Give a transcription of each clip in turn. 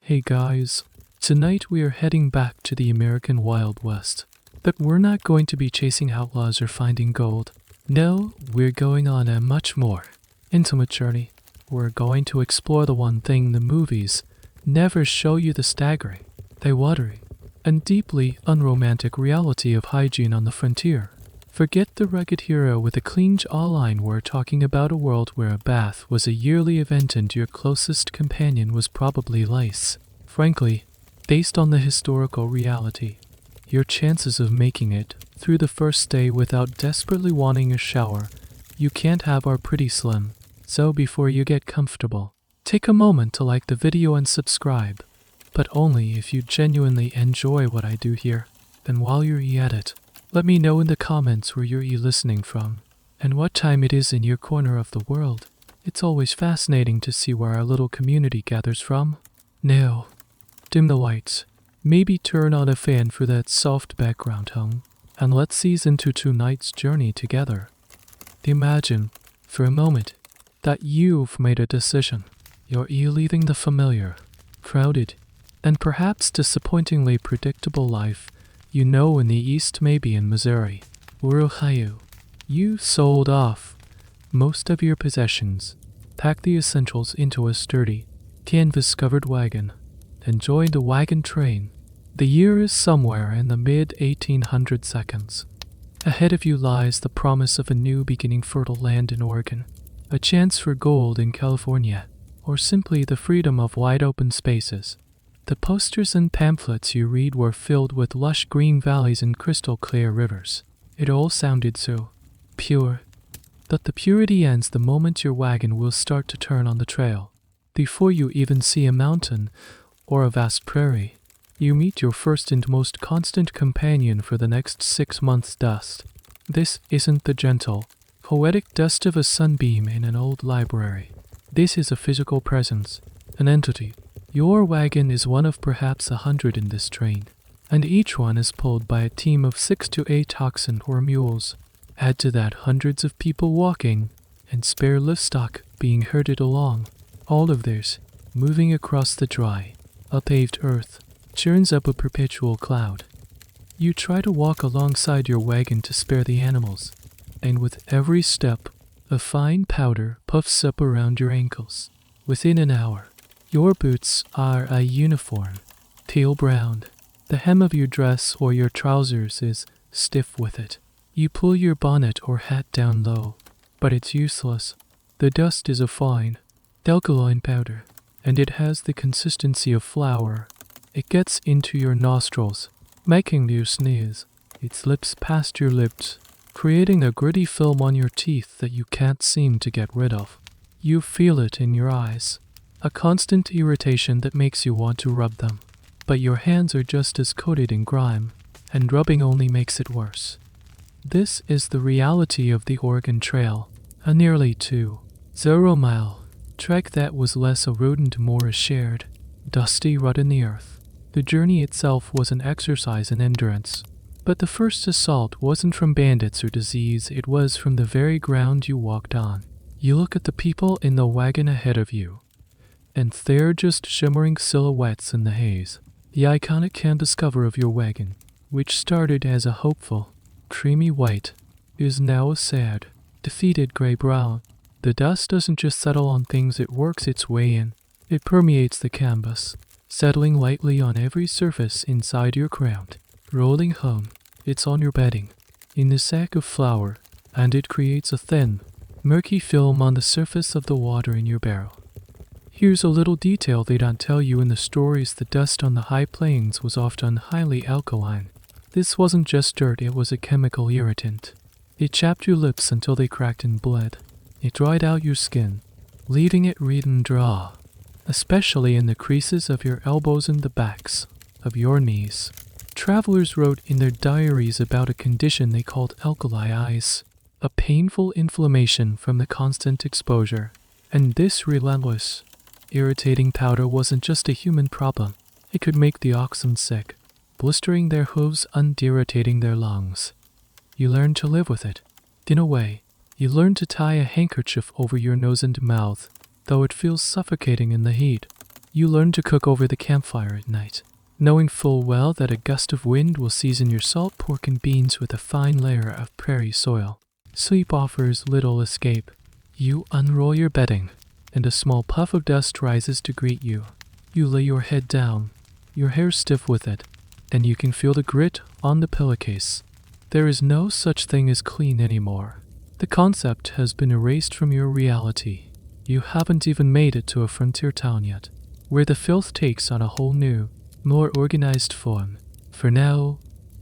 Hey guys, tonight we are heading back to the American Wild West. But we're not going to be chasing outlaws or finding gold. No, we're going on a much more intimate journey. We're going to explore the one thing the movies never show you: the staggering, the watery, and deeply unromantic reality of hygiene on the frontier. Forget the rugged hero with a clean jawline. We're talking about a world where a bath was a yearly event and your closest companion was probably lice. Frankly, based on the historical reality, your chances of making it through the first day without desperately wanting a shower you can't have are pretty slim. So before you get comfortable, take a moment to like the video and subscribe, but only if you genuinely enjoy what I do here. Then while you're at it, let me know in the comments where you're listening from and what time it is in your corner of the world. It's always fascinating to see where our little community gathers from. Now, dim the lights, maybe turn on a fan for that soft background hum, and let's ease into tonight's journey together. Imagine, for a moment, that you've made a decision. You're leaving the familiar, crowded, and perhaps disappointingly predictable life you know in the East, maybe in Missouri or Ohio. You sold off most of your possessions, packed the essentials into a sturdy, canvas-covered wagon, and joined the wagon train. The year is somewhere in the mid-1800 seconds. Ahead of you lies the promise of a new beginning: fertile land in Oregon, a chance for gold in California, or simply the freedom of wide-open spaces. The posters and pamphlets you read were filled with lush green valleys and crystal-clear rivers. It all sounded so pure. But the purity ends the moment your wagon will start to turn on the trail. Before you even see a mountain or a vast prairie, you meet your first and most constant companion for the next 6 months: dust. This isn't the gentle, poetic dust of a sunbeam in an old library. This is a physical presence, an entity. Your wagon is one of perhaps 100 in this train, and each one is pulled by a team of 6 to 8 oxen or mules. Add to that hundreds of people walking and spare livestock being herded along. All of this, moving across the dry, unpaved earth, churns up a perpetual cloud. You try to walk alongside your wagon to spare the animals, and with every step, a fine powder puffs up around your ankles. Within an hour, your boots are a uniform, pale brown. The hem of your dress or your trousers is stiff with it. You pull your bonnet or hat down low, but it's useless. The dust is a fine, alkaline powder, and it has the consistency of flour. It gets into your nostrils, making you sneeze. It slips past your lips, creating a gritty film on your teeth that you can't seem to get rid of. You feel it in your eyes, a constant irritation that makes you want to rub them. But your hands are just as coated in grime, and rubbing only makes it worse. This is the reality of the Oregon Trail, a nearly 2.0-mile trek that was less a road and more a shared, dusty rut in the earth. The journey itself was an exercise in endurance, but the first assault wasn't from bandits or disease, it was from the very ground you walked on. You look at the people in the wagon ahead of you, and they're just shimmering silhouettes in the haze. The iconic canvas cover of your wagon, which started as a hopeful, creamy white, is now a sad, defeated gray-brown. The dust doesn't just settle on things, it works its way in. It permeates the canvas, settling lightly on every surface inside your ground. Rolling home, it's on your bedding, in the sack of flour, and it creates a thin, murky film on the surface of the water in your barrel. Here's a little detail they don't tell you in the stories: the dust on the high plains was often highly alkaline. This wasn't just dirt, it was a chemical irritant. It chapped your lips until they cracked and bled. It dried out your skin, leaving it red and dry, especially in the creases of your elbows and the backs of your knees. Travelers wrote in their diaries about a condition they called alkali eyes, a painful inflammation from the constant exposure. And this relentless, irritating powder wasn't just a human problem. It could make the oxen sick, blistering their hooves and irritating their lungs. You learn to live with it. In a way, you learn to tie a handkerchief over your nose and mouth, though it feels suffocating in the heat. You learn to cook over the campfire at night, knowing full well that a gust of wind will season your salt pork and beans with a fine layer of prairie soil. Sleep offers little escape. You unroll your bedding, and a small puff of dust rises to greet you. You lay your head down, your hair stiff with it, and you can feel the grit on the pillowcase. There is no such thing as clean anymore. The concept has been erased from your reality. You haven't even made it to a frontier town yet, where the filth takes on a whole new, more organized form. For now,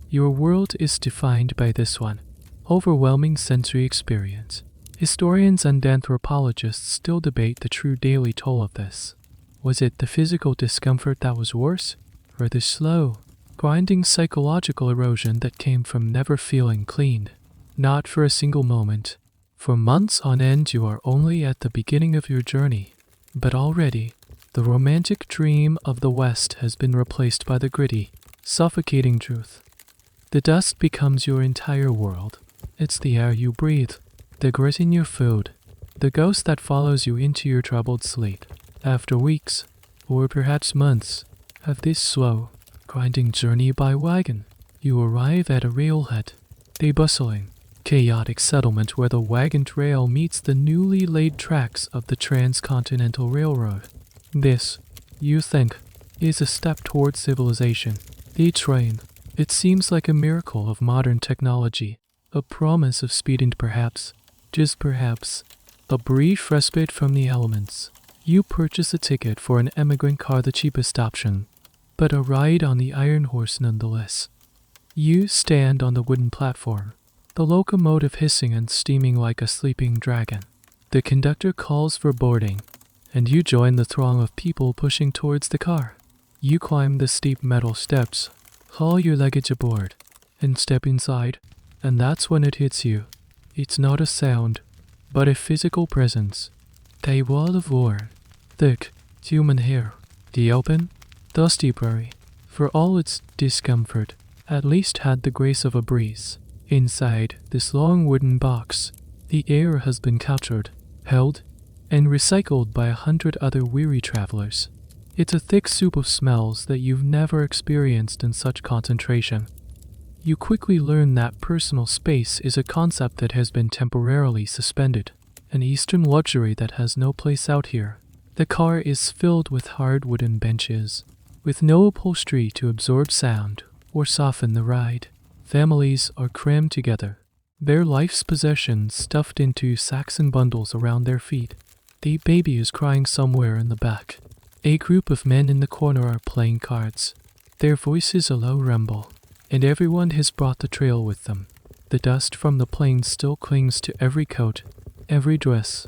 your world is defined by this one overwhelming sensory experience. Historians and anthropologists still debate the true daily toll of this. Was it the physical discomfort that was worse, or the slow, grinding psychological erosion that came from never feeling clean? Not for a single moment. For months on end you are only at the beginning of your journey, but already the romantic dream of the West has been replaced by the gritty, suffocating truth. The dust becomes your entire world. It's the air you breathe, the grit in your food, the ghost that follows you into your troubled sleep. After weeks, or perhaps months, of this slow, grinding journey by wagon, you arrive at a railhead, a bustling, chaotic settlement where the wagon trail meets the newly laid tracks of the Transcontinental Railroad. This, you think, is a step towards civilization. A train. It seems like a miracle of modern technology, a promise of speed and perhaps, just perhaps, a brief respite from the elements. You purchase a ticket for an emigrant car, the cheapest option, but a ride on the Iron Horse nonetheless. You stand on the wooden platform, the locomotive hissing and steaming like a sleeping dragon. The conductor calls for boarding, and you join the throng of people pushing towards the car. You climb the steep metal steps, haul your luggage aboard, and step inside, and that's when it hits you. It's not a sound, but a physical presence. A wall of war, thick, human hair, the open, dusty prairie, for all its discomfort, at least had the grace of a breeze. Inside this long wooden box, the air has been captured, held, and recycled by 100 other weary travelers. It's a thick soup of smells that you've never experienced in such concentration. You quickly learn that personal space is a concept that has been temporarily suspended, an Eastern luxury that has no place out here. The car is filled with hard wooden benches, with no upholstery to absorb sound or soften the ride. Families are crammed together, their life's possessions stuffed into sacks and bundles around their feet. The baby is crying somewhere in the back. A group of men in the corner are playing cards, their voices a low rumble, and everyone has brought the trail with them. The dust from the plains still clings to every coat, every dress.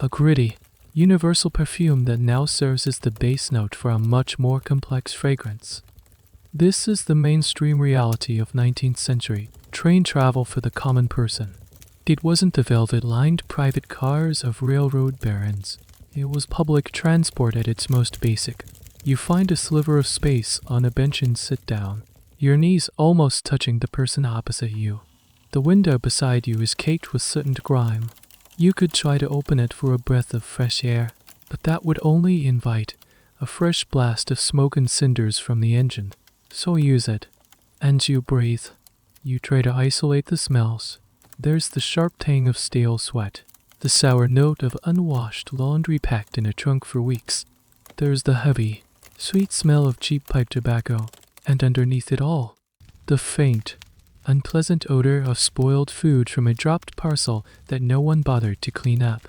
A gritty, universal perfume that now serves as the base note for a much more complex fragrance. This is the mainstream reality of 19th century train travel for the common person. It wasn't the velvet-lined private cars of railroad barons. It was public transport at its most basic. You find a sliver of space on a bench and sit down, your knees almost touching the person opposite you. The window beside you is caked with soot and grime. You could try to open it for a breath of fresh air, but that would only invite a fresh blast of smoke and cinders from the engine. So use it, and you breathe. You try to isolate the smells. There's the sharp tang of stale sweat, the sour note of unwashed laundry packed in a trunk for weeks. There's the heavy, sweet smell of cheap pipe tobacco, and underneath it all, the faint, unpleasant odor of spoiled food from a dropped parcel that no one bothered to clean up.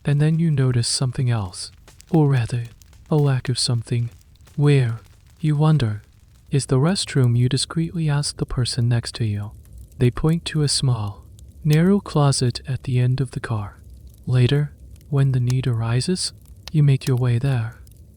And then you notice something else, or rather, a lack of something. Where, you wonder, is the restroom? You discreetly ask the person next to you. They point to a small, narrow closet at the end of the car. Later, when the need arises, you make your way there.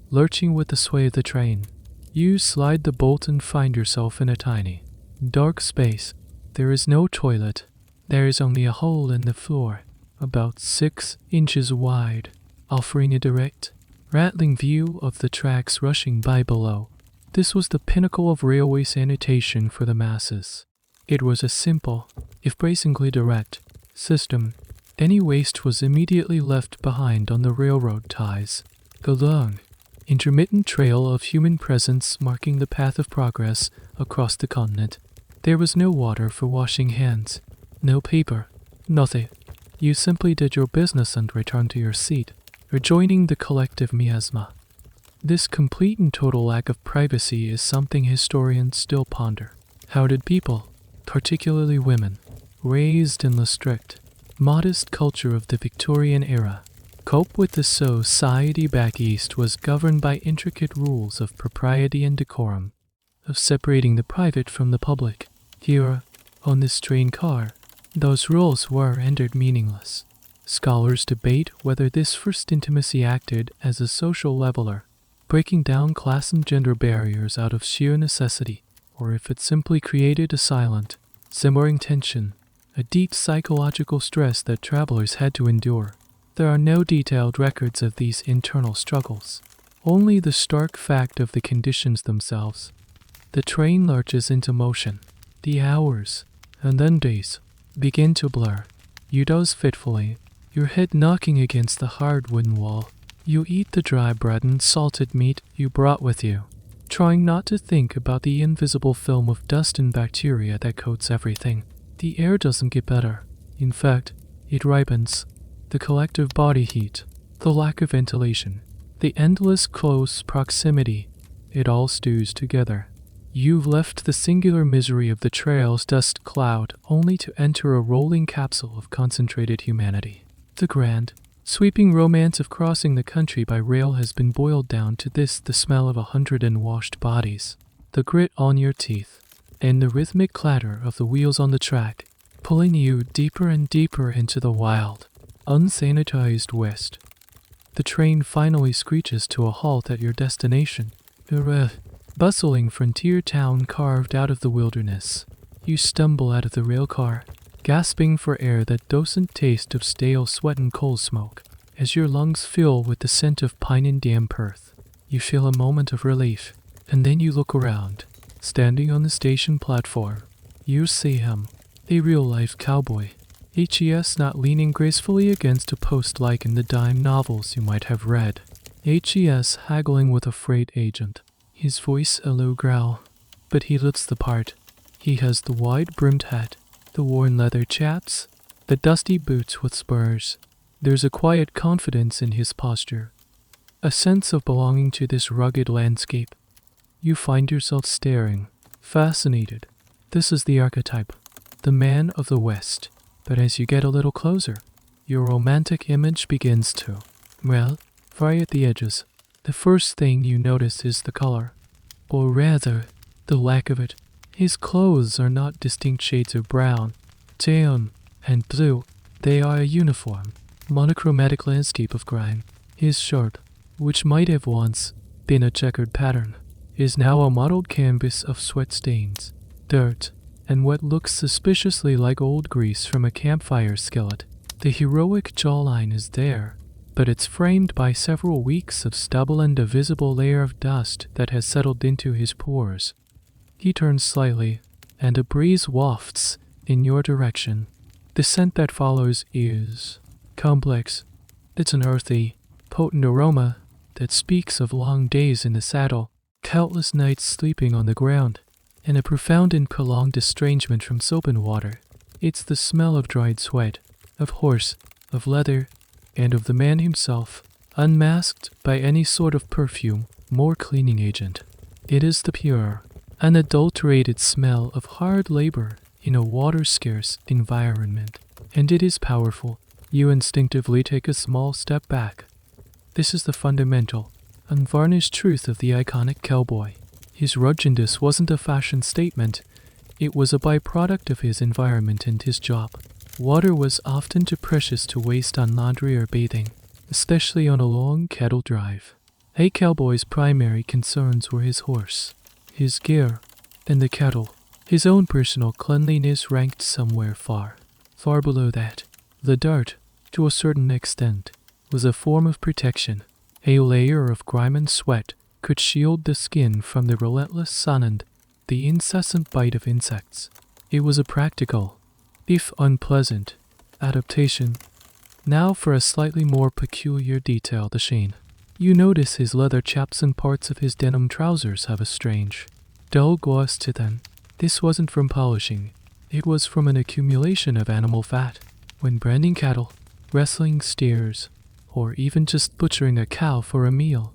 Lurching with the sway of the train, you slide the bolt and find yourself in a tiny, dark space. There is no toilet. There is only a hole in the floor, about 6 inches wide, offering a direct, rattling view of the tracks rushing by below. This was the pinnacle of railway sanitation for the masses. It was a simple, if bracingly direct, system. Any waste was immediately left behind on the railroad ties. The long, intermittent trail of human presence marking the path of progress across the continent. There was no water for washing hands, no paper, nothing. You simply did your business and returned to your seat, rejoining the collective miasma. This complete and total lack of privacy is something historians still ponder. How did people, particularly women, raised in the strict, modest culture of the Victorian era, cope with the society back east was governed by intricate rules of propriety and decorum, of separating the private from the public? Here, on this train car, those rules were rendered meaningless. Scholars debate whether this first intimacy acted as a social leveler, breaking down class and gender barriers out of sheer necessity, or if it simply created a silent, simmering tension, a deep psychological stress that travelers had to endure. There are no detailed records of these internal struggles, only the stark fact of the conditions themselves. The train lurches into motion. The hours, and then days, begin to blur. You doze fitfully, your head knocking against the hard wooden wall. You eat the dry bread and salted meat you brought with you, trying not to think about the invisible film of dust and bacteria that coats everything. The air doesn't get better. In fact, it ripens. The collective body heat, the lack of ventilation, the endless close proximity, it all stews together. You've left the singular misery of the trail's dust cloud only to enter a rolling capsule of concentrated humanity. The grand, sweeping romance of crossing the country by rail has been boiled down to this: the smell of 100 unwashed bodies, the grit on your teeth, and the rhythmic clatter of the wheels on the track, pulling you deeper and deeper into the wild, unsanitized West. The train finally screeches to a halt at your destination, a bustling frontier town carved out of the wilderness. You stumble out of the rail car, gasping for air that doesn't taste of stale sweat and coal smoke. As your lungs fill with the scent of pine and damp earth, you feel a moment of relief, and then you look around. Standing on the station platform, you see him, a real-life cowboy. HES not leaning gracefully against a post like in the dime novels you might have read. HES haggling with a freight agent. His voice a low growl, but he looks the part. He has the wide-brimmed hat, the worn leather chaps, the dusty boots with spurs. There's a quiet confidence in his posture, a sense of belonging to this rugged landscape. You find yourself staring, fascinated. This is the archetype, the man of the West. But as you get a little closer, your romantic image begins to, well, fry at the edges. The first thing you notice is the color, or rather, the lack of it. His clothes are not distinct shades of brown, tan, and blue. They are a uniform, monochromatic landscape of grime. His shirt, which might have once been a checkered pattern, is now a mottled canvas of sweat stains, dirt, and what looks suspiciously like old grease from a campfire skillet. The heroic jawline is there, but it's framed by several weeks of stubble and a visible layer of dust that has settled into his pores. He turns slightly, and a breeze wafts in your direction. The scent that follows is complex. It's an earthy, potent aroma that speaks of long days in the saddle, countless nights sleeping on the ground, and a profound and prolonged estrangement from soap and water. It's the smell of dried sweat, of horse, of leather, and of the man himself, unmasked by any sort of perfume or cleaning agent. It is the pure, unadulterated smell of hard labor in a water-scarce environment, and it is powerful. You instinctively take a small step back. This is the fundamental, unvarnished truth of the iconic cowboy. His ruggedness wasn't a fashion statement, it was a byproduct of his environment and his job. Water was often too precious to waste on laundry or bathing, especially on a long cattle drive. A cowboy's primary concerns were his horse, his gear, and the cattle. His own personal cleanliness ranked somewhere far, far below that. The dirt, to a certain extent, was a form of protection. A layer of grime and sweat could shield the skin from the relentless sun and the incessant bite of insects. It was a practical, if unpleasant, adaptation. Now for a slightly more peculiar detail, the sheen. You notice his leather chaps and parts of his denim trousers have a strange, dull gloss to them. This wasn't from polishing. It was from an accumulation of animal fat. When branding cattle, wrestling steers, or even just butchering a cow for a meal,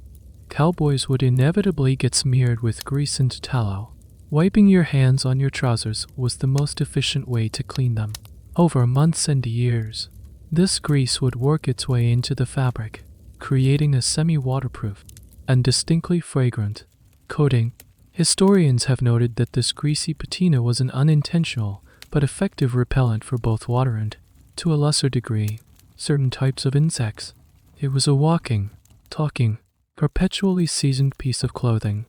cowboys would inevitably get smeared with grease and tallow. Wiping your hands on your trousers was the most efficient way to clean them. Over months and years, this grease would work its way into the fabric, creating a semi-waterproof and distinctly fragrant coating. Historians have noted that this greasy patina was an unintentional but effective repellent for both water and, to a lesser degree, certain types of insects. It was a walking, talking, perpetually seasoned piece of clothing.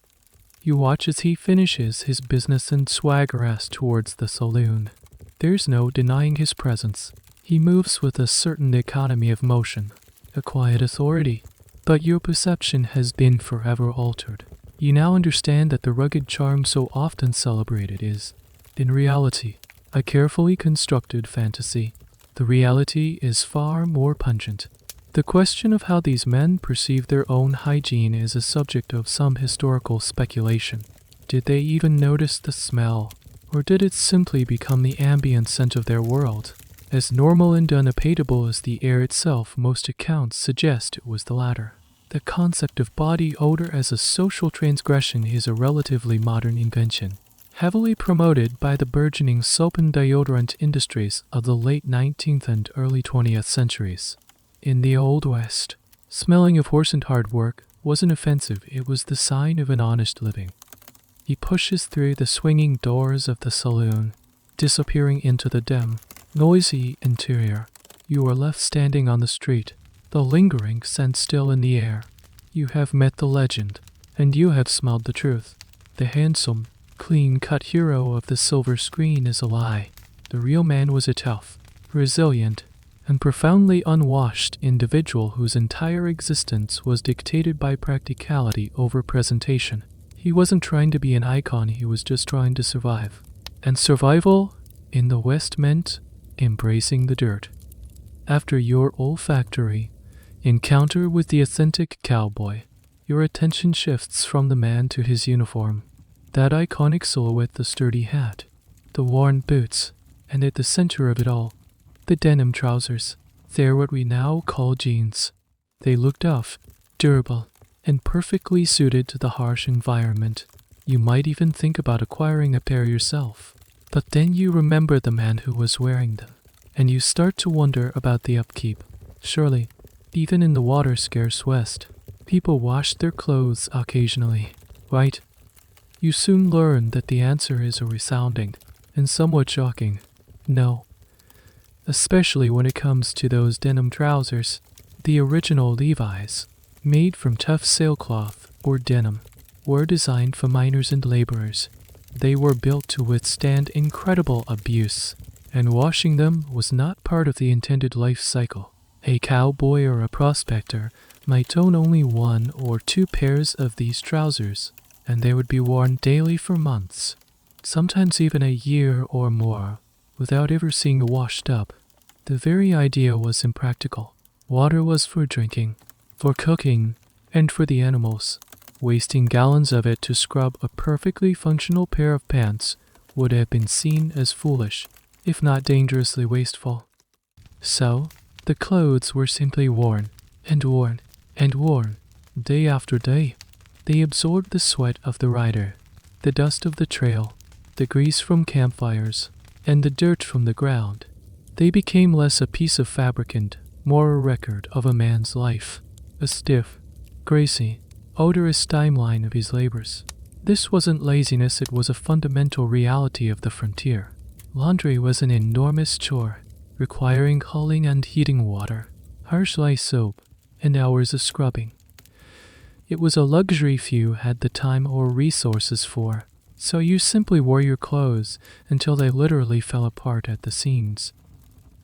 You watch as he finishes his business and swaggers towards the saloon. There's no denying his presence. He moves with a certain economy of motion, a quiet authority, but your perception has been forever altered. You now understand that the rugged charm so often celebrated is, in reality, a carefully constructed fantasy. The reality is far more pungent. The question of how these men perceive their own hygiene is a subject of some historical speculation. Did they even notice the smell, or did it simply become the ambient scent of their world? As normal and unabateable as the air itself, most accounts suggest it was the latter. The concept of body odor as a social transgression is a relatively modern invention, heavily promoted by the burgeoning soap and deodorant industries of the late 19th and early 20th centuries. In the Old West, smelling of horse and hard work wasn't offensive, it was the sign of an honest living. He pushes through the swinging doors of the saloon, disappearing into the dim, noisy interior. You are left standing on the street, the lingering scent still in the air. You have met the legend, and you have smelled the truth. The handsome, clean-cut hero of the silver screen is a lie. The real man was a tough, resilient, and profoundly unwashed individual whose entire existence was dictated by practicality over presentation. He wasn't trying to be an icon, he was just trying to survive. And survival, in the West, meant embracing the dirt. After your olfactory encounter with the authentic cowboy, your attention shifts from the man to his uniform. That iconic silhouette, the sturdy hat, the worn boots, and at the center of it all, the denim trousers. They're what we now call jeans. They look tough, durable, and perfectly suited to the harsh environment. You might even think about acquiring a pair yourself. But then you remember the man who was wearing them, and you start to wonder about the upkeep. Surely, even in the water-scarce West, people wash their clothes occasionally, right? You soon learn that the answer is a resounding and somewhat shocking no. Especially when it comes to those denim trousers, the original Levi's, made from tough sailcloth or denim, were designed for miners and laborers. They were built to withstand incredible abuse, and washing them was not part of the intended life cycle. A cowboy or a prospector might own only 1 or 2 pairs of these trousers, and they would be worn daily for months, sometimes even a year or more, without ever seeing washed up. The very idea was impractical. Water was for drinking, for cooking, and for the animals. Wasting gallons of it to scrub a perfectly functional pair of pants would have been seen as foolish, if not dangerously wasteful. So, the clothes were simply worn, and worn, and worn, day after day. They absorbed the sweat of the rider, the dust of the trail, the grease from campfires, and the dirt from the ground. They became less a piece of fabric and more a record of a man's life, a stiff, greasy, odorous timeline of his labors. This wasn't laziness, it was a fundamental reality of the frontier. Laundry was an enormous chore, requiring hauling and heating water, harsh lye soap, and hours of scrubbing. It was a luxury few had the time or resources for, so you simply wore your clothes until they literally fell apart at the seams.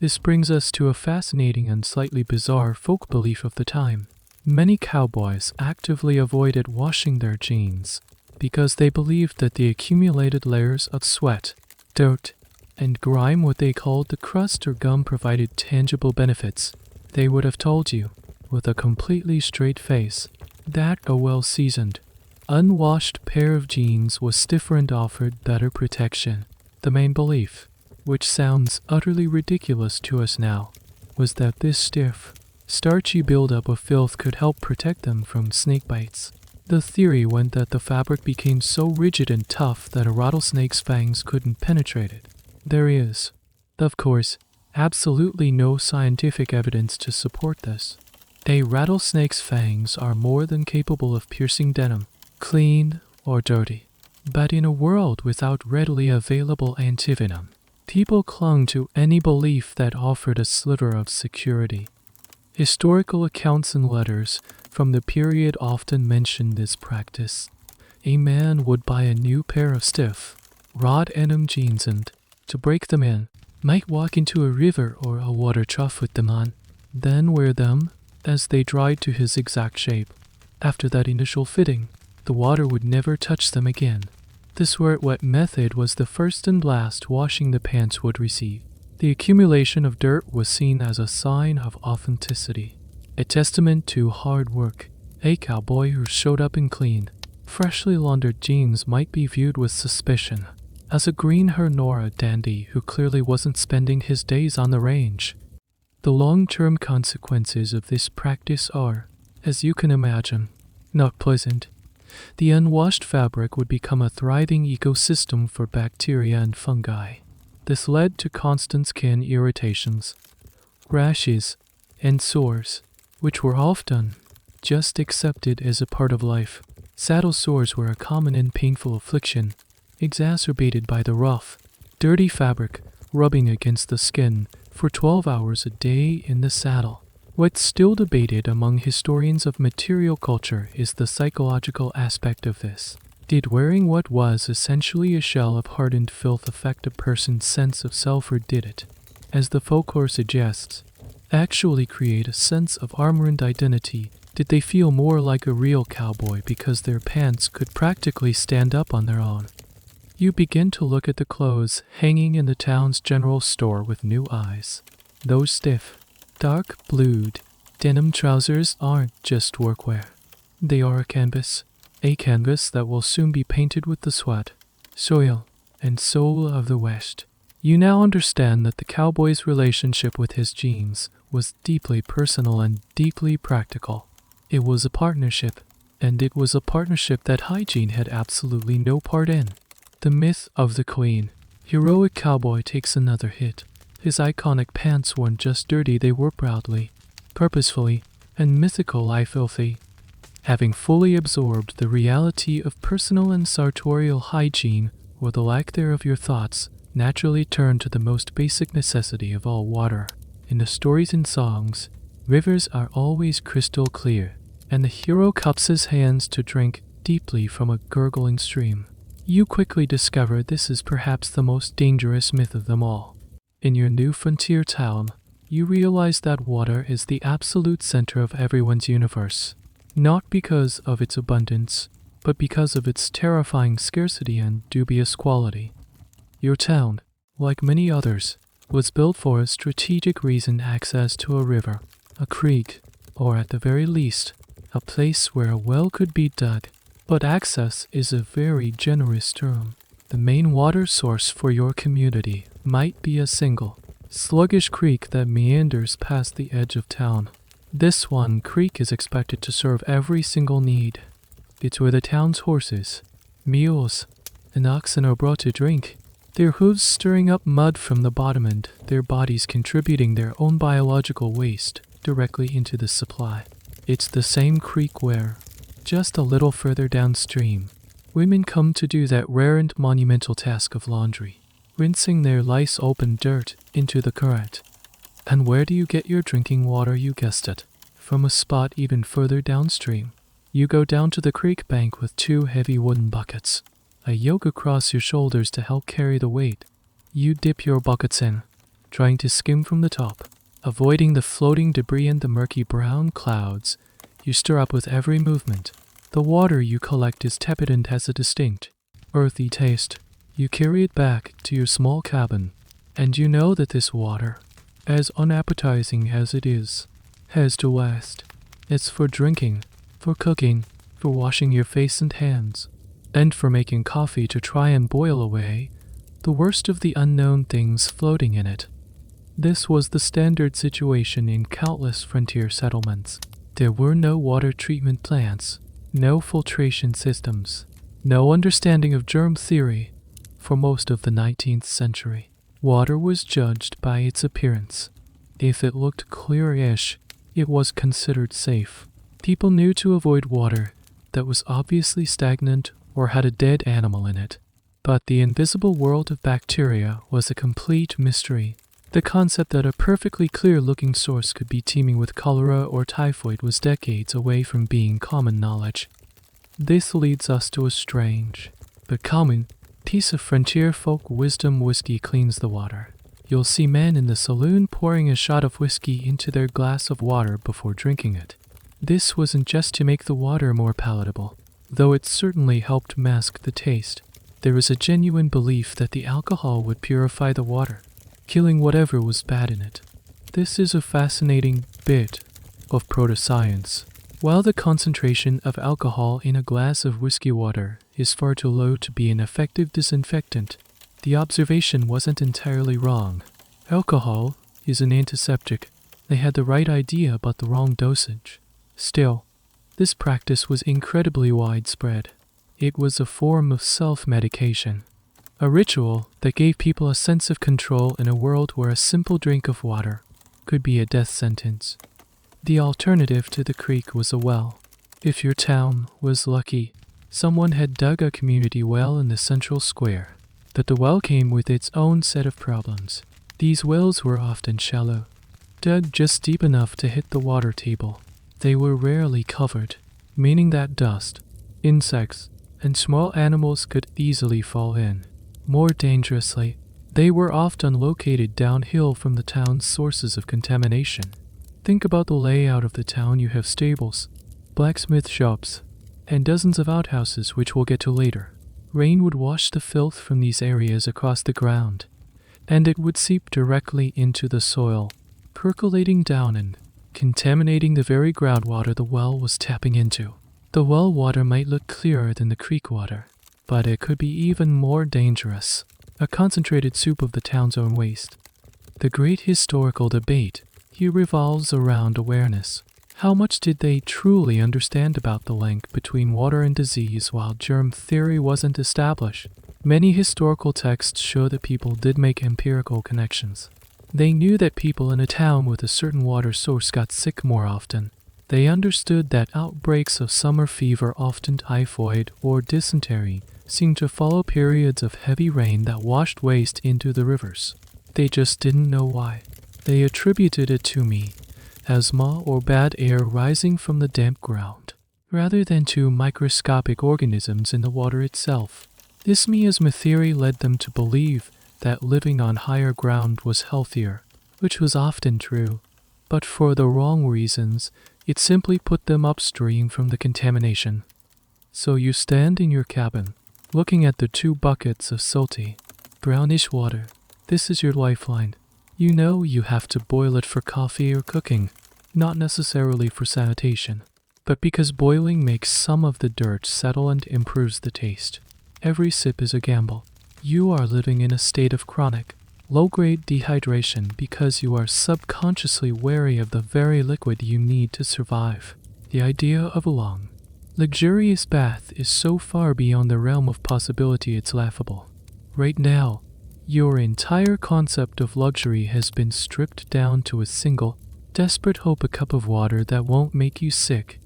This brings us to a fascinating and slightly bizarre folk belief of the time. Many cowboys actively avoided washing their jeans because they believed that the accumulated layers of sweat, dirt, and grime, what they called the crust or gum, provided tangible benefits. They would have told you, with a completely straight face, that a well-seasoned, unwashed pair of jeans was stiffer and offered better protection. The main belief, which sounds utterly ridiculous to us now, was that this stiff, starchy buildup of filth could help protect them from snake bites. The theory went that the fabric became so rigid and tough that a rattlesnake's fangs couldn't penetrate it. There is, of course, absolutely no scientific evidence to support this. A rattlesnake's fangs are more than capable of piercing denim, clean or dirty. But in a world without readily available antivenom, people clung to any belief that offered a sliver of security. Historical accounts and letters from the period often mention this practice. A man would buy a new pair of stiff, wrought denim jeans and, to break them in, might walk into a river or a water trough with them on, then wear them as they dried to his exact shape. After that initial fitting, the water would never touch them again. This wet method was the first and last washing the pants would receive. The accumulation of dirt was seen as a sign of authenticity, a testament to hard work. A cowboy who showed up in clean, freshly laundered jeans might be viewed with suspicion as a green Hernora dandy who clearly wasn't spending his days on the range. The long-term consequences of this practice are, as you can imagine, not pleasant. The unwashed fabric would become a thriving ecosystem for bacteria and fungi. This led to constant skin irritations, rashes, and sores, which were often just accepted as a part of life. Saddle sores were a common and painful affliction, exacerbated by the rough, dirty fabric rubbing against the skin for 12 hours a day in the saddle. What's still debated among historians of material culture is the psychological aspect of this. Did wearing what was essentially a shell of hardened filth affect a person's sense of self, or did it, as the folklore suggests, actually create a sense of armor and identity? Did they feel more like a real cowboy because their pants could practically stand up on their own? You begin to look at the clothes hanging in the town's general store with new eyes. Those stiff, dark blued denim trousers aren't just workwear. They are a canvas that will soon be painted with the sweat, soil, and soul of the West. You now understand that the cowboy's relationship with his jeans was deeply personal and deeply practical. It was a partnership, and it was a partnership that hygiene had absolutely no part in. The myth of the clean, heroic cowboy takes another hit. His iconic pants weren't just dirty, they were proudly, purposefully, and mythically filthy. Having fully absorbed the reality of personal and sartorial hygiene, or the lack thereof, your thoughts naturally turn to the most basic necessity of all, water. In the stories and songs, rivers are always crystal clear, and the hero cups his hands to drink deeply from a gurgling stream. You quickly discover this is perhaps the most dangerous myth of them all. In your new frontier town, you realize that water is the absolute center of everyone's universe, not because of its abundance, but because of its terrifying scarcity and dubious quality. Your town, like many others, was built for a strategic reason: access to a river, a creek, or at the very least, a place where a well could be dug. But access is a very generous term. The main water source for your community might be a single, sluggish creek that meanders past the edge of town. This one creek is expected to serve every single need. It's where the town's horses, mules, and oxen are brought to drink, their hooves stirring up mud from the bottom and their bodies contributing their own biological waste directly into the supply. It's the same creek where, just a little further downstream, women come to do that rare and monumental task of laundry, rinsing their lice-open dirt into the current. And where do you get your drinking water? You guessed it, from a spot even further downstream. You go down to the creek bank with 2 heavy wooden buckets, a yoke across your shoulders to help carry the weight. You dip your buckets in, trying to skim from the top, avoiding the floating debris and the murky brown clouds you stir up with every movement. The water you collect is tepid and has a distinct, earthy taste. You carry it back to your small cabin, and you know that this water, as unappetizing as it is, has to last. It's for drinking, for cooking, for washing your face and hands, and for making coffee to try and boil away the worst of the unknown things floating in it. This was the standard situation in countless frontier settlements. There were no water treatment plants, no filtration systems, no understanding of germ theory for most of the 19th century. Water was judged by its appearance. If it looked clear-ish, it was considered safe. People knew to avoid water that was obviously stagnant or had a dead animal in it. But the invisible world of bacteria was a complete mystery. The concept that a perfectly clear-looking source could be teeming with cholera or typhoid was decades away from being common knowledge. This leads us to a strange, but common, piece of frontier folk wisdom: whiskey cleans the water. You'll see men in the saloon pouring a shot of whiskey into their glass of water before drinking it. This wasn't just to make the water more palatable, though it certainly helped mask the taste. There was a genuine belief that the alcohol would purify the water, killing whatever was bad in it. This is a fascinating bit of proto-science. While the concentration of alcohol in a glass of whiskey water is far too low to be an effective disinfectant, the observation wasn't entirely wrong. Alcohol is an antiseptic. They had the right idea but the wrong dosage. Still, this practice was incredibly widespread. It was a form of self-medication, a ritual that gave people a sense of control in a world where a simple drink of water could be a death sentence. The alternative to the creek was a well. If your town was lucky, someone had dug a community well in the central square. But the well came with its own set of problems. These wells were often shallow, dug just deep enough to hit the water table. They were rarely covered, meaning that dust, insects, and small animals could easily fall in. More dangerously, they were often located downhill from the town's sources of contamination. Think about the layout of the town. You have stables, blacksmith shops, and dozens of outhouses, which we'll get to later. Rain would wash the filth from these areas across the ground, and it would seep directly into the soil, percolating down and contaminating the very groundwater the well was tapping into. The well water might look clearer than the creek water, but it could be even more dangerous, a concentrated soup of the town's own waste. The great historical debate here revolves around awareness. How much did they truly understand about the link between water and disease while germ theory wasn't established? Many historical texts show that people did make empirical connections. They knew that people in a town with a certain water source got sick more often. They understood that outbreaks of summer fever, often typhoid or dysentery, seemed to follow periods of heavy rain that washed waste into the rivers. They just didn't know why. They attributed it to asthma or bad air rising from the damp ground, rather than to microscopic organisms in the water itself. This miasma theory led them to believe that living on higher ground was healthier, which was often true, but for the wrong reasons. It simply put them upstream from the contamination. So you stand in your cabin, looking at the 2 buckets of salty, brownish water. This is your lifeline. You know you have to boil it for coffee or cooking, not necessarily for sanitation, but because boiling makes some of the dirt settle and improves the taste. Every sip is a gamble. You are living in a state of chronic, low-grade dehydration because you are subconsciously wary of the very liquid you need to survive. The idea of a long, luxurious bath is so far beyond the realm of possibility it's laughable. Right now, your entire concept of luxury has been stripped down to a single, desperate hope: a cup of water that won't make you sick.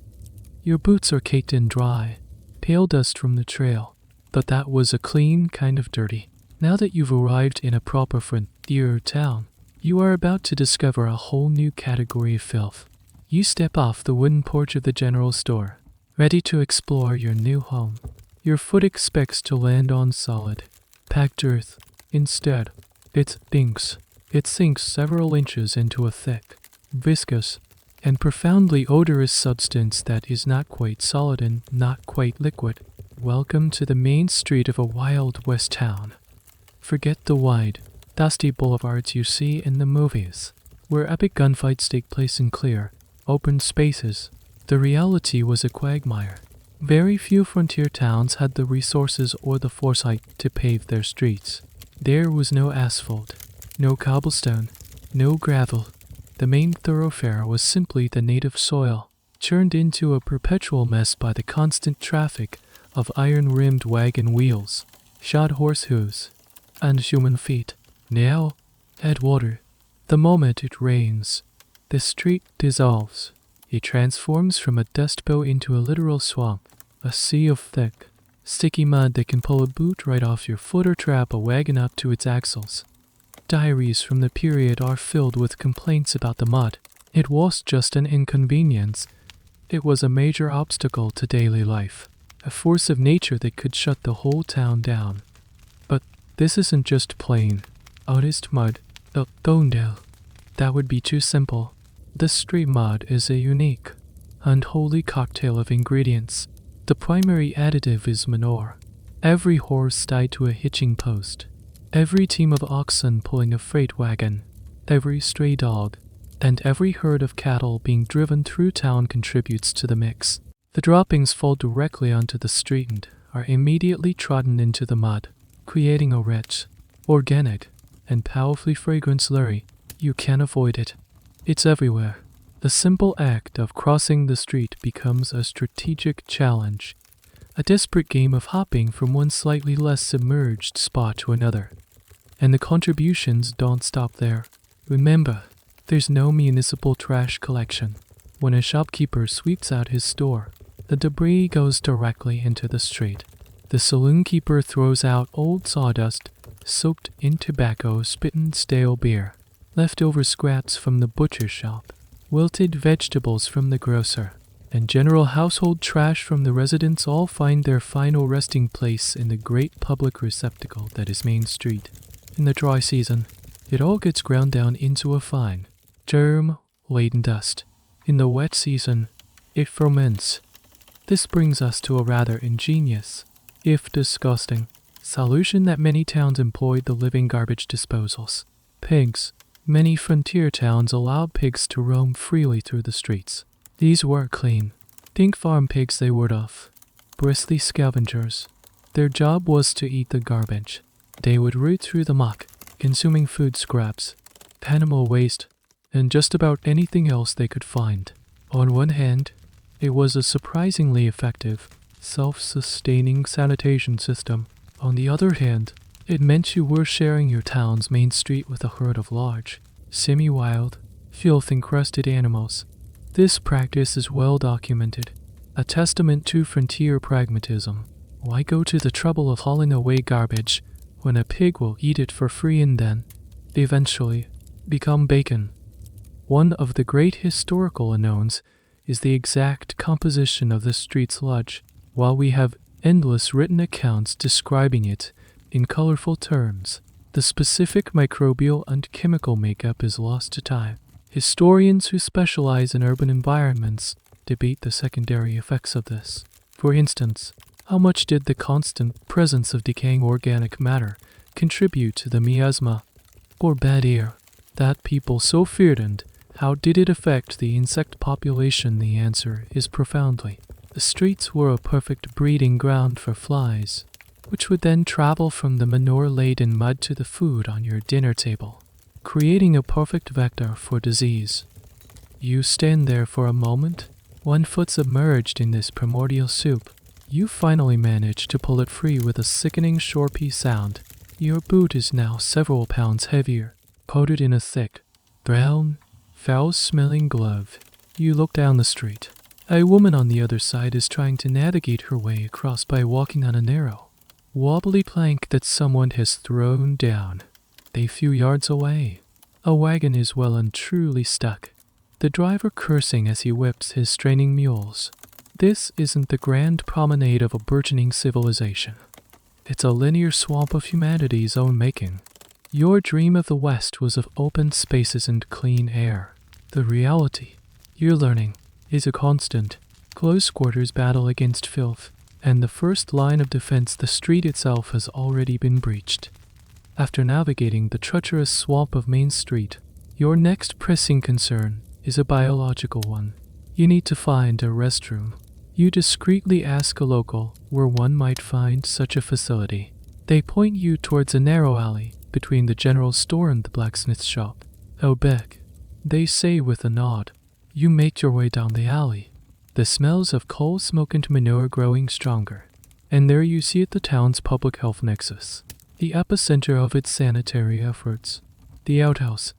Your boots are caked in dry, pale dust from the trail, but that was a clean kind of dirty. Now that you've arrived in a proper frontier town, you are about to discover a whole new category of filth. You step off the wooden porch of the general store, ready to explore your new home. Your foot expects to land on solid, packed earth. Instead, it sinks several inches into a thick, viscous, and profoundly odorous substance that is not quite solid and not quite liquid. Welcome to the main street of a Wild West town. Forget the wide, dusty boulevards you see in the movies, where epic gunfights take place in clear, open spaces. The reality was a quagmire. Very few frontier towns had the resources or the foresight to pave their streets. There was no asphalt, no cobblestone, no gravel. The main thoroughfare was simply the native soil, churned into a perpetual mess by the constant traffic of iron-rimmed wagon wheels, shod horse hooves, and human feet. Now, add water. The moment it rains, the street dissolves. It transforms from a dust bowl into a literal swamp, a sea of thick, sticky mud that can pull a boot right off your foot or trap a wagon up to its axles. Diaries from the period are filled with complaints about the mud. It was just an inconvenience. It was a major obstacle to daily life, a force of nature that could shut the whole town down. But this isn't just plain, honest mud. Oh no, that would be too simple. The street mud is a unique, unholy cocktail of ingredients. The primary additive is manure. Every horse tied to a hitching post, every team of oxen pulling a freight wagon, every stray dog, and every herd of cattle being driven through town contributes to the mix. The droppings fall directly onto the street and are immediately trodden into the mud, creating a rich, organic, and powerfully fragrant slurry. You can't avoid it. It's everywhere. The simple act of crossing the street becomes a strategic challenge, a desperate game of hopping from one slightly less submerged spot to another. And the contributions don't stop there. Remember, there's no municipal trash collection. When a shopkeeper sweeps out his store, the debris goes directly into the street. The saloon keeper throws out old sawdust, soaked in tobacco, spittin' stale beer, leftover scraps from the butcher shop, wilted vegetables from the grocer, and general household trash from the residents all find their final resting place in the great public receptacle that is Main Street. In the dry season, it all gets ground down into a fine, germ-laden dust. In the wet season, it ferments. This brings us to a rather ingenious, if disgusting, solution that many towns employed: the living garbage disposals. Pigs. Many frontier towns allowed pigs to roam freely through the streets. These were clean. Think farm pigs they ward off. Bristly scavengers. Their job was to eat the garbage. They would root through the muck, consuming food scraps, animal waste, and just about anything else they could find. On one hand, it was a surprisingly effective, self-sustaining sanitation system. On the other hand, it meant you were sharing your town's main street with a herd of large, semi-wild, filth-encrusted animals. This practice is well documented, a testament to frontier pragmatism. Why go to the trouble of hauling away garbage when a pig will eat it for free and then, eventually, become bacon? One of the great historical unknowns is the exact composition of the street sludge. While we have endless written accounts describing it in colorful terms, the specific microbial and chemical makeup is lost to time. Historians who specialize in urban environments debate the secondary effects of this. For instance, how much did the constant presence of decaying organic matter contribute to the miasma, or bad air, that people so feared, and how did it affect the insect population? The answer is profoundly. The streets were a perfect breeding ground for flies, which would then travel from the manure-laden mud to the food on your dinner table, creating a perfect vector for disease. You stand there for a moment, 1 foot submerged in this primordial soup. You finally manage to pull it free with a sickening shorpy sound. Your boot is now several pounds heavier, coated in a thick, brown, foul-smelling glove. You look down the street. A woman on the other side is trying to navigate her way across by walking on a narrow, wobbly plank that someone has thrown down. A few yards away, a wagon is well and truly stuck, the driver cursing as he whips his straining mules. This isn't the grand promenade of a burgeoning civilization. It's a linear swamp of humanity's own making. Your dream of the West was of open spaces and clean air. The reality, you're learning, is a constant, close quarters battle against filth, and the first line of defense, the street itself, has already been breached. After navigating the treacherous swamp of Main Street, your next pressing concern is a biological one. You need to find a restroom. You discreetly ask a local where one might find such a facility. They point you towards a narrow alley between the general store and the blacksmith shop. "Oh, beg," they say with a nod. You make your way down the alley. The smells of coal smoke and manure growing stronger. And there you see it, the town's public health nexus, the epicenter of its sanitary efforts. The outhouse.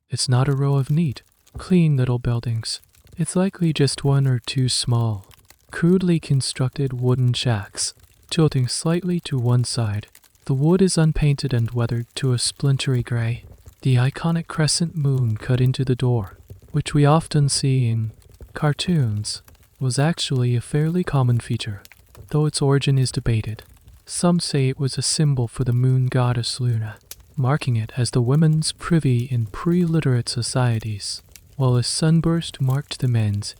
It's not a row of neat, clean little buildings. It's likely just one or two small, crudely constructed wooden shacks, tilting slightly to one side. The wood is unpainted and weathered to a splintery gray. The iconic crescent moon cut into the door, which we often see in cartoons, was actually a fairly common feature, though its origin is debated. Some say it was a symbol for the moon goddess Luna, marking it as the women's privy in pre-literate societies, while a sunburst marked the men's.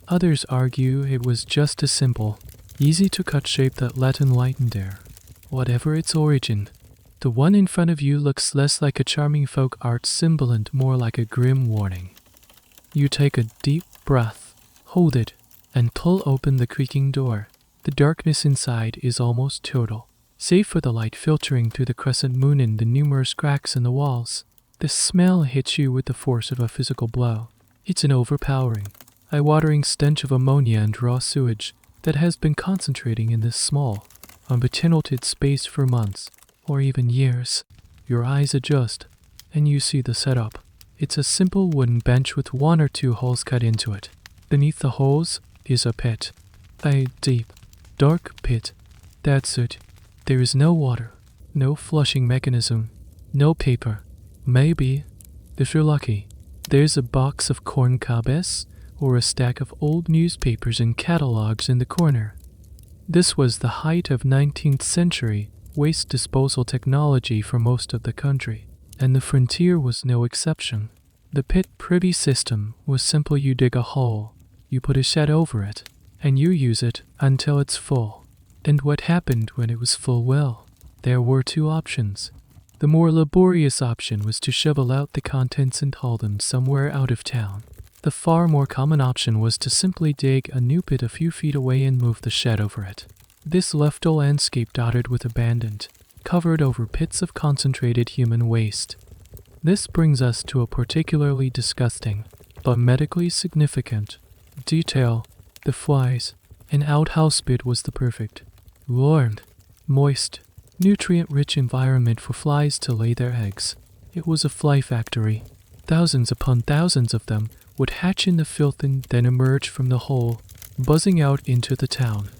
Others argue it was just a simple, easy-to-cut shape that let enlightened air. Whatever its origin, the one in front of you looks less like a charming folk art symbol and more like a grim warning. You take a deep breath, hold it, and pull open the creaking door. The darkness inside is almost total, save for the light filtering through the crescent moon and the numerous cracks in the walls. The smell hits you with the force of a physical blow. It's an overpowering, eye-watering stench of ammonia and raw sewage that has been concentrating in this small, unventilated space for months, or even years. Your eyes adjust, and you see the setup. It's a simple wooden bench with one or two holes cut into it. Beneath the holes is a pit. A deep, dark pit. That's it. There is no water, no flushing mechanism, no paper. Maybe, if you're lucky, there's a box of corn cobs or a stack of old newspapers and catalogs in the corner. This was the height of 19th century waste disposal technology for most of the country, and the frontier was no exception. The pit privy system was simple. You dig a hole, you put a shed over it, and you use it until it's full. And what happened when it was full? Well, there were two options. The more laborious option was to shovel out the contents and haul them somewhere out of town. The far more common option was to simply dig a new pit a few feet away and move the shed over it. This left a landscape dotted with abandoned, covered over pits of concentrated human waste. This brings us to a particularly disgusting, but medically significant, detail. The flies. An outhouse pit was the perfect, warm, moist, nutrient-rich environment for flies to lay their eggs. It was a fly factory. Thousands upon thousands of them would hatch in the filth and then emerge from the hole, buzzing out into the town.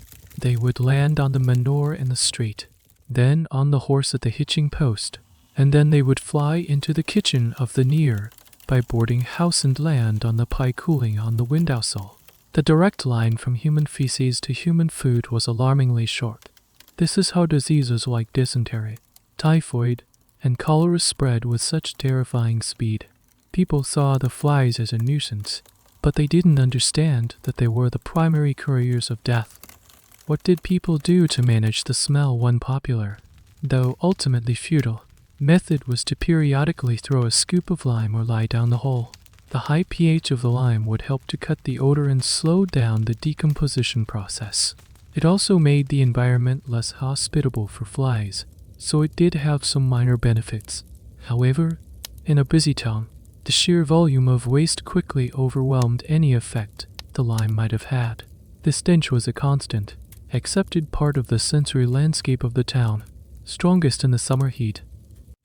They would land on the manure in the street, then on the horse at the hitching post, and then they would fly into the kitchen of the near by boarding house and land on the pie cooling on the windowsill. The direct line from human feces to human food was alarmingly short. This is how diseases like dysentery, typhoid, and cholera spread with such terrifying speed. People saw the flies as a nuisance, but they didn't understand that they were the primary couriers of death. What did people do to manage the smell? One popular, though ultimately futile, method was to periodically throw a scoop of lime or lie down the hole. The high pH of the lime would help to cut the odor and slow down the decomposition process. It also made the environment less hospitable for flies, so it did have some minor benefits. However, in a busy town, the sheer volume of waste quickly overwhelmed any effect the lime might have had. The stench was a constant, accepted part of the sensory landscape of the town, strongest in the summer heat.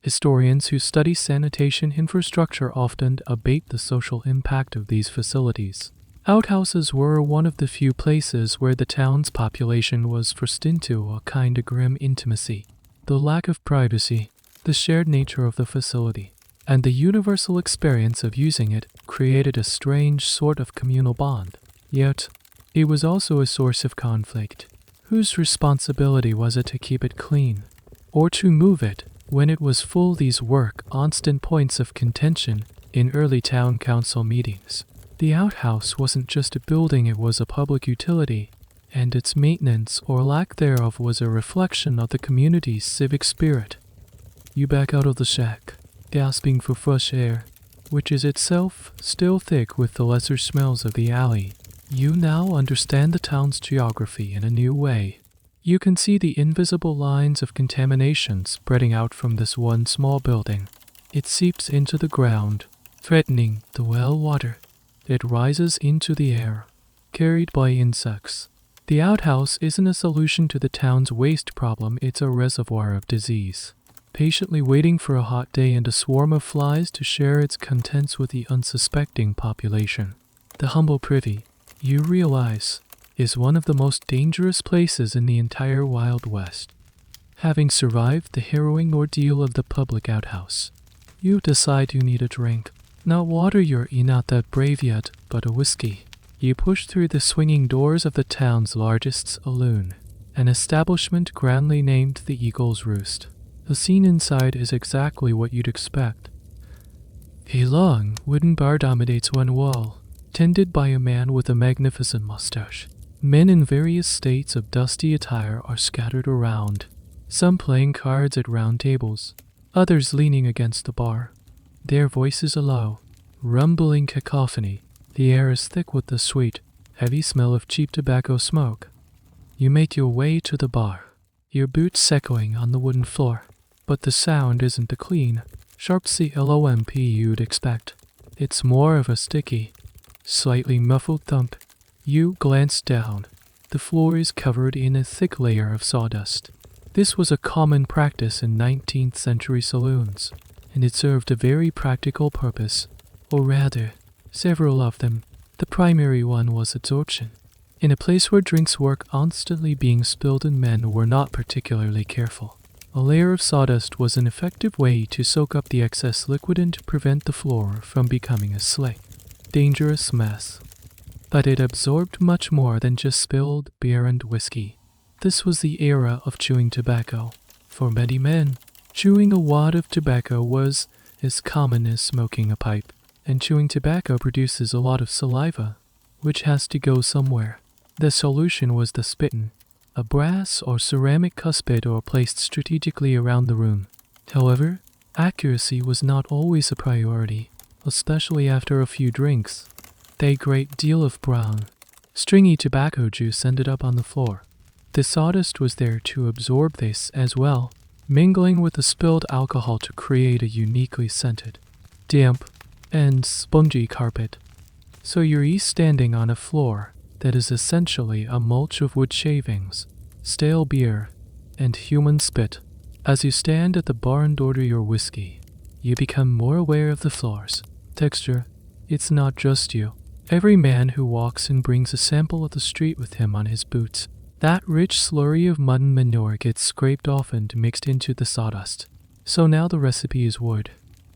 Historians who study sanitation infrastructure often abate the social impact of these facilities. Outhouses were one of the few places where the town's population was forced into a kind of grim intimacy. The lack of privacy, the shared nature of the facility, and the universal experience of using it created a strange sort of communal bond. Yet, it was also a source of conflict. Whose responsibility was it to keep it clean, or to move it when it was full? These were constant points of contention in early town council meetings. The outhouse wasn't just a building, it was a public utility, and its maintenance or lack thereof was a reflection of the community's civic spirit. You back out of the shack, gasping for fresh air, which is itself still thick with the lesser smells of the alley. You now understand the town's geography in a new way. You can see the invisible lines of contamination spreading out from this one small building. It seeps into the ground, threatening the well water. It rises into the air, carried by insects. The outhouse isn't a solution to the town's waste problem, it's a reservoir of disease, patiently waiting for a hot day and a swarm of flies to share its contents with the unsuspecting population. The humble privy, you realize, is one of the most dangerous places in the entire Wild West. Having survived the harrowing ordeal of the public outhouse, you decide you need a drink. Not water, you're not that brave yet, but a whiskey. You push through the swinging doors of the town's largest saloon, an establishment grandly named the Eagle's Roost. The scene inside is exactly what you'd expect. A long wooden bar dominates one wall, tended by a man with a magnificent mustache. Men in various states of dusty attire are scattered around, some playing cards at round tables, others leaning against the bar. Their voices are low, rumbling cacophony. The air is thick with the sweet, heavy smell of cheap tobacco smoke. You make your way to the bar, your boots echoing on the wooden floor, but the sound isn't the clean, sharp CLOMP you'd expect. It's more of a sticky, slightly muffled thump. You glance down. The floor is covered in a thick layer of sawdust. This was a common practice in 19th century saloons, and it served a very practical purpose, or rather, several of them. The primary one was absorption. In a place where drinks were constantly being spilled and men were not particularly careful, a layer of sawdust was an effective way to soak up the excess liquid and to prevent the floor from becoming a slick, dangerous mess. But it absorbed much more than just spilled beer and whiskey. This was the era of chewing tobacco. For many men, chewing a wad of tobacco was as common as smoking a pipe, and chewing tobacco produces a lot of saliva, which has to go somewhere. The solution was the spittoon, a brass or ceramic cuspid or placed strategically around the room. However, accuracy was not always a priority, especially after a few drinks. A great deal of brown, stringy tobacco juice ended up on the floor. The sawdust was there to absorb this as well, mingling with the spilled alcohol to create a uniquely scented, damp, and spongy carpet. So you're standing on a floor that is essentially a mulch of wood shavings, stale beer, and human spit. As you stand at the bar and order your whiskey, you become more aware of the floor's texture. It's not just you. Every man who walks in brings a sample of the street with him on his boots. That rich slurry of mud and manure gets scraped off and mixed into the sawdust. So now the recipe is wood,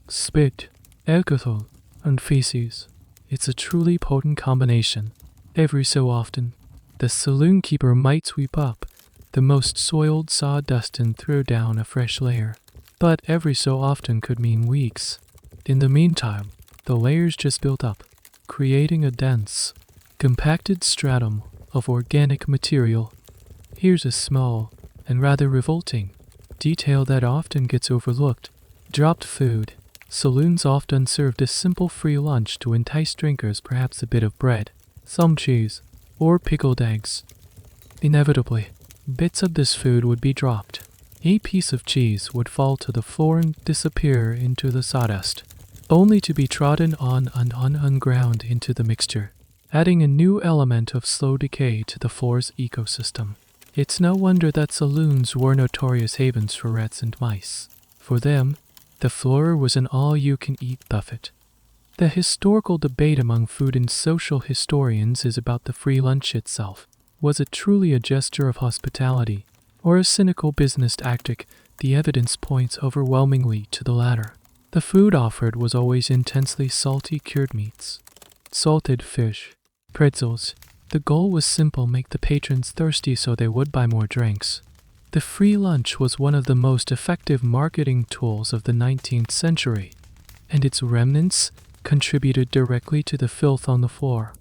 spit, alcohol, and feces. It's a truly potent combination. Every so often, the saloon keeper might sweep up the most soiled sawdust and throw down a fresh layer. But every so often could mean weeks. In the meantime, the layers just built up, creating a dense, compacted stratum of organic material. Here's a small and rather revolting detail that often gets overlooked. Dropped food. Saloons often served a simple free lunch to entice drinkers, perhaps a bit of bread, some cheese, or pickled eggs. Inevitably, bits of this food would be dropped. A piece of cheese would fall to the floor and disappear into the sawdust, only to be trodden on and unground into the mixture, adding a new element of slow decay to the floor's ecosystem. It's no wonder that saloons were notorious havens for rats and mice. For them, the floor was an all-you-can-eat buffet. The historical debate among food and social historians is about the free lunch itself. Was it truly a gesture of hospitality, or a cynical business tactic? The evidence points overwhelmingly to the latter. The food offered was always intensely salty cured meats, salted fish, pretzels. The goal was simple: make the patrons thirsty so they would buy more drinks. The free lunch was one of the most effective marketing tools of the 19th century, and its remnants contributed directly to the filth on the floor.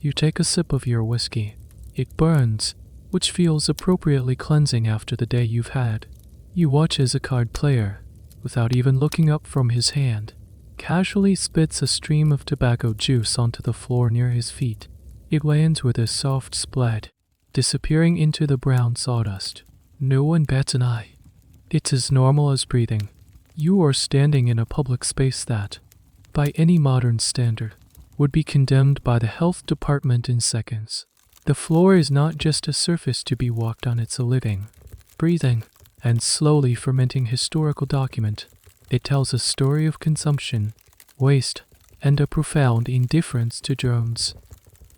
You take a sip of your whiskey. It burns, which feels appropriately cleansing after the day you've had. You watch as a card player, without even looking up from his hand, casually spits a stream of tobacco juice onto the floor near his feet. It lands with a soft splat, disappearing into the brown sawdust. No one bats an eye. It's as normal as breathing. You are standing in a public space that, by any modern standard, would be condemned by the health department in seconds. The floor is not just a surface to be walked on, it's a living, breathing, and slowly fermenting historical document. It tells a story of consumption, waste, and a profound indifference to germs.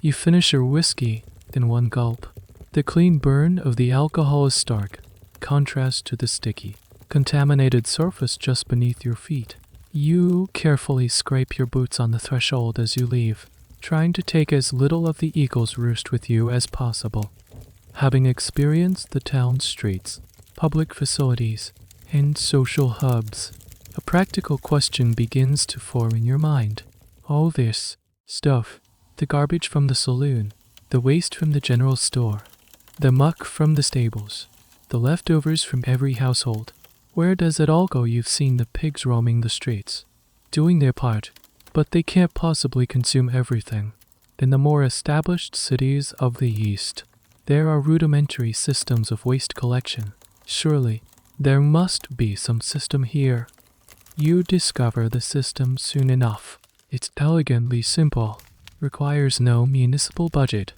You finish your whiskey in one gulp. The clean burn of the alcohol is stark, contrast to the sticky, contaminated surface just beneath your feet. You carefully scrape your boots on the threshold as you leave, trying to take as little of the eagle's roost with you as possible. Having experienced the town streets, public facilities, and social hubs, a practical question begins to form in your mind. All this stuff, the garbage from the saloon, the waste from the general store, the muck from the stables, the leftovers from every household. Where does it all go? You've seen the pigs roaming the streets, doing their part, but they can't possibly consume everything. In the more established cities of the East, there are rudimentary systems of waste collection. Surely, there must be some system here. You discover the system soon enough. It's elegantly simple, requires no municipal budget,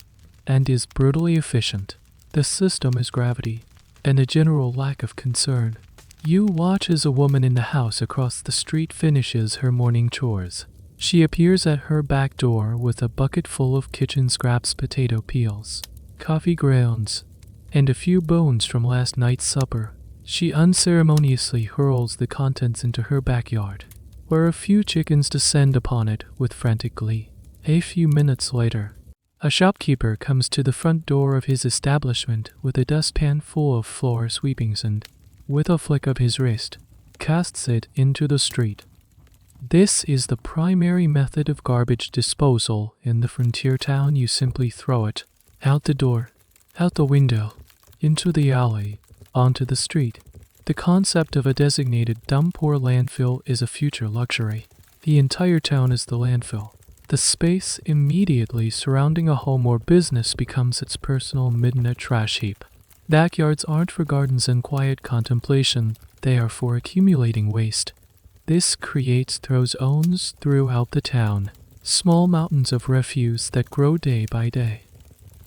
and is brutally efficient. The system is gravity, and a general lack of concern. You watch as a woman in the house across the street finishes her morning chores. She appears at her back door with a bucket full of kitchen scraps, potato peels, coffee grounds, and a few bones from last night's supper. She unceremoniously hurls the contents into her backyard, where a few chickens descend upon it with frantic glee. A few minutes later, a shopkeeper comes to the front door of his establishment with a dustpan full of floor sweepings and, with a flick of his wrist, casts it into the street. This is the primary method of garbage disposal in the frontier town. You simply throw it out the door, out the window, into the alley, onto the street. The concept of a designated dump or landfill is a future luxury. The entire town is the landfill. The space immediately surrounding a home or business becomes its personal midnight trash heap. Backyards aren't for gardens and quiet contemplation, they are for accumulating waste. This creates zones throughout the town, small mountains of refuse that grow day by day.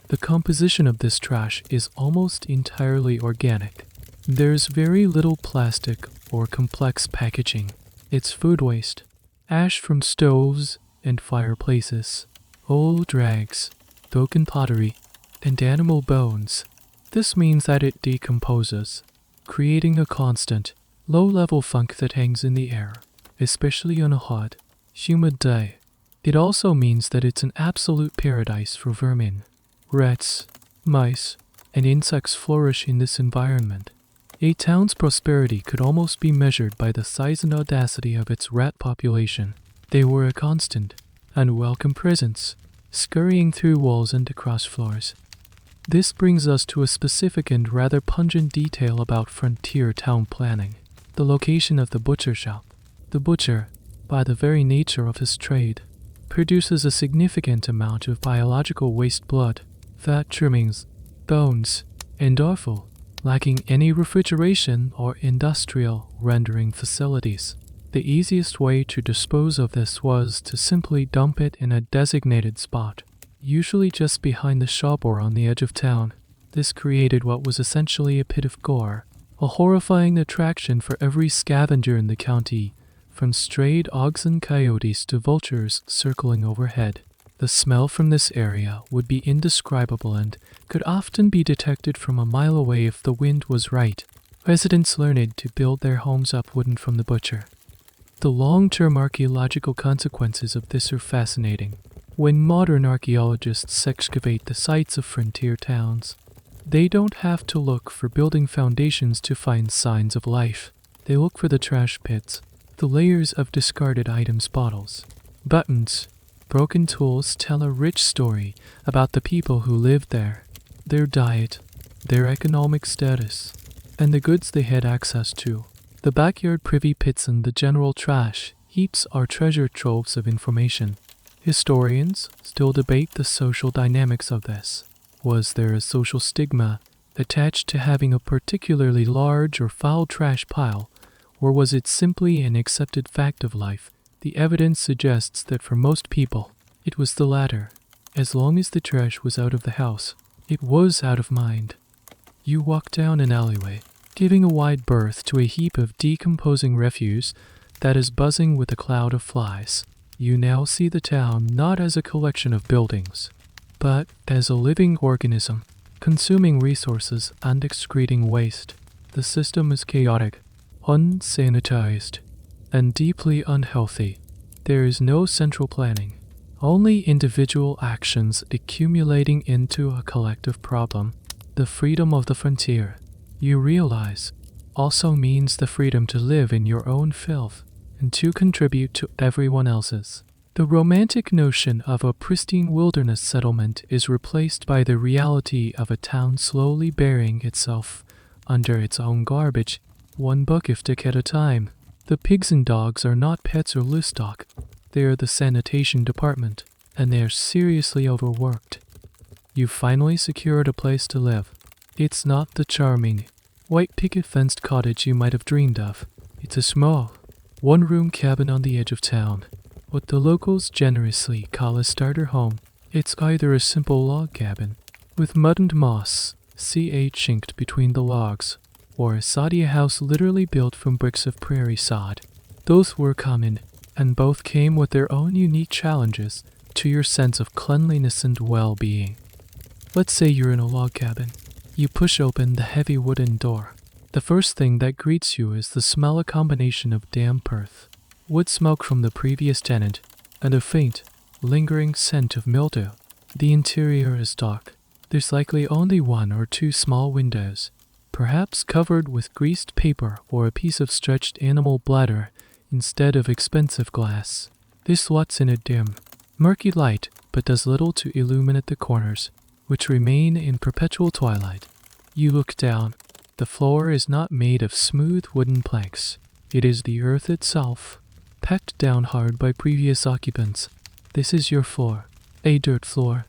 The composition of this trash is almost entirely organic. There's very little plastic or complex packaging. It's food waste, ash from stoves and fireplaces, old rags, broken pottery, and animal bones. This means that it decomposes, creating a constant, low-level funk that hangs in the air, especially on a hot, humid day. It also means that it's an absolute paradise for vermin. Rats, mice, and insects flourish in this environment. A town's prosperity could almost be measured by the size and audacity of its rat population. They were a constant, unwelcome presence, scurrying through walls and across floors. This brings us to a specific and rather pungent detail about frontier town planning: the location of the butcher shop. The butcher, by the very nature of his trade, produces a significant amount of biological waste: blood, fat trimmings, bones, and offal, lacking any refrigeration or industrial rendering facilities. The easiest way to dispose of this was to simply dump it in a designated spot, usually just behind the shop or on the edge of town. This created what was essentially a pit of gore, a horrifying attraction for every scavenger in the county, from strayed oxen, coyotes to vultures circling overhead. The smell from this area would be indescribable and could often be detected from a mile away if the wind was right. Residents learned to build their homes up wooden from the butcher. The long-term archaeological consequences of this are fascinating. When modern archaeologists excavate the sites of frontier towns, they don't have to look for building foundations to find signs of life. They look for the trash pits, the layers of discarded items, bottles, buttons. Broken tools tell a rich story about the people who lived there, their diet, their economic status, and the goods they had access to. The backyard privy pits and the general trash heaps are treasure troves of information. Historians still debate the social dynamics of this. Was there a social stigma attached to having a particularly large or foul trash pile, or was it simply an accepted fact of life? The evidence suggests that for most people, it was the latter. As long as the trash was out of the house, it was out of mind. You walk down an alleyway, giving a wide berth to a heap of decomposing refuse that is buzzing with a cloud of flies. You now see the town not as a collection of buildings, but as a living organism, consuming resources and excreting waste. The system is chaotic, unsanitized, and deeply unhealthy. There is no central planning, only individual actions accumulating into a collective problem. The freedom of the frontier, you realize, also means the freedom to live in your own filth and to contribute to everyone else's. The romantic notion of a pristine wilderness settlement is replaced by the reality of a town slowly burying itself under its own garbage, one bucket at a time. The pigs and dogs are not pets or livestock. They are the sanitation department, and they are seriously overworked. You finally secured a place to live. It's not the charming, white picket fenced cottage you might have dreamed of. It's a small, one-room cabin on the edge of town, what the locals generously call a starter home. It's either a simple log cabin, with mud and moss chinked between the logs, or a soddy house literally built from bricks of prairie sod. Those were common, and both came with their own unique challenges to your sense of cleanliness and well-being. Let's say you're in a log cabin. You push open the heavy wooden door. The first thing that greets you is the smell, a combination of damp earth, wood smoke from the previous tenant, and a faint, lingering scent of mildew. The interior is dark. There's likely only one or two small windows, perhaps covered with greased paper or a piece of stretched animal bladder instead of expensive glass. This lets in a dim, murky light, but does little to illuminate the corners, which remain in perpetual twilight. You look down. The floor is not made of smooth wooden planks. It is the earth itself, packed down hard by previous occupants. This is your floor, a dirt floor.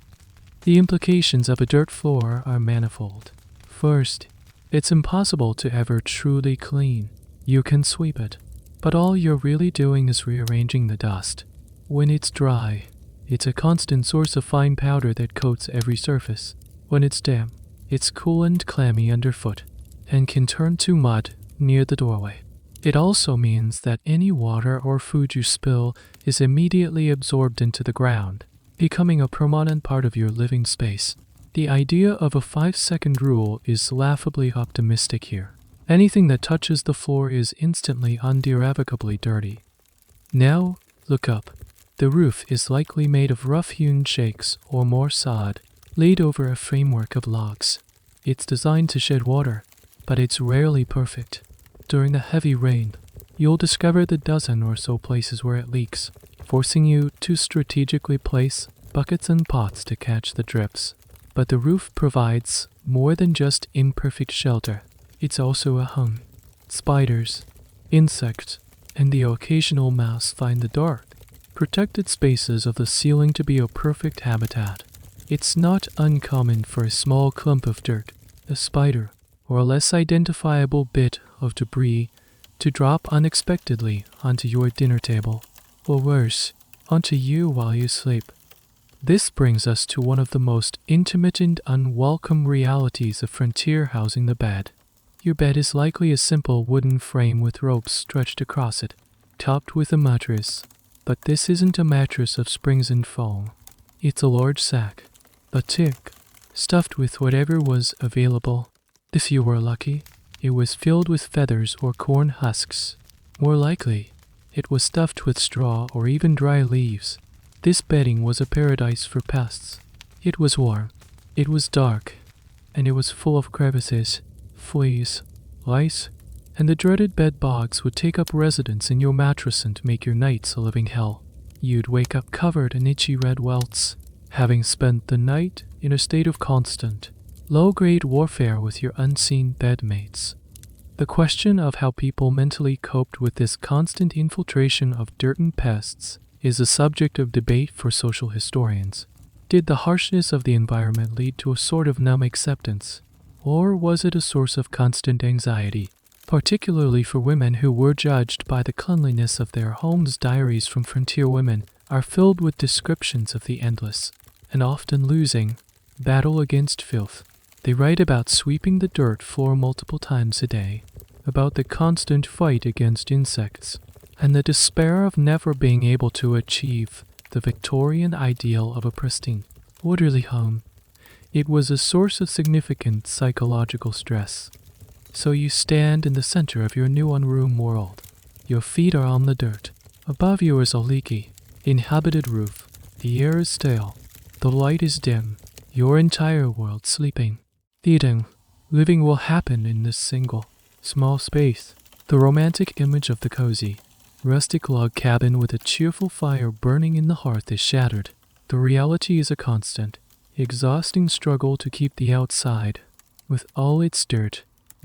The implications of a dirt floor are manifold. First, it's impossible to ever truly clean. You can sweep it, but all you're really doing is rearranging the dust. When it's dry, it's a constant source of fine powder that coats every surface. When it's damp, it's cool and clammy underfoot, and can turn to mud near the doorway. It also means that any water or food you spill is immediately absorbed into the ground, becoming a permanent part of your living space. The idea of a 5-second rule is laughably optimistic here. Anything that touches the floor is instantly irrevocably dirty. Now, look up. The roof is likely made of rough-hewn shakes or more sod, laid over a framework of logs. It's designed to shed water, but it's rarely perfect. During a heavy rain, you'll discover the dozen or so places where it leaks, forcing you to strategically place buckets and pots to catch the drips. But the roof provides more than just imperfect shelter. It's also a home. Spiders, insects, and the occasional mouse find the dark, protected spaces of the ceiling to be a perfect habitat. It's not uncommon for a small clump of dirt, a spider, or a less identifiable bit of debris to drop unexpectedly onto your dinner table, or worse, onto you while you sleep. This brings us to one of the most intimate and unwelcome realities of frontier housing: the bed. Your bed is likely a simple wooden frame with ropes stretched across it, topped with a mattress. But this isn't a mattress of springs and foam. It's a large sack, a tick, stuffed with whatever was available. If you were lucky, it was filled with feathers or corn husks. More likely, it was stuffed with straw or even dry leaves. This bedding was a paradise for pests. It was warm, it was dark, and it was full of crevices, fleas, lice, and the dreaded bed bugs would take up residence in your mattress and make your nights a living hell. You'd wake up covered in itchy red welts, having spent the night in a state of constant, low-grade warfare with your unseen bedmates. The question of how people mentally coped with this constant infiltration of dirt and pests is a subject of debate for social historians. Did the harshness of the environment lead to a sort of numb acceptance, or was it a source of constant anxiety, particularly for women who were judged by the cleanliness of their homes? Diaries from frontier women are filled with descriptions of the endless, and often losing, battle against filth. They write about sweeping the dirt floor multiple times a day, about the constant fight against insects, and the despair of never being able to achieve the Victorian ideal of a pristine, orderly home. It was a source of significant psychological stress. So you stand in the center of your new one-room world. Your feet are on the dirt. Above you is a leaky, inhabited roof. The air is stale. The light is dim. Your entire world sleeping. Eating, living will happen in this single, small space. The romantic image of the cozy, rustic log cabin with a cheerful fire burning in the hearth is shattered. The reality is a constant, exhausting struggle to keep the outside, with all its dirt,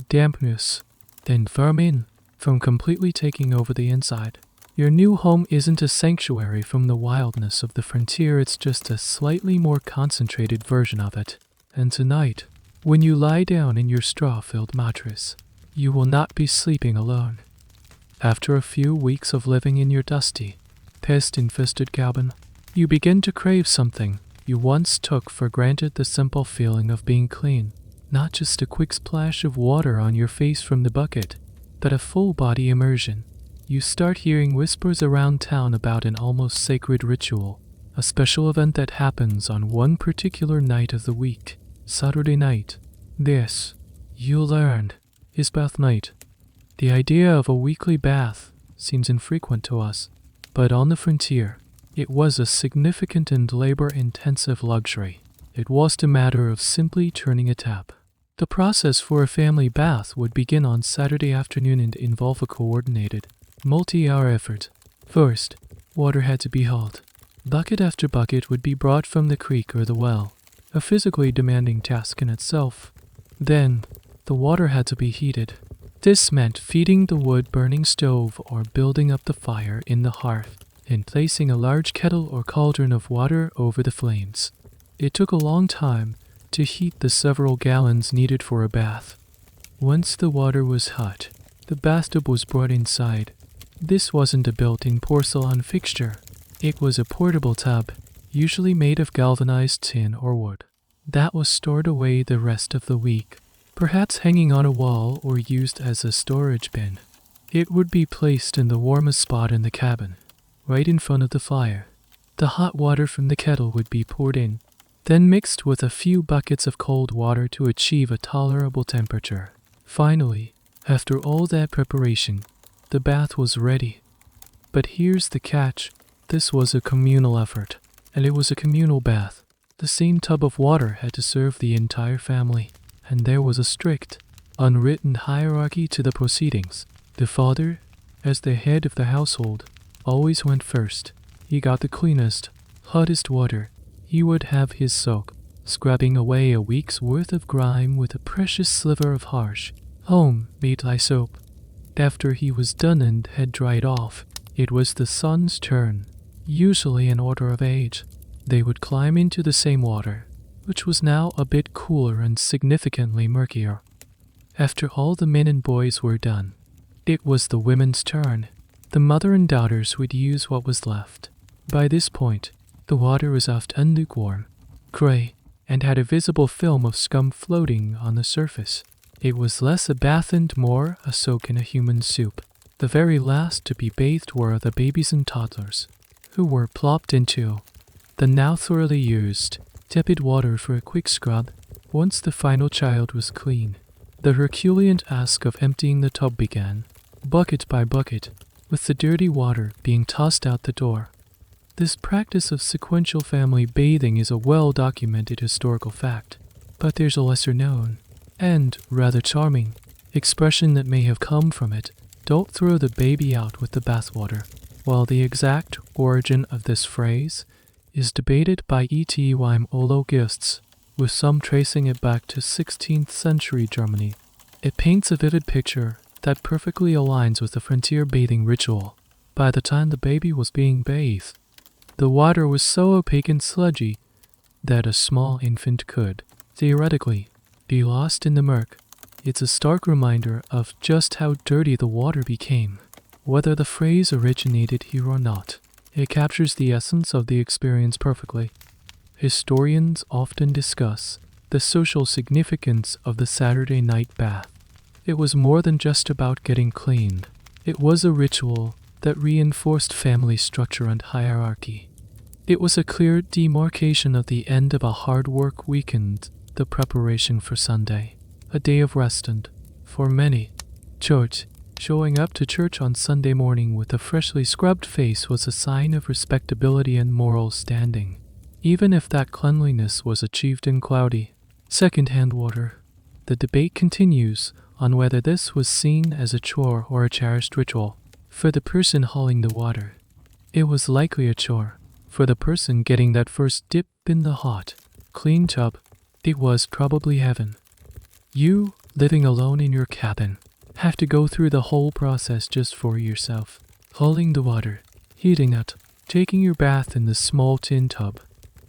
dampness, and vermin, from completely taking over the inside. Your new home isn't a sanctuary from the wildness of the frontier, it's just a slightly more concentrated version of it. And tonight, when you lie down in your straw-filled mattress, you will not be sleeping alone. After a few weeks of living in your dusty, pest-infested cabin, you begin to crave something you once took for granted, the simple feeling of being clean. Not just a quick splash of water on your face from the bucket, but a full-body immersion. You start hearing whispers around town about an almost sacred ritual, a special event that happens on one particular night of the week, Saturday night. This, you learned, is bath night. The idea of a weekly bath seems infrequent to us, but on the frontier, it was a significant and labor-intensive luxury. It wasn't a matter of simply turning a tap. The process for a family bath would begin on Saturday afternoon and involve a coordinated, multi-hour effort. First, water had to be hauled. Bucket after bucket would be brought from the creek or the well, a physically demanding task in itself. Then, the water had to be heated. This meant feeding the wood-burning stove or building up the fire in the hearth and placing a large kettle or cauldron of water over the flames. It took a long time to heat the several gallons needed for a bath. Once the water was hot, the bathtub was brought inside. This wasn't a built-in porcelain fixture. It was a portable tub, usually made of galvanized tin or wood, that was stored away the rest of the week, perhaps hanging on a wall or used as a storage bin. It would be placed in the warmest spot in the cabin, right in front of the fire. The hot water from the kettle would be poured in, then mixed with a few buckets of cold water to achieve a tolerable temperature. Finally, after all that preparation, the bath was ready. But here's the catch. This was a communal effort, and it was a communal bath. The same tub of water had to serve the entire family, and there was a strict, unwritten hierarchy to the proceedings. The father, as the head of the household, always went first. He got the cleanest, hottest water. He would have his soak, scrubbing away a week's worth of grime with a precious sliver of harsh, home-made lye soap. After he was done and had dried off, it was the son's turn, usually in order of age. They would climb into the same water, which was now a bit cooler and significantly murkier. After all the men and boys were done, it was the women's turn. The mother and daughters would use what was left. By this point, the water was often lukewarm, gray, and had a visible film of scum floating on the surface. It was less a bath and more a soak in a human soup. The very last to be bathed were the babies and toddlers, who were plopped into the now thoroughly used, tepid water for a quick scrub. Once the final child was clean, the Herculean task of emptying the tub began, bucket by bucket, with the dirty water being tossed out the door. This practice of sequential family bathing is a well-documented historical fact, but there's a lesser-known, and rather charming, expression that may have come from it. Don't throw the baby out with the bathwater. While the exact origin of this phrase is debated by etymologists, with some tracing it back to 16th century Germany, it paints a vivid picture that perfectly aligns with the frontier bathing ritual. By the time the baby was being bathed, The water was so opaque and sludgy that a small infant could, theoretically, be lost in the murk. It's a stark reminder of just how dirty the water became. Whether the phrase originated here or not, it captures the essence of the experience perfectly. Historians often discuss the social significance of the Saturday night bath. It was more than just about getting cleaned. It was a ritual that reinforced family structure and hierarchy. It was a clear demarcation of the end of a hard work weekend, the preparation for Sunday, a day of rest, and, for many, church. Showing up to church on Sunday morning with a freshly scrubbed face was a sign of respectability and moral standing, even if that cleanliness was achieved in cloudy, second-hand water. The debate continues on whether this was seen as a chore or a cherished ritual. For the person hauling the water, it was likely a chore. For the person getting that first dip in the hot, clean tub, it was probably heaven. You, living alone in your cabin, have to go through the whole process just for yourself. Hauling the water, heating it, taking your bath in the small tin tub.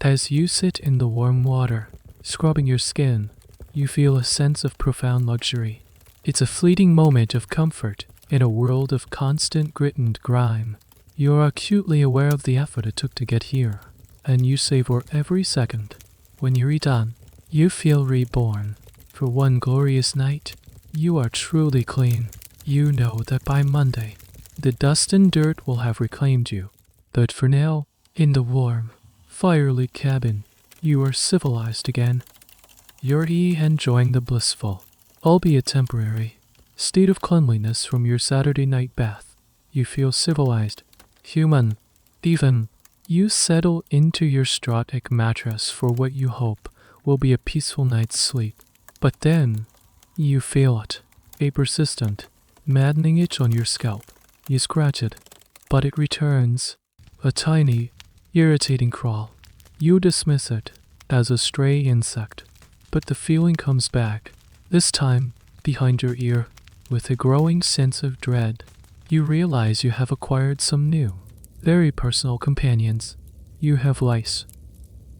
As you sit in the warm water, scrubbing your skin, you feel a sense of profound luxury. It's a fleeting moment of comfort in a world of constant grit and grime. You're acutely aware of the effort it took to get here, and you savor every second. When you're done, you feel reborn. For one glorious night, you are truly clean. You know that by Monday, the dust and dirt will have reclaimed you. But for now, in the warm, fire-lit cabin, you are civilized again. You're enjoying the blissful, albeit temporary, state of cleanliness from your Saturday night bath. You feel civilized, human, even. You settle into your straw-tick mattress for what you hope will be a peaceful night's sleep. But then, you feel it, a persistent, maddening itch on your scalp. You scratch it, but it returns, a tiny, irritating crawl. You dismiss it as a stray insect, but the feeling comes back, this time behind your ear, with a growing sense of dread. You realize you have acquired some new, very personal companions. You have lice.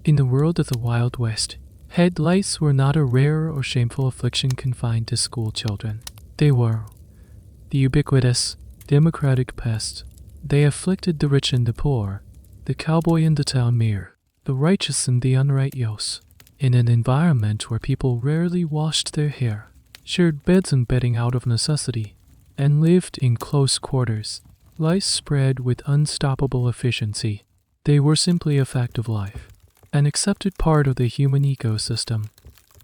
In the world of the Wild West, head lice were not a rare or shameful affliction confined to school children. They were the ubiquitous, democratic pest. They afflicted the rich and the poor, the cowboy and the town mayor, the righteous and the unrighteous. In an environment where people rarely washed their hair, shared beds and bedding out of necessity, and lived in close quarters, lice spread with unstoppable efficiency. They were simply a fact of life, an accepted part of the human ecosystem.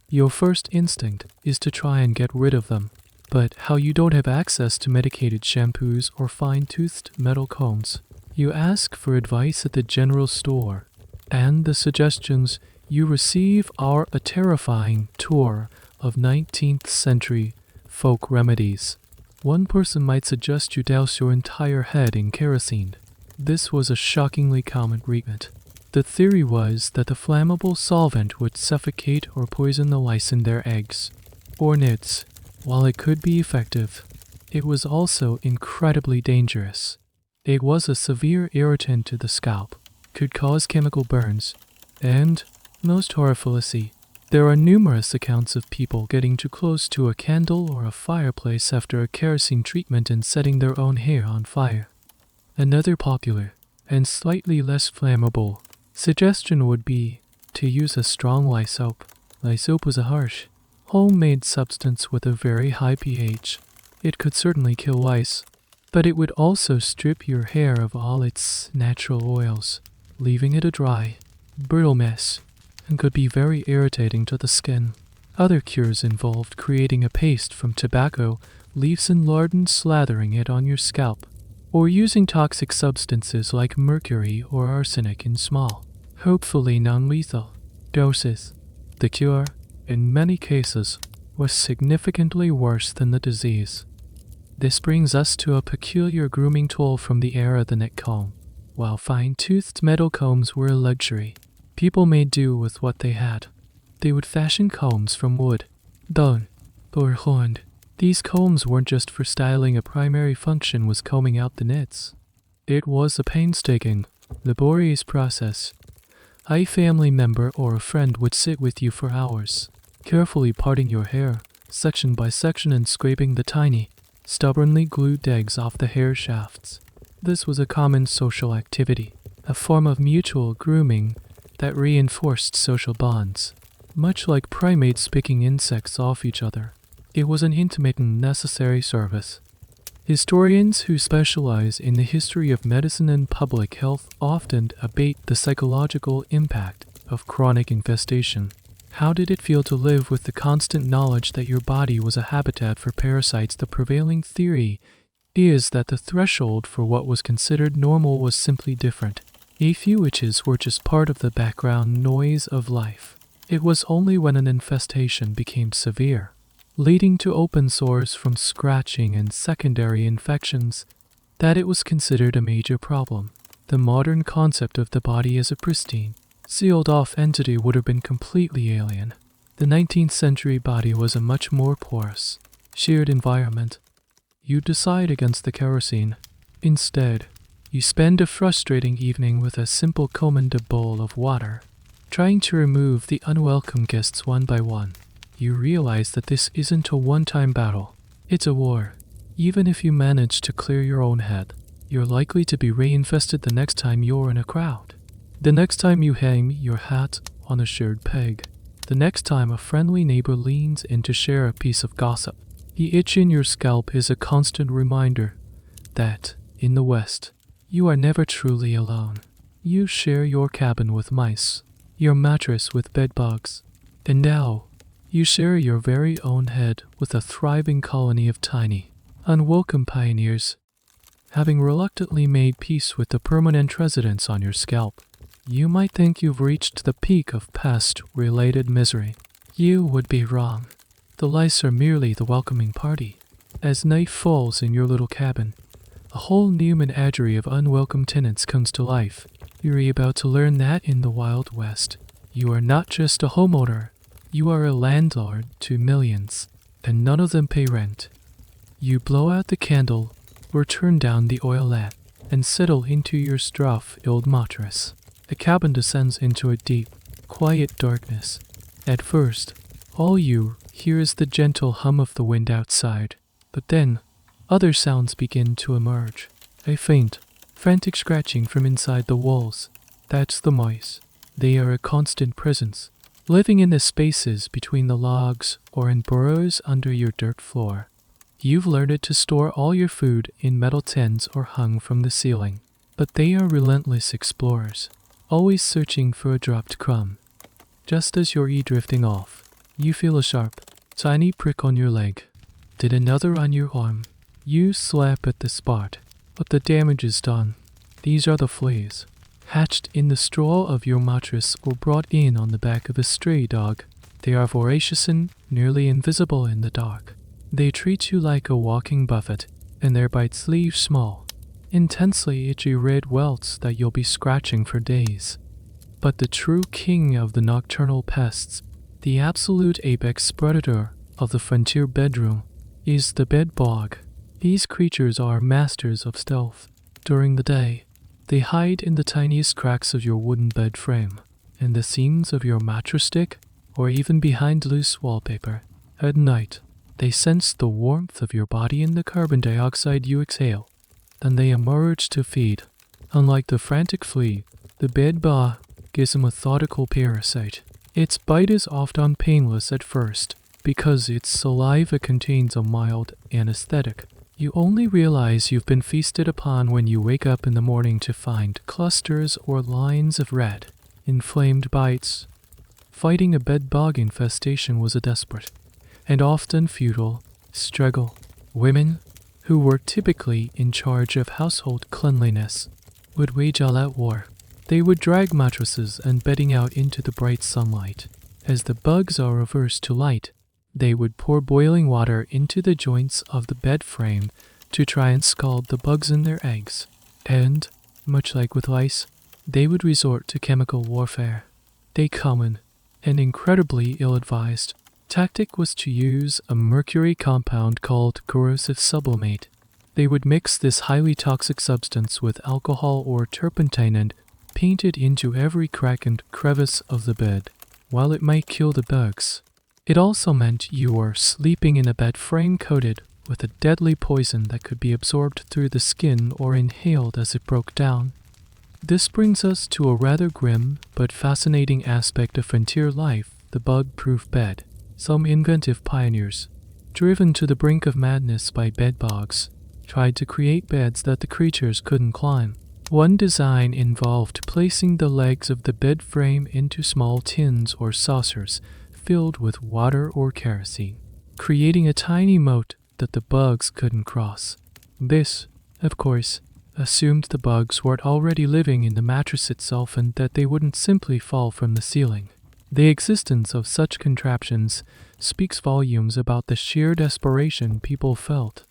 Your first instinct is to try and get rid of them, but how you don't have access to medicated shampoos or fine-toothed metal combs. You ask for advice at the general store, and the suggestions you receive are a terrifying tour of 19th century folk remedies. One person might suggest you douse your entire head in kerosene. This was a shockingly common treatment. The theory was that the flammable solvent would suffocate or poison the lice in their eggs, or nits. While it could be effective, it was also incredibly dangerous. It was a severe irritant to the scalp, could cause chemical burns, and, most horrificously, there are numerous accounts of people getting too close to a candle or a fireplace after a kerosene treatment and setting their own hair on fire. Another popular, and slightly less flammable, suggestion would be to use a strong lye soap. Lye soap was a harsh, homemade substance with a very high pH. It could certainly kill lice, but it would also strip your hair of all its natural oils, leaving it a dry, brittle mess, and could be very irritating to the skin. Other cures involved creating a paste from tobacco, leaves and lard and slathering it on your scalp, or using toxic substances like mercury or arsenic in small, hopefully non-lethal, doses. The cure, in many cases, was significantly worse than the disease. This brings us to a peculiar grooming tool from the era of the neck comb. While fine-toothed metal combs were a luxury, people made do with what they had. They would fashion combs from wood, bone, or horn. These combs weren't just for styling. A primary function was combing out the nits. It was a painstaking, laborious process. A family member or a friend would sit with you for hours, carefully parting your hair, section by section, and scraping the tiny, stubbornly glued eggs off the hair shafts. This was a common social activity, a form of mutual grooming that reinforced social bonds. Much like primates picking insects off each other, it was an intimate and necessary service. Historians who specialize in the history of medicine and public health often debate the psychological impact of chronic infestation. How did it feel to live with the constant knowledge that your body was a habitat for parasites? The prevailing theory is that the threshold for what was considered normal was simply different. A few itches were just part of the background noise of life. It was only when an infestation became severe, leading to open sores from scratching and secondary infections, that it was considered a major problem. The modern concept of the body as a pristine, sealed-off entity would have been completely alien. The 19th century body was a much more porous, shared environment. You decide against the kerosene. Instead, you spend a frustrating evening with a simple comb and a bowl of water, trying to remove the unwelcome guests one by one. You realize that this isn't a one-time battle. It's a war. Even if you manage to clear your own head, you're likely to be reinfested the next time you're in a crowd. The next time you hang your hat on a shared peg. The next time a friendly neighbor leans in to share a piece of gossip. The itch in your scalp is a constant reminder that, in the West, you are never truly alone. You share your cabin with mice, your mattress with bedbugs, and now you share your very own head with a thriving colony of tiny, unwelcome pioneers. Having reluctantly made peace with the permanent residents on your scalp, you might think you've reached the peak of pest-related misery. You would be wrong. The lice are merely the welcoming party. As night falls in your little cabin, a whole new menagerie of unwelcome tenants comes to life. You're about to learn that in the Wild West, you are not just a homeowner, you are a landlord to millions, and none of them pay rent. You blow out the candle, or turn down the oil lamp, and settle into your straw-filled mattress. The cabin descends into a deep, quiet darkness. At first, all you hear is the gentle hum of the wind outside, but then, other sounds begin to emerge. A faint, frantic scratching from inside the walls. That's the mice. They are a constant presence, living in the spaces between the logs or in burrows under your dirt floor. You've learned to store all your food in metal tins or hung from the ceiling, but they are relentless explorers, always searching for a dropped crumb. Just as you're drifting off, you feel a sharp, tiny prick on your leg, then another on your arm. You slap at the spot, but the damage is done. These are the fleas, hatched in the straw of your mattress or brought in on the back of a stray dog. They are voracious and nearly invisible in the dark. They treat you like a walking buffet, and their bites leave small, intensely itchy red welts that you'll be scratching for days. But the true king of the nocturnal pests, the absolute apex predator of the frontier bedroom, is the bedbug. These creatures are masters of stealth. During the day, they hide in the tiniest cracks of your wooden bed frame, in the seams of your mattress stick, or even behind loose wallpaper. At night, they sense the warmth of your body and the carbon dioxide you exhale, and they emerge to feed. Unlike the frantic flea, the bedbug is a methodical parasite. Its bite is often painless at first, because its saliva contains a mild anesthetic. You only realize you've been feasted upon when you wake up in the morning to find clusters or lines of red, inflamed bites. Fighting a bedbug infestation was a desperate, and often futile, struggle. Women, who were typically in charge of household cleanliness, would wage all-out war. They would drag mattresses and bedding out into the bright sunlight. As the bugs are averse to light, they would pour boiling water into the joints of the bed frame to try and scald the bugs in their eggs. And, much like with lice, they would resort to chemical warfare. A common, and incredibly ill-advised, tactic was to use a mercury compound called corrosive sublimate. They would mix this highly toxic substance with alcohol or turpentine and paint it into every crack and crevice of the bed. While it might kill the bugs, it also meant you were sleeping in a bed frame coated with a deadly poison that could be absorbed through the skin or inhaled as it broke down. This brings us to a rather grim but fascinating aspect of frontier life, the bug-proof bed. Some inventive pioneers, driven to the brink of madness by bedbugs, tried to create beds that the creatures couldn't climb. One design involved placing the legs of the bed frame into small tins or saucers filled with water or kerosene, creating a tiny moat that the bugs couldn't cross. This, of course, assumed the bugs weren't already living in the mattress itself and that they wouldn't simply fall from the ceiling. The existence of such contraptions speaks volumes about the sheer desperation people felt.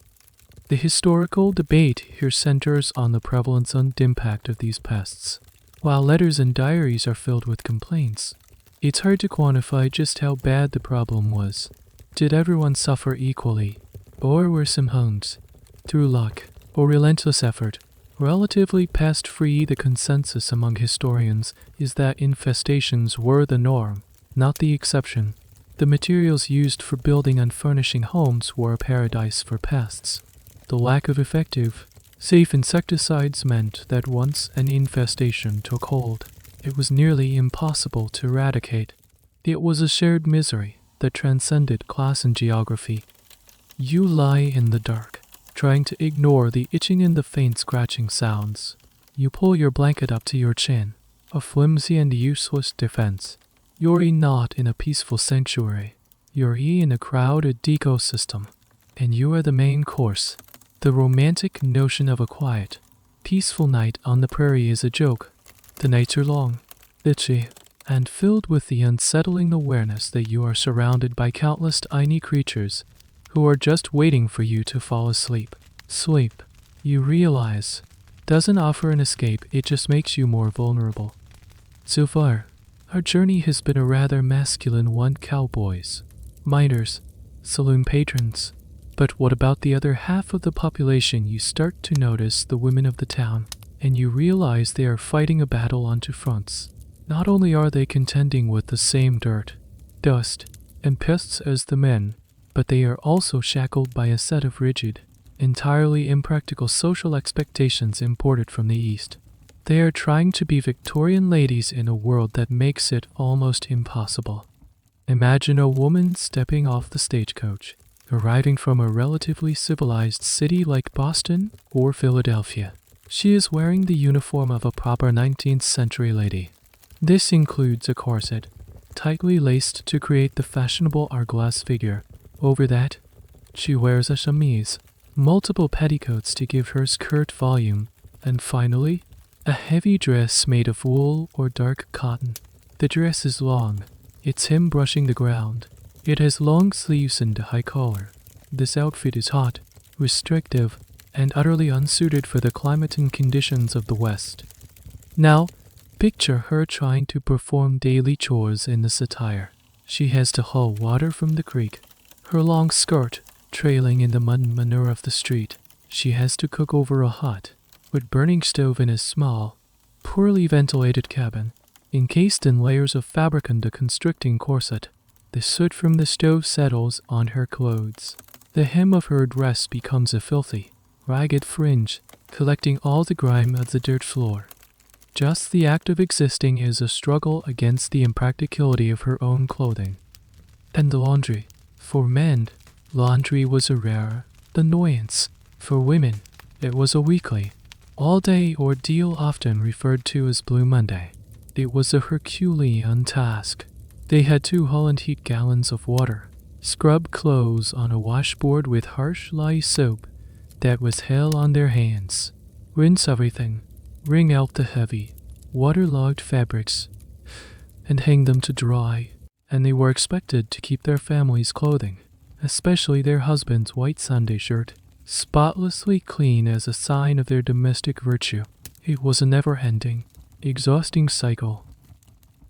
The historical debate here centers on the prevalence and impact of these pests. While letters and diaries are filled with complaints, it's hard to quantify just how bad the problem was. Did everyone suffer equally, or were some homes, through luck or relentless effort, relatively pest-free? The consensus among historians is that infestations were the norm, not the exception. The materials used for building and furnishing homes were a paradise for pests. The lack of effective, safe insecticides meant that once an infestation took hold, it was nearly impossible to eradicate. It was a shared misery that transcended class and geography. You lie in the dark, trying to ignore the itching and the faint scratching sounds. You pull your blanket up to your chin, a flimsy and useless defense. You're not in a peaceful sanctuary. You're in a crowded ecosystem, and you are the main course. The romantic notion of a quiet, peaceful night on the prairie is a joke. The nights are long, itchy, and filled with the unsettling awareness that you are surrounded by countless tiny creatures who are just waiting for you to fall asleep. Sleep, you realize, doesn't offer an escape, it just makes you more vulnerable. So far, our journey has been a rather masculine one: cowboys, miners, saloon patrons. But what about the other half of the population? You start to notice the women of the town, and you realize they are fighting a battle on two fronts. Not only are they contending with the same dirt, dust, and pests as the men, but they are also shackled by a set of rigid, entirely impractical social expectations imported from the East. They are trying to be Victorian ladies in a world that makes it almost impossible. Imagine a woman stepping off the stagecoach, arriving from a relatively civilized city like Boston or Philadelphia. She is wearing the uniform of a proper 19th century lady. This includes a corset, tightly laced to create the fashionable hourglass figure. Over that, she wears a chemise, multiple petticoats to give her skirt volume, and finally, a heavy dress made of wool or dark cotton. The dress is long, its hem brushing the ground. It has long sleeves and a high collar. This outfit is hot, restrictive, and utterly unsuited for the climate and conditions of the West. Now, picture her trying to perform daily chores in this attire. She has to haul water from the creek, her long skirt trailing in the mud and manure of the street. She has to cook over a hot, wood burning stove in a small, poorly ventilated cabin, encased in layers of fabric and a constricting corset. The soot from the stove settles on her clothes. The hem of her dress becomes a filthy, ragged fringe, collecting all the grime of the dirt floor. Just the act of existing is a struggle against the impracticality of her own clothing. And the laundry. For men, laundry was a rare annoyance. For women, it was a weekly, all-day ordeal often referred to as Blue Monday. It was a Herculean task. They had to haul and heat gallons of water, scrub clothes on a washboard with harsh lye soap that was hell on their hands, rinse everything, wring out the heavy, waterlogged fabrics, and hang them to dry. And they were expected to keep their family's clothing, especially their husband's white Sunday shirt, spotlessly clean as a sign of their domestic virtue. It was a never-ending, exhausting cycle.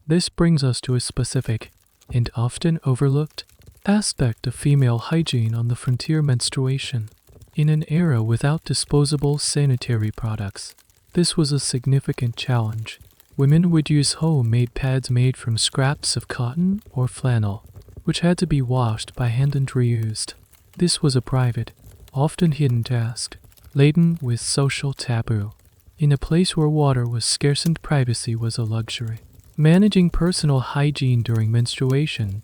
This brings us to a specific, and often overlooked, aspect of female hygiene on the frontier: menstruation. In an era without disposable sanitary products, this was a significant challenge. Women would use homemade pads made from scraps of cotton or flannel, which had to be washed by hand and reused. This was a private, often hidden task, laden with social taboo. In a place where water was scarce and privacy was a luxury, managing personal hygiene during menstruation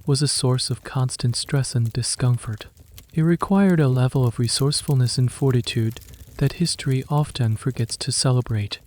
was a source of constant stress and discomfort. It required a level of resourcefulness and fortitude that history often forgets to celebrate.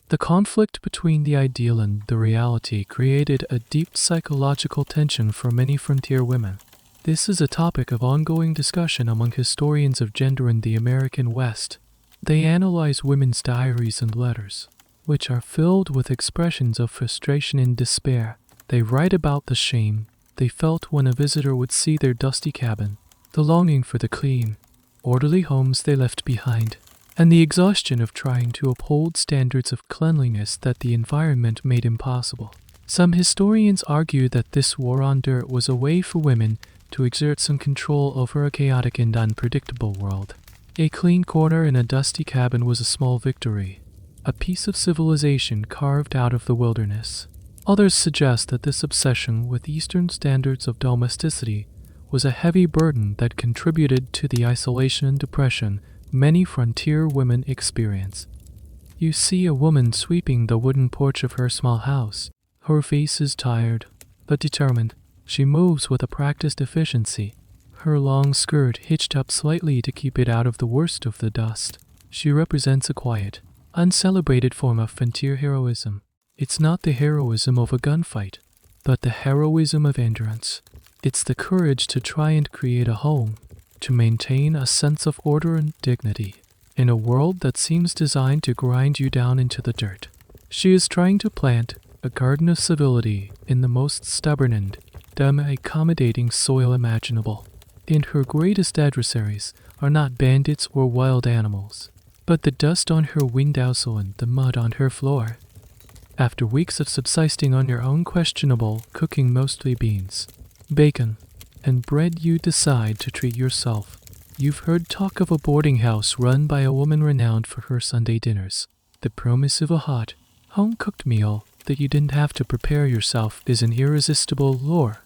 The conflict between the ideal and the reality created a deep psychological tension for many frontier women. This is a topic of ongoing discussion among historians of gender in the American West. They analyze women's diaries and letters, which are filled with expressions of frustration and despair. They write about the shame they felt when a visitor would see their dusty cabin, the longing for the clean, orderly homes they left behind, and the exhaustion of trying to uphold standards of cleanliness that the environment made impossible. Some historians argue that this war on dirt was a way for women to exert some control over a chaotic and unpredictable world. A clean corner in a dusty cabin was a small victory, a piece of civilization carved out of the wilderness. Others suggest that this obsession with Eastern standards of domesticity was a heavy burden that contributed to the isolation and depression many frontier women experience. You see a woman sweeping the wooden porch of her small house. Her face is tired, but determined. She moves with a practiced efficiency, her long skirt hitched up slightly to keep it out of the worst of the dust. She represents a quiet, uncelebrated form of frontier heroism. It's not the heroism of a gunfight, but the heroism of endurance. It's the courage to try and create a home, to maintain a sense of order and dignity in a world that seems designed to grind you down into the dirt. She is trying to plant a garden of civility in the most stubborn and accommodating soil imaginable. And her greatest adversaries are not bandits or wild animals, but the dust on her windowsill and the mud on her floor. After weeks of subsisting on your own questionable, cooking mostly beans, bacon, and bread, you decide to treat yourself. You've heard talk of a boarding house run by a woman renowned for her Sunday dinners. The promise of a hot, home-cooked meal that you didn't have to prepare yourself is an irresistible lure.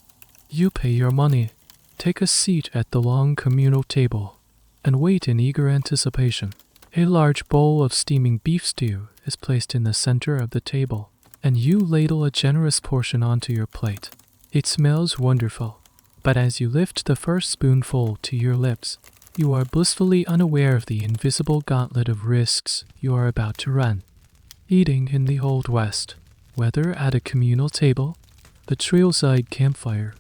You pay your money, take a seat at the long communal table, and wait in eager anticipation. A large bowl of steaming beef stew is placed in the center of the table, and you ladle a generous portion onto your plate. It smells wonderful, but as you lift the first spoonful to your lips, you are blissfully unaware of the invisible gauntlet of risks you are about to run. Eating in the Old West, whether at a communal table, a trailside campfire,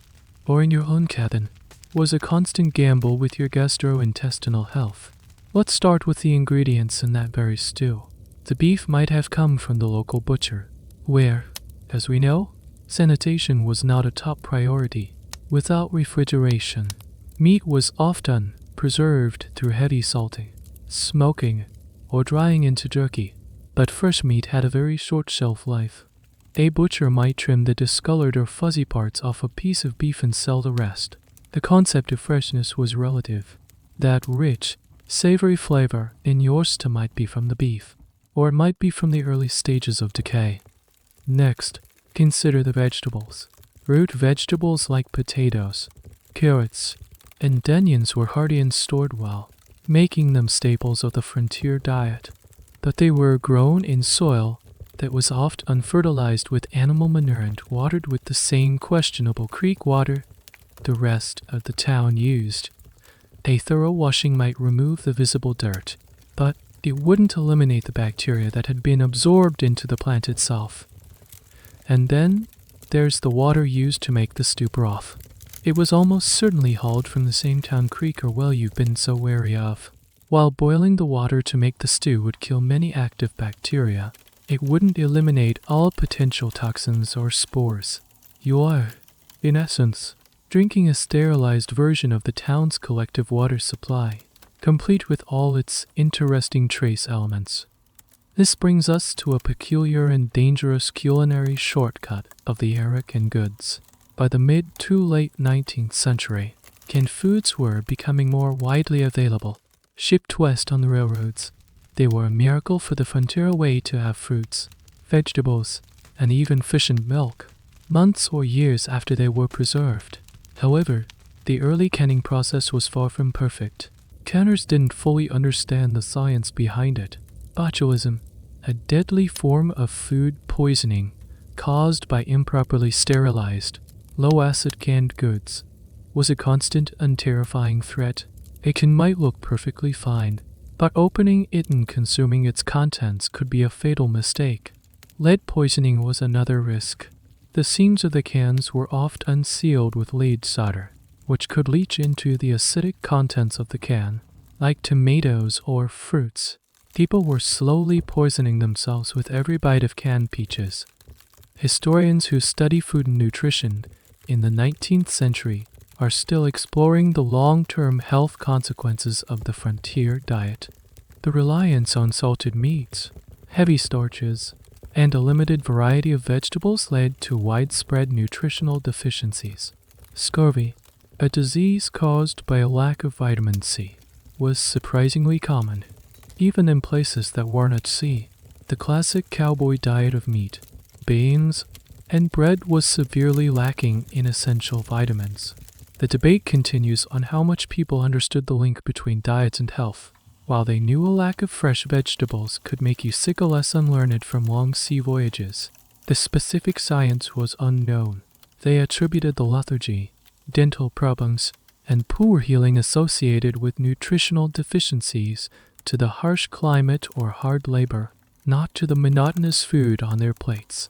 or in your own cabin, was a constant gamble with your gastrointestinal health. Let's start with the ingredients in that very stew. The beef might have come from the local butcher, where, as we know, sanitation was not a top priority. Without refrigeration, meat was often preserved through heavy salting, smoking, or drying into jerky. But fresh meat had a very short shelf life. A butcher might trim the discolored or fuzzy parts off a piece of beef and sell the rest. The concept of freshness was relative. That rich, savory flavor in your stew might be from the beef, or it might be from the early stages of decay. Next, consider the vegetables. Root vegetables like potatoes, carrots, and onions were hardy and stored well, making them staples of the frontier diet. But they were grown in soil that was oft unfertilized with animal manure and watered with the same questionable creek water the rest of the town used. A thorough washing might remove the visible dirt, but it wouldn't eliminate the bacteria that had been absorbed into the plant itself. And then there's the water used to make the stew broth. It was almost certainly hauled from the same town creek or well you've been so wary of. While boiling the water to make the stew would kill many active bacteria, it wouldn't eliminate all potential toxins or spores. You are, in essence, drinking a sterilized version of the town's collective water supply, complete with all its interesting trace elements. This brings us to a peculiar and dangerous culinary shortcut of the Eric and goods. By the mid to late 19th century, canned foods were becoming more widely available. shipped west on the railroads. They were a miracle for the frontier way to have fruits, vegetables, and even fish and milk, months or years after they were preserved. However, the early canning process was far from perfect. Canners didn't fully understand the science behind it. Botulism, a deadly form of food poisoning caused by improperly sterilized, low-acid canned goods, was a constant and terrifying threat. A can might look perfectly fine, but opening it and consuming its contents could be a fatal mistake. Lead poisoning was another risk. The seams of the cans were often sealed with lead solder, which could leach into the acidic contents of the can. Like tomatoes or fruits, people were slowly poisoning themselves with every bite of canned peaches. Historians who study food and nutrition in the 19th century are still exploring the long-term health consequences of the frontier diet. The reliance on salted meats, heavy starches, and a limited variety of vegetables led to widespread nutritional deficiencies. Scurvy, a disease caused by a lack of vitamin C, was surprisingly common, even in places that weren't at sea. The classic cowboy diet of meat, beans, and bread was severely lacking in essential vitamins. The debate continues on how much people understood the link between diet and health. While they knew a lack of fresh vegetables could make you sick or less unlearned from long sea voyages, the specific science was unknown. They attributed the lethargy, dental problems, and poor healing associated with nutritional deficiencies to the harsh climate or hard labor, not to the monotonous food on their plates.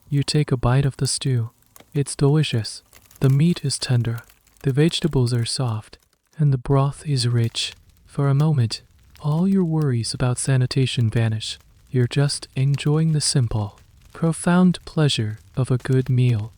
You take a bite of the stew. It's delicious. The meat is tender, the vegetables are soft, and the broth is rich. For a moment, all your worries about sanitation vanish. You're just enjoying the simple, profound pleasure of a good meal.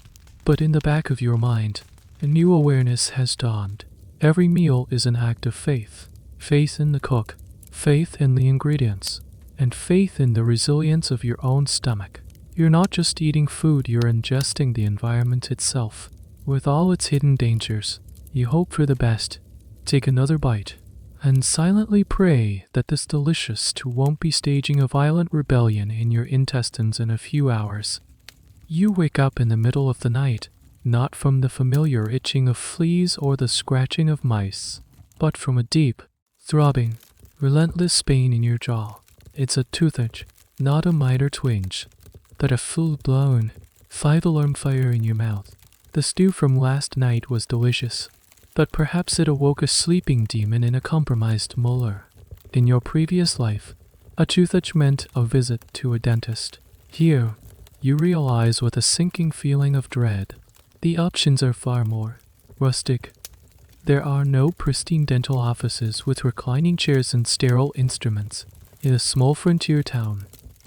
But in the back of your mind, a new awareness has dawned. Every meal is an act of faith. Faith in the cook, faith in the ingredients, and faith in the resilience of your own stomach. You're not just eating food, you're ingesting the environment itself. With all its hidden dangers, you hope for the best. Take another bite, and silently pray that this delicious stew won't be staging a violent rebellion in your intestines in a few hours. You wake up in the middle of the night, not from the familiar itching of fleas or the scratching of mice, but from a deep, throbbing, relentless pain in your jaw. It's a toothache, not a minor twinge, but a full-blown, 5-alarm fire in your mouth. The stew from last night was delicious, but perhaps it awoke a sleeping demon in a compromised molar. In your previous life, a toothache meant a visit to a dentist. Here, you realize with a sinking feeling of dread, the options are far more rustic. There are no pristine dental offices with reclining chairs and sterile instruments. In a small frontier town,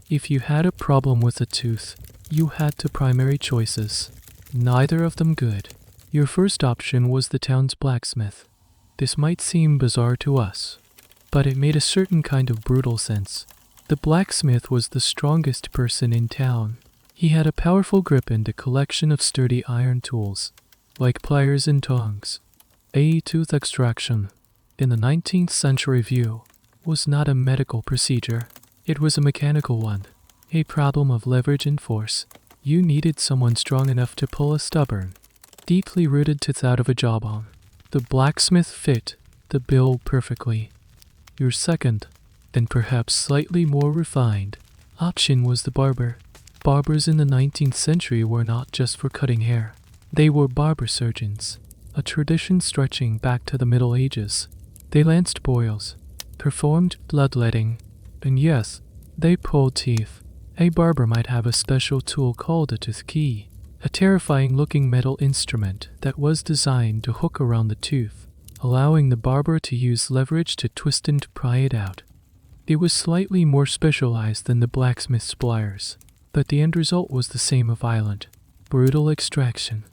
if you had a problem with a tooth, you had two primary choices, neither of them good. Your first option was the town's blacksmith. This might seem bizarre to us, but it made a certain kind of brutal sense. The blacksmith was the strongest person in town. He had a powerful grip and a collection of sturdy iron tools, like pliers and tongs. A tooth extraction, in the 19th century view, was not a medical procedure. It was a mechanical one, a problem of leverage and force. You needed someone strong enough to pull a stubborn, deeply rooted tooth out of a jawbone. The blacksmith fit the bill perfectly. Your second, and perhaps slightly more refined, option was the barber. Barbers in the 19th century were not just for cutting hair. They were barber surgeons, a tradition stretching back to the Middle Ages. They lanced boils, performed bloodletting, and yes, they pulled teeth. A barber might have a special tool called a tooth key, a terrifying-looking metal instrument that was designed to hook around the tooth, allowing the barber to use leverage to twist and pry it out. It was slightly more specialized than the blacksmith's pliers, but the end result was the same: a violent, brutal extraction.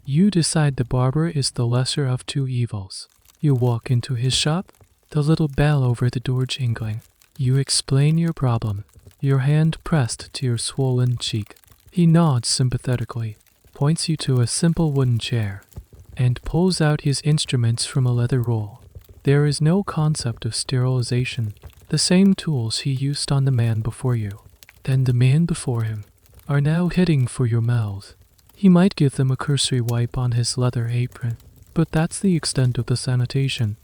You decide the barber is the lesser of two evils. You walk into his shop, the little bell over the door jingling. You explain your problem, your hand pressed to your swollen cheek. He nods sympathetically, points you to a simple wooden chair, and pulls out his instruments from a leather roll. There is no concept of sterilization. The same tools he used on the man before you, then the man before him, are now heading for your mouth. He might give them a cursory wipe on his leather apron, but that's the extent of the sanitation.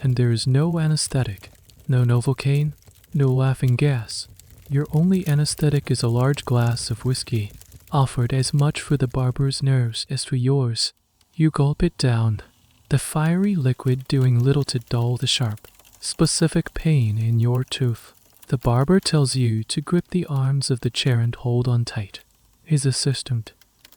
And there is no anesthetic, no Novocaine, no laughing gas. Your only anesthetic is a large glass of whiskey, offered as much for the barber's nerves as for yours. You gulp it down, the fiery liquid doing little to dull the sharp, specific pain in your tooth. The barber tells you to grip the arms of the chair and hold on tight. His assistant,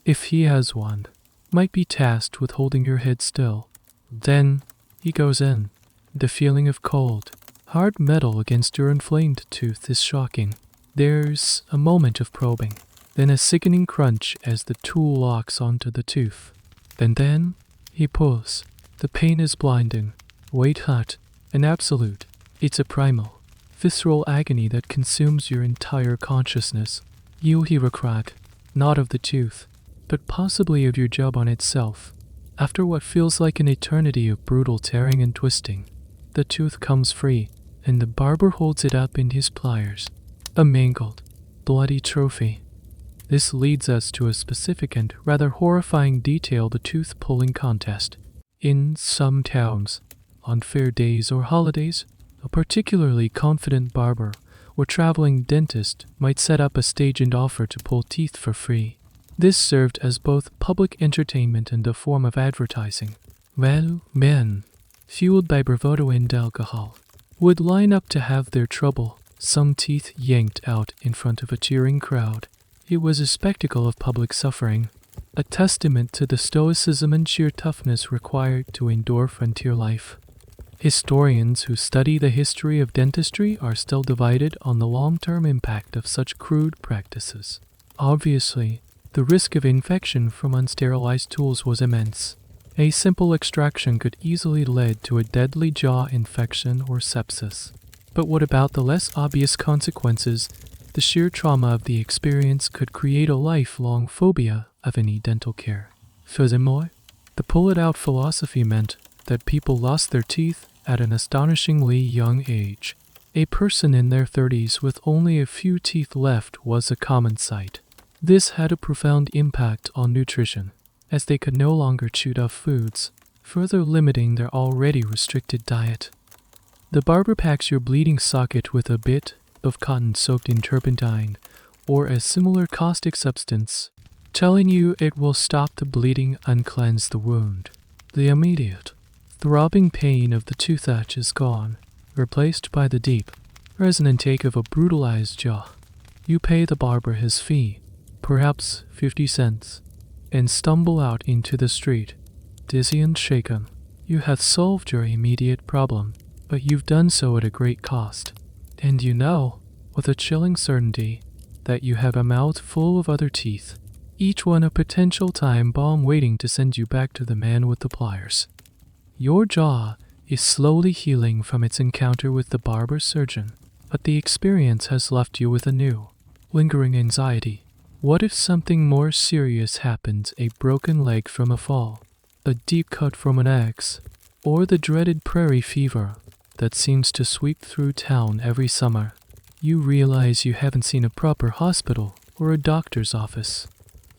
if he has one, might be tasked with holding your head still. Then he goes in. The feeling of cold, hard metal against your inflamed tooth is shocking. There's a moment of probing, then a sickening crunch as the tool locks onto the tooth. And then he pulls. The pain is blinding, white hot, and absolute. It's a primal, visceral agony that consumes your entire consciousness. You hear a crack, not of the tooth, but possibly of your jawbone itself. After what feels like an eternity of brutal tearing and twisting, the tooth comes free, and the barber holds it up in his pliers. A mangled, bloody trophy. This leads us to a specific and rather horrifying detail: the tooth-pulling contest. In some towns, on fair days or holidays, a particularly confident barber or traveling dentist might set up a stage and offer to pull teeth for free. This served as both public entertainment and a form of advertising. Well, men, fueled by bravado and alcohol, would line up to have their trouble, some teeth yanked out in front of a cheering crowd. It was a spectacle of public suffering, a testament to the stoicism and sheer toughness required to endure frontier life. Historians who study the history of dentistry are still divided on the long-term impact of such crude practices. Obviously, the risk of infection from unsterilized tools was immense. A simple extraction could easily lead to a deadly jaw infection or sepsis. But what about the less obvious consequences? The sheer trauma of the experience could create a lifelong phobia of any dental care. Furthermore, the pull-it-out philosophy meant that people lost their teeth at an astonishingly young age. A person in their 30s with only a few teeth left was a common sight. This had a profound impact on nutrition, as they could no longer chew tough foods, further limiting their already restricted diet. The barber packs your bleeding socket with a bit of cotton soaked in turpentine or a similar caustic substance, telling you it will stop the bleeding and cleanse the wound. The immediate, throbbing pain of the tooth ache is gone, replaced by the deep, resonant ache of a brutalized jaw. You pay the barber his fee, perhaps 50 cents, and stumble out into the street, dizzy and shaken. You have solved your immediate problem, but you've done so at a great cost. And you know, with a chilling certainty, that you have a mouth full of other teeth, each one a potential time bomb waiting to send you back to the man with the pliers. Your jaw is slowly healing from its encounter with the barber surgeon, but the experience has left you with a new, lingering anxiety. What if something more serious happens? A broken leg from a fall, a deep cut from an axe, or the dreaded prairie fever that seems to sweep through town every summer? You realize you haven't seen a proper hospital or a doctor's office.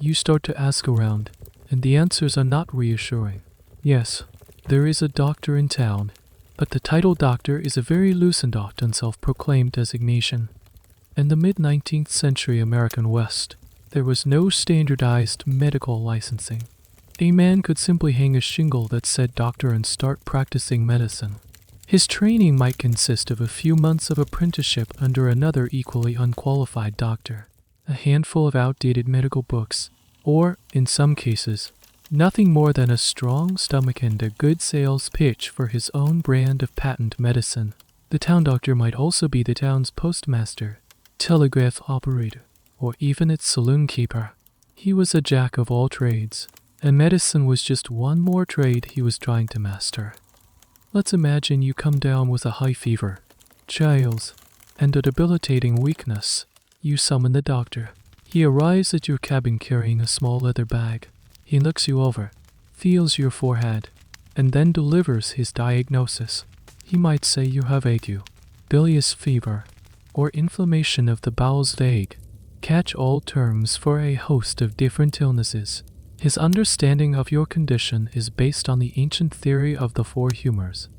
You start to ask around, and the answers are not reassuring. Yes, there is a doctor in town, but the title doctor is a very loose and often self-proclaimed designation. In the mid-19th century American West, there was no standardized medical licensing. A man could simply hang a shingle that said doctor and start practicing medicine. His training might consist of a few months of apprenticeship under another equally unqualified doctor, a handful of outdated medical books, or, in some cases, nothing more than a strong stomach and a good sales pitch for his own brand of patent medicine. The town doctor might also be the town's postmaster, telegraph operator, or even its saloon keeper. He was a jack of all trades, and medicine was just one more trade he was trying to master. Let's imagine you come down with a high fever, chills, and a debilitating weakness. You summon the doctor. He arrives at your cabin carrying a small leather bag. He looks you over, feels your forehead, and then delivers his diagnosis. He might say you have ague, bilious fever, or inflammation of the bowels vague, catch-all terms for a host of different illnesses. His understanding of your condition is based on the ancient theory of the four humors,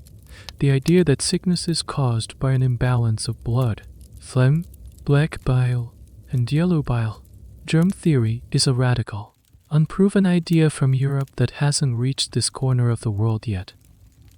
the idea that sickness is caused by an imbalance of blood, phlegm, black bile, and yellow bile. Germ theory is a radical, unproven idea from Europe that hasn't reached this corner of the world yet.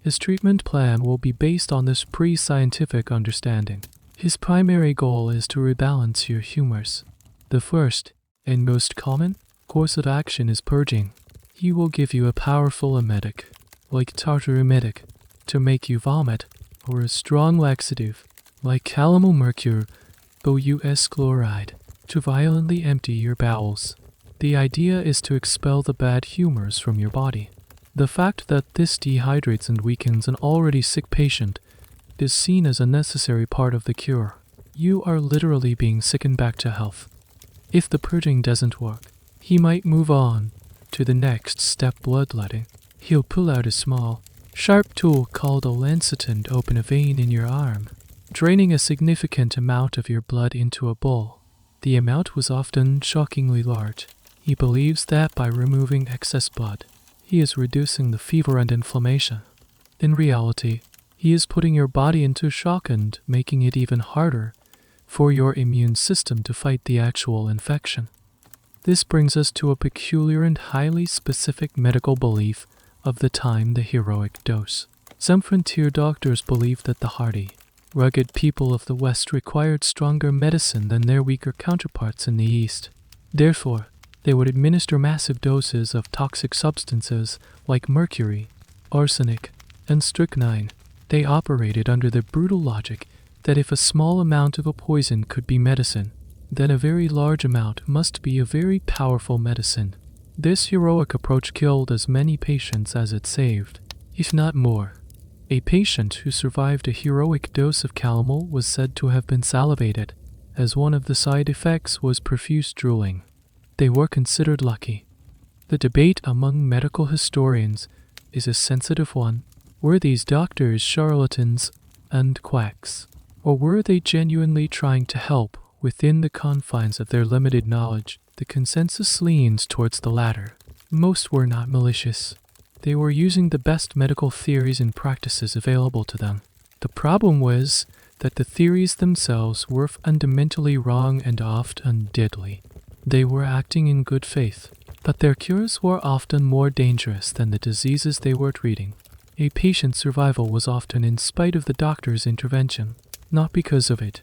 His treatment plan will be based on this pre-scientific understanding. His primary goal is to rebalance your humors. The first, and most common, course of action is purging. He will give you a powerful emetic, like tartar emetic, to make you vomit, or a strong laxative, like calomel mercure, BOUS chloride, to violently empty your bowels. The idea is to expel the bad humors from your body. The fact that this dehydrates and weakens an already sick patient is seen as a necessary part of the cure. You are literally being sickened back to health. If the purging doesn't work, he might move on to the next step, bloodletting. He'll pull out a small, sharp tool called a lancet and open a vein in your arm, draining a significant amount of your blood into a bowl. The amount was often shockingly large. He believes that by removing excess blood, he is reducing the fever and inflammation. In reality, he is putting your body into shock and making it even harder for your immune system to fight the actual infection. This brings us to a peculiar and highly specific medical belief of the time, the heroic dose. Some frontier doctors believed that the hardy, rugged people of the West required stronger medicine than their weaker counterparts in the East. Therefore, they would administer massive doses of toxic substances like mercury, arsenic, and strychnine. They operated under the brutal logic that if a small amount of a poison could be medicine, then a very large amount must be a very powerful medicine. This heroic approach killed as many patients as it saved, if not more. A patient who survived a heroic dose of calomel was said to have been salivated, as one of the side effects was profuse drooling. They were considered lucky. The debate among medical historians is a sensitive one. Were these doctors charlatans and quacks, or were they genuinely trying to help within the confines of their limited knowledge? The consensus leans towards the latter. Most were not malicious. They were using the best medical theories and practices available to them. The problem was that the theories themselves were fundamentally wrong and often deadly. They were acting in good faith, but their cures were often more dangerous than the diseases they were treating. A patient's survival was often in spite of the doctor's intervention, not because of it.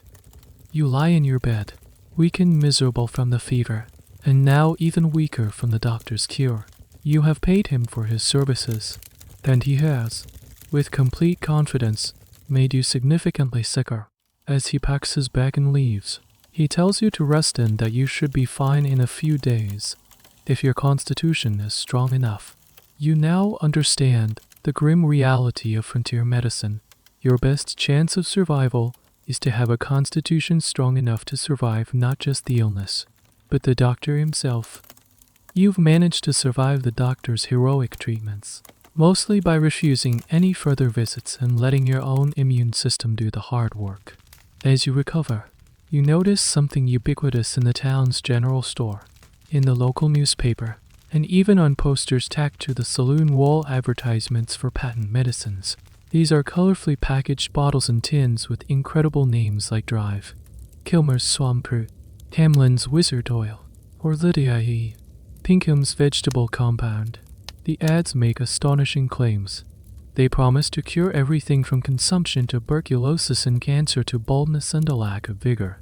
You lie in your bed, weak and miserable from the fever, and now even weaker from the doctor's cure. You have paid him for his services, and he has, with complete confidence, made you significantly sicker. As he packs his bag and leaves, he tells you to rest and that you should be fine in a few days, if your constitution is strong enough. You now understand the grim reality of frontier medicine. Your best chance of survival is to have a constitution strong enough to survive not just the illness, but the doctor himself. You've managed to survive the doctor's heroic treatments, mostly by refusing any further visits and letting your own immune system do the hard work. As you recover, you notice something ubiquitous in the town's general store, in the local newspaper, and even on posters tacked to the saloon wall, advertisements for patent medicines. These are colorfully packaged bottles and tins with incredible names like Drive, Kilmer's Swampu, Hamlin's Wizard Oil, or Lydia Pinkham's Vegetable Compound. The ads make astonishing claims. They promise to cure everything from consumption, tuberculosis, and cancer to baldness and a lack of vigor.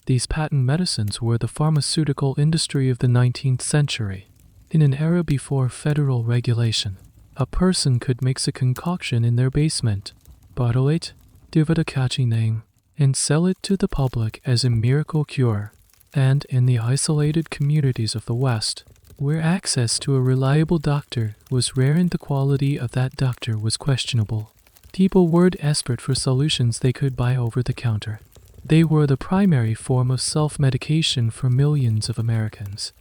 These patent medicines were the pharmaceutical industry of the 19th century. In an era before federal regulation, a person could mix a concoction in their basement, bottle it, give it a catchy name, and sell it to the public as a miracle cure. And in the isolated communities of the West, where access to a reliable doctor was rare and the quality of that doctor was questionable, people were desperate for solutions they could buy over the counter. They were the primary form of self-medication for millions of Americans.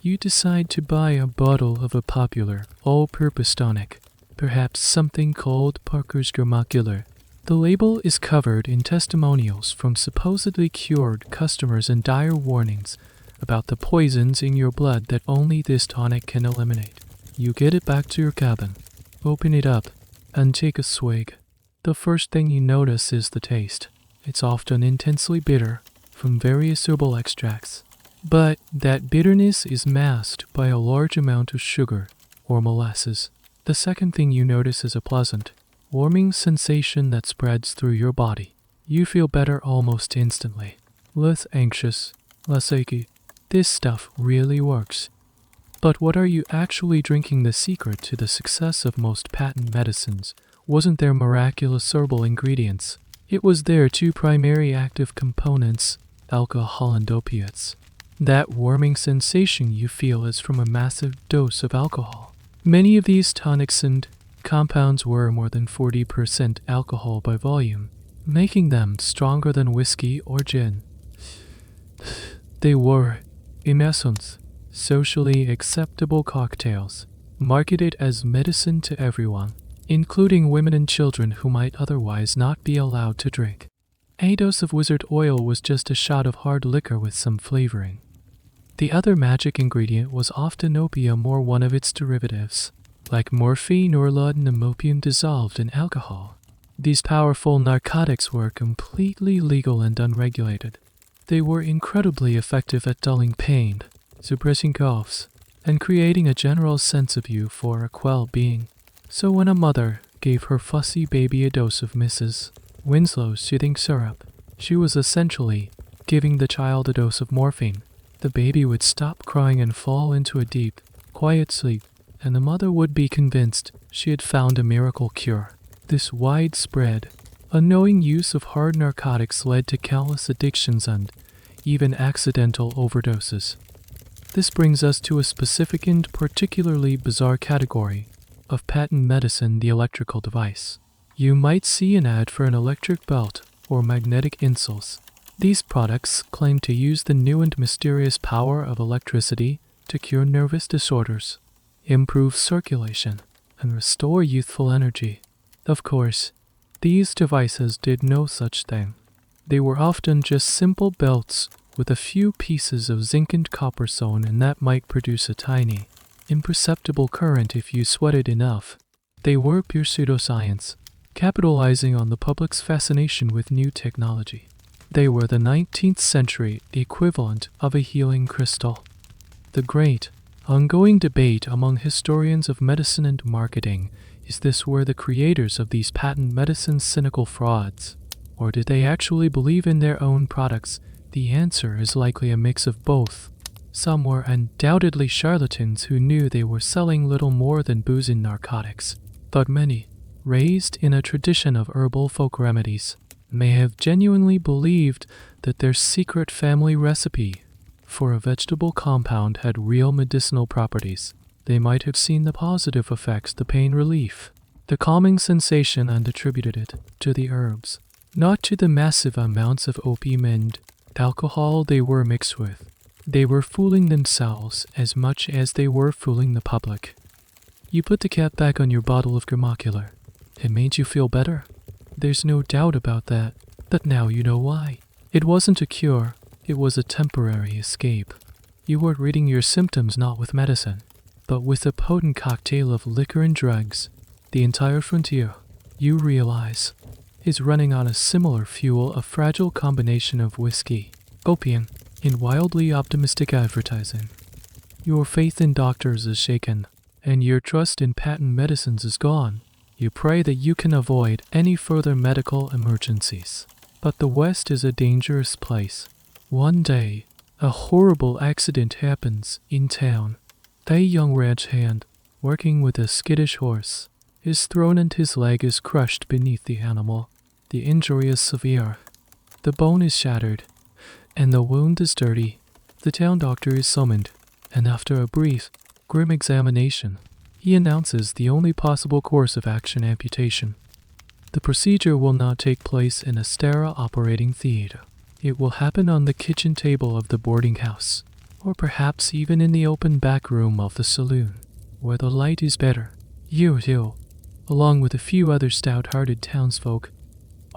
You decide to buy a bottle of a popular, all-purpose tonic, perhaps something called Parker's Gramocular, The label is covered in testimonials from supposedly cured customers and dire warnings about the poisons in your blood that only this tonic can eliminate. You get it back to your cabin, open it up, and take a swig. The first thing you notice is the taste. It's often intensely bitter from various herbal extracts, but that bitterness is masked by a large amount of sugar or molasses. The second thing you notice is a pleasant, warming sensation that spreads through your body. You feel better almost instantly, less anxious, less achy. This stuff really works. But what are you actually drinking? The secret to the success of most patent medicines wasn't their miraculous herbal ingredients. It was their two primary active components, alcohol and opiates. That warming sensation you feel is from a massive dose of alcohol. Many of these tonics and compounds were more than 40% alcohol by volume, making them stronger than whiskey or gin. They were, in essence, socially acceptable cocktails, marketed as medicine to everyone, including women and children who might otherwise not be allowed to drink. A dose of wizard oil was just a shot of hard liquor with some flavoring. The other magic ingredient was often opium or one of its derivatives, like morphine or laudanum. Opium dissolved in alcohol. These powerful narcotics were completely legal and unregulated. They were incredibly effective at dulling pain, suppressing coughs, and creating a general sense of euphoric well-being. So when a mother gave her fussy baby a dose of Mrs. Winslow's soothing syrup, she was essentially giving the child a dose of morphine. The baby would stop crying and fall into a deep, quiet sleep, and the mother would be convinced she had found a miracle cure. This widespread, unknowing use of hard narcotics led to countless addictions and even accidental overdoses. This brings us to a specific and particularly bizarre category of patent medicine, the electrical device. You might see an ad for an electric belt or magnetic insoles. These products claim to use the new and mysterious power of electricity to cure nervous disorders, improve circulation, and restore youthful energy. Of course, these devices did no such thing. They were often just simple belts with a few pieces of zinc and copper sewn, and that might produce a tiny, imperceptible current if you sweated enough. They were pure pseudoscience, capitalizing on the public's fascination with new technology. They were the 19th century equivalent of a healing crystal. The great, ongoing debate among historians of medicine and marketing is this: were the creators of these patent medicines cynical frauds, or did they actually believe in their own products? The answer is likely a mix of both. Some were undoubtedly charlatans who knew they were selling little more than booze and narcotics, but many, raised in a tradition of herbal folk remedies, may have genuinely believed that their secret family recipe for a vegetable compound had real medicinal properties. They might have seen the positive effects, the pain relief, the calming sensation, and attributed it to the herbs, not to the massive amounts of opium and alcohol they were mixed with. They were fooling themselves as much as they were fooling the public. You put the cap back on your bottle of Grimocular. It made you feel better. There's no doubt about that, but now you know why. It wasn't a cure, it was a temporary escape. You were treating your symptoms not with medicine, but with a potent cocktail of liquor and drugs. The entire frontier, you realize, is running on a similar fuel, a fragile combination of whiskey, opium, and wildly optimistic advertising. Your faith in doctors is shaken, and your trust in patent medicines is gone. You pray that you can avoid any further medical emergencies. But the West is a dangerous place. One day, a horrible accident happens in town. A young ranch hand, working with a skittish horse, is thrown and his leg is crushed beneath the animal. The injury is severe. The bone is shattered, and the wound is dirty. The town doctor is summoned, and after a brief, grim examination, he announces the only possible course of action: amputation. The procedure will not take place in a sterile operating theater. It will happen on the kitchen table of the boarding house, or perhaps even in the open back room of the saloon, where the light is better. You, along with a few other stout-hearted townsfolk,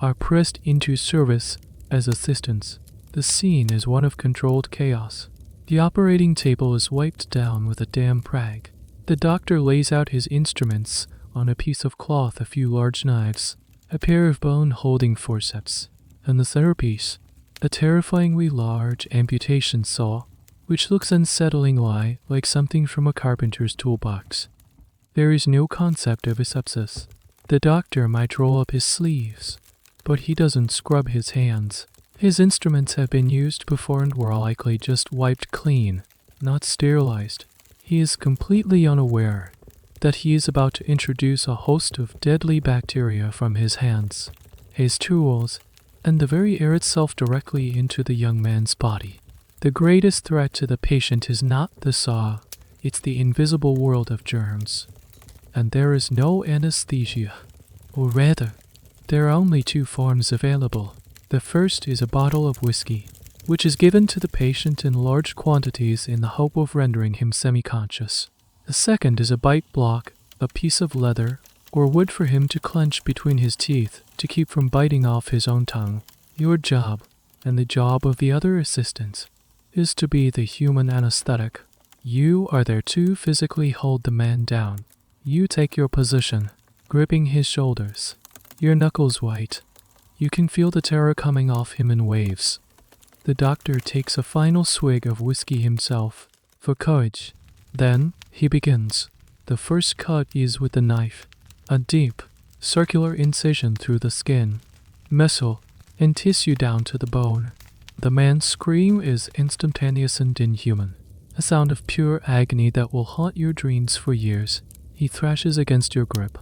are pressed into service as assistants. The scene is one of controlled chaos. The operating table is wiped down with a damp rag. The doctor lays out his instruments on a piece of cloth, a few large knives, a pair of bone-holding forceps, and the centerpiece, a terrifyingly large amputation saw, which looks unsettlingly like something from a carpenter's toolbox. There is no concept of asepsis. The doctor might roll up his sleeves, but he doesn't scrub his hands. His instruments have been used before and were likely just wiped clean, not sterilized. He is completely unaware that he is about to introduce a host of deadly bacteria from his hands, his tools, and the very air itself directly into the young man's body. The greatest threat to the patient is not the saw, it's the invisible world of germs. And there is no anesthesia. Or rather, there are only two forms available. The first is a bottle of whiskey, which is given to the patient in large quantities in the hope of rendering him semi-conscious. The second is a bite block, a piece of leather, or wood for him to clench between his teeth to keep from biting off his own tongue. Your job, and the job of the other assistants, is to be the human anesthetic. You are there to physically hold the man down. You take your position, gripping his shoulders, your knuckles white. You can feel the terror coming off him in waves. The doctor takes a final swig of whiskey himself, for courage. Then he begins. The first cut is with the knife, a deep, circular incision through the skin, muscle, and tissue down to the bone. The man's scream is instantaneous and inhuman, a sound of pure agony that will haunt your dreams for years. He thrashes against your grip,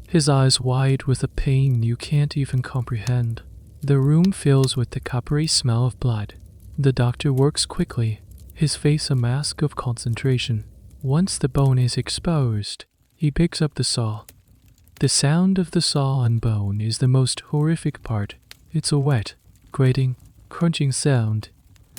his eyes wide with a pain you can't even comprehend. The room fills with the coppery smell of blood. The doctor works quickly, his face a mask of concentration. Once the bone is exposed, he picks up the saw. The sound of the saw on bone is the most horrific part. It's a wet, grating, crunching sound,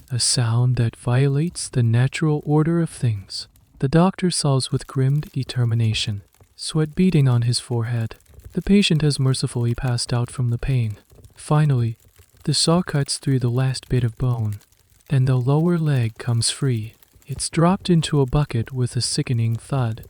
a sound that violates the natural order of things. The doctor saws with grim determination, sweat beading on his forehead. The patient has mercifully passed out from the pain. Finally, the saw cuts through the last bit of bone, and the lower leg comes free. It's dropped into a bucket with a sickening thud.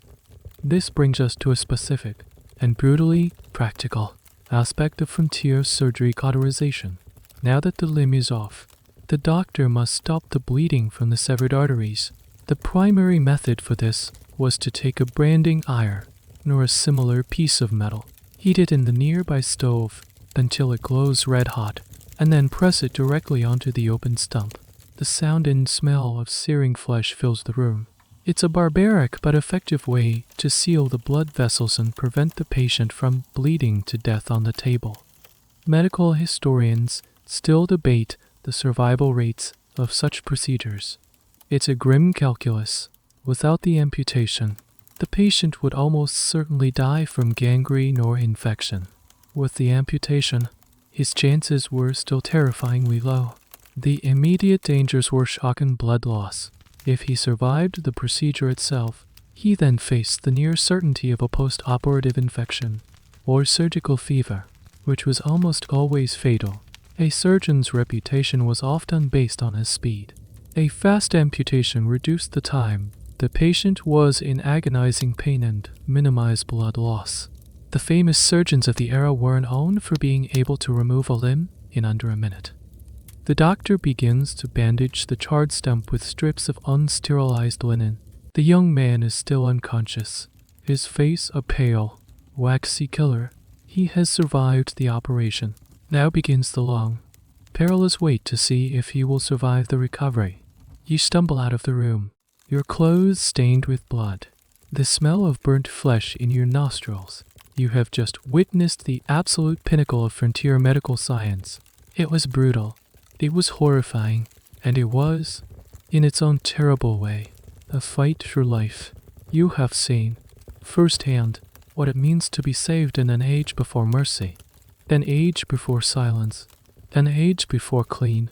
This brings us to a specific, and brutally practical, aspect of frontier surgery cauterization. Now that the limb is off, the doctor must stop the bleeding from the severed arteries. The primary method for this was to take a branding iron, or a similar piece of metal, heat it in the nearby stove until it glows red hot, and then press it directly onto the open stump. The sound and smell of searing flesh fills the room. It's a barbaric but effective way to seal the blood vessels and prevent the patient from bleeding to death on the table. Medical historians still debate the survival rates of such procedures. It's a grim calculus. Without the amputation, the patient would almost certainly die from gangrene or infection. With the amputation, his chances were still terrifyingly low. The immediate dangers were shock and blood loss. If he survived the procedure itself, he then faced the near certainty of a post-operative infection or surgical fever, which was almost always fatal. A surgeon's reputation was often based on his speed. A fast amputation reduced the time the patient was in agonizing pain and minimized blood loss. The famous surgeons of the era were known for being able to remove a limb in under a minute. The doctor begins to bandage the charred stump with strips of unsterilized linen. The young man is still unconscious, his face a pale, waxy killer. He has survived the operation. Now begins the long, perilous wait to see if he will survive the recovery. You stumble out of the room, your clothes stained with blood, the smell of burnt flesh in your nostrils. You have just witnessed the absolute pinnacle of frontier medical science. It was brutal. It was horrifying, and it was, in its own terrible way, a fight for life. You have seen, firsthand, what it means to be saved in an age before mercy, an age before silence, an age before clean.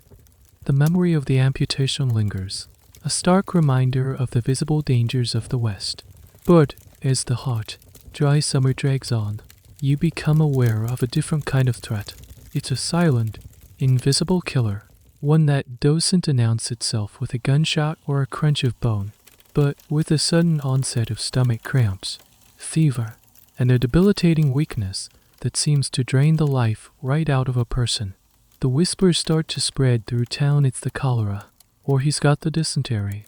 The memory of the amputation lingers, a stark reminder of the visible dangers of the West. But as the hot, dry summer drags on, you become aware of a different kind of threat. It's a silent, invisible killer, one that doesn't announce itself with a gunshot or a crunch of bone, but with a sudden onset of stomach cramps, fever, and a debilitating weakness that seems to drain the life right out of a person. The whispers start to spread through town it's the cholera, or he's got the dysentery.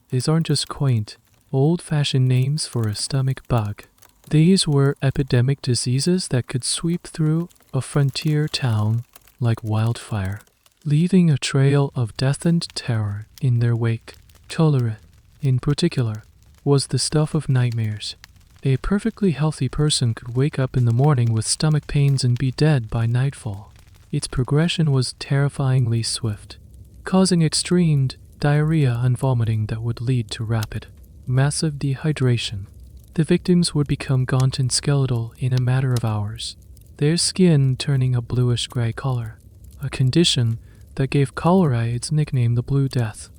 These aren't just quaint, old-fashioned names for a stomach bug. These were epidemic diseases that could sweep through a frontier town like wildfire, leaving a trail of death and terror in their wake. Cholera, in particular, was the stuff of nightmares. A perfectly healthy person could wake up in the morning with stomach pains and be dead by nightfall. Its progression was terrifyingly swift, causing extreme diarrhea and vomiting that would lead to rapid, massive dehydration. The victims would become gaunt and skeletal in a matter of hours, their skin turning a bluish-gray color, a condition that gave cholera its nickname the Blue Death.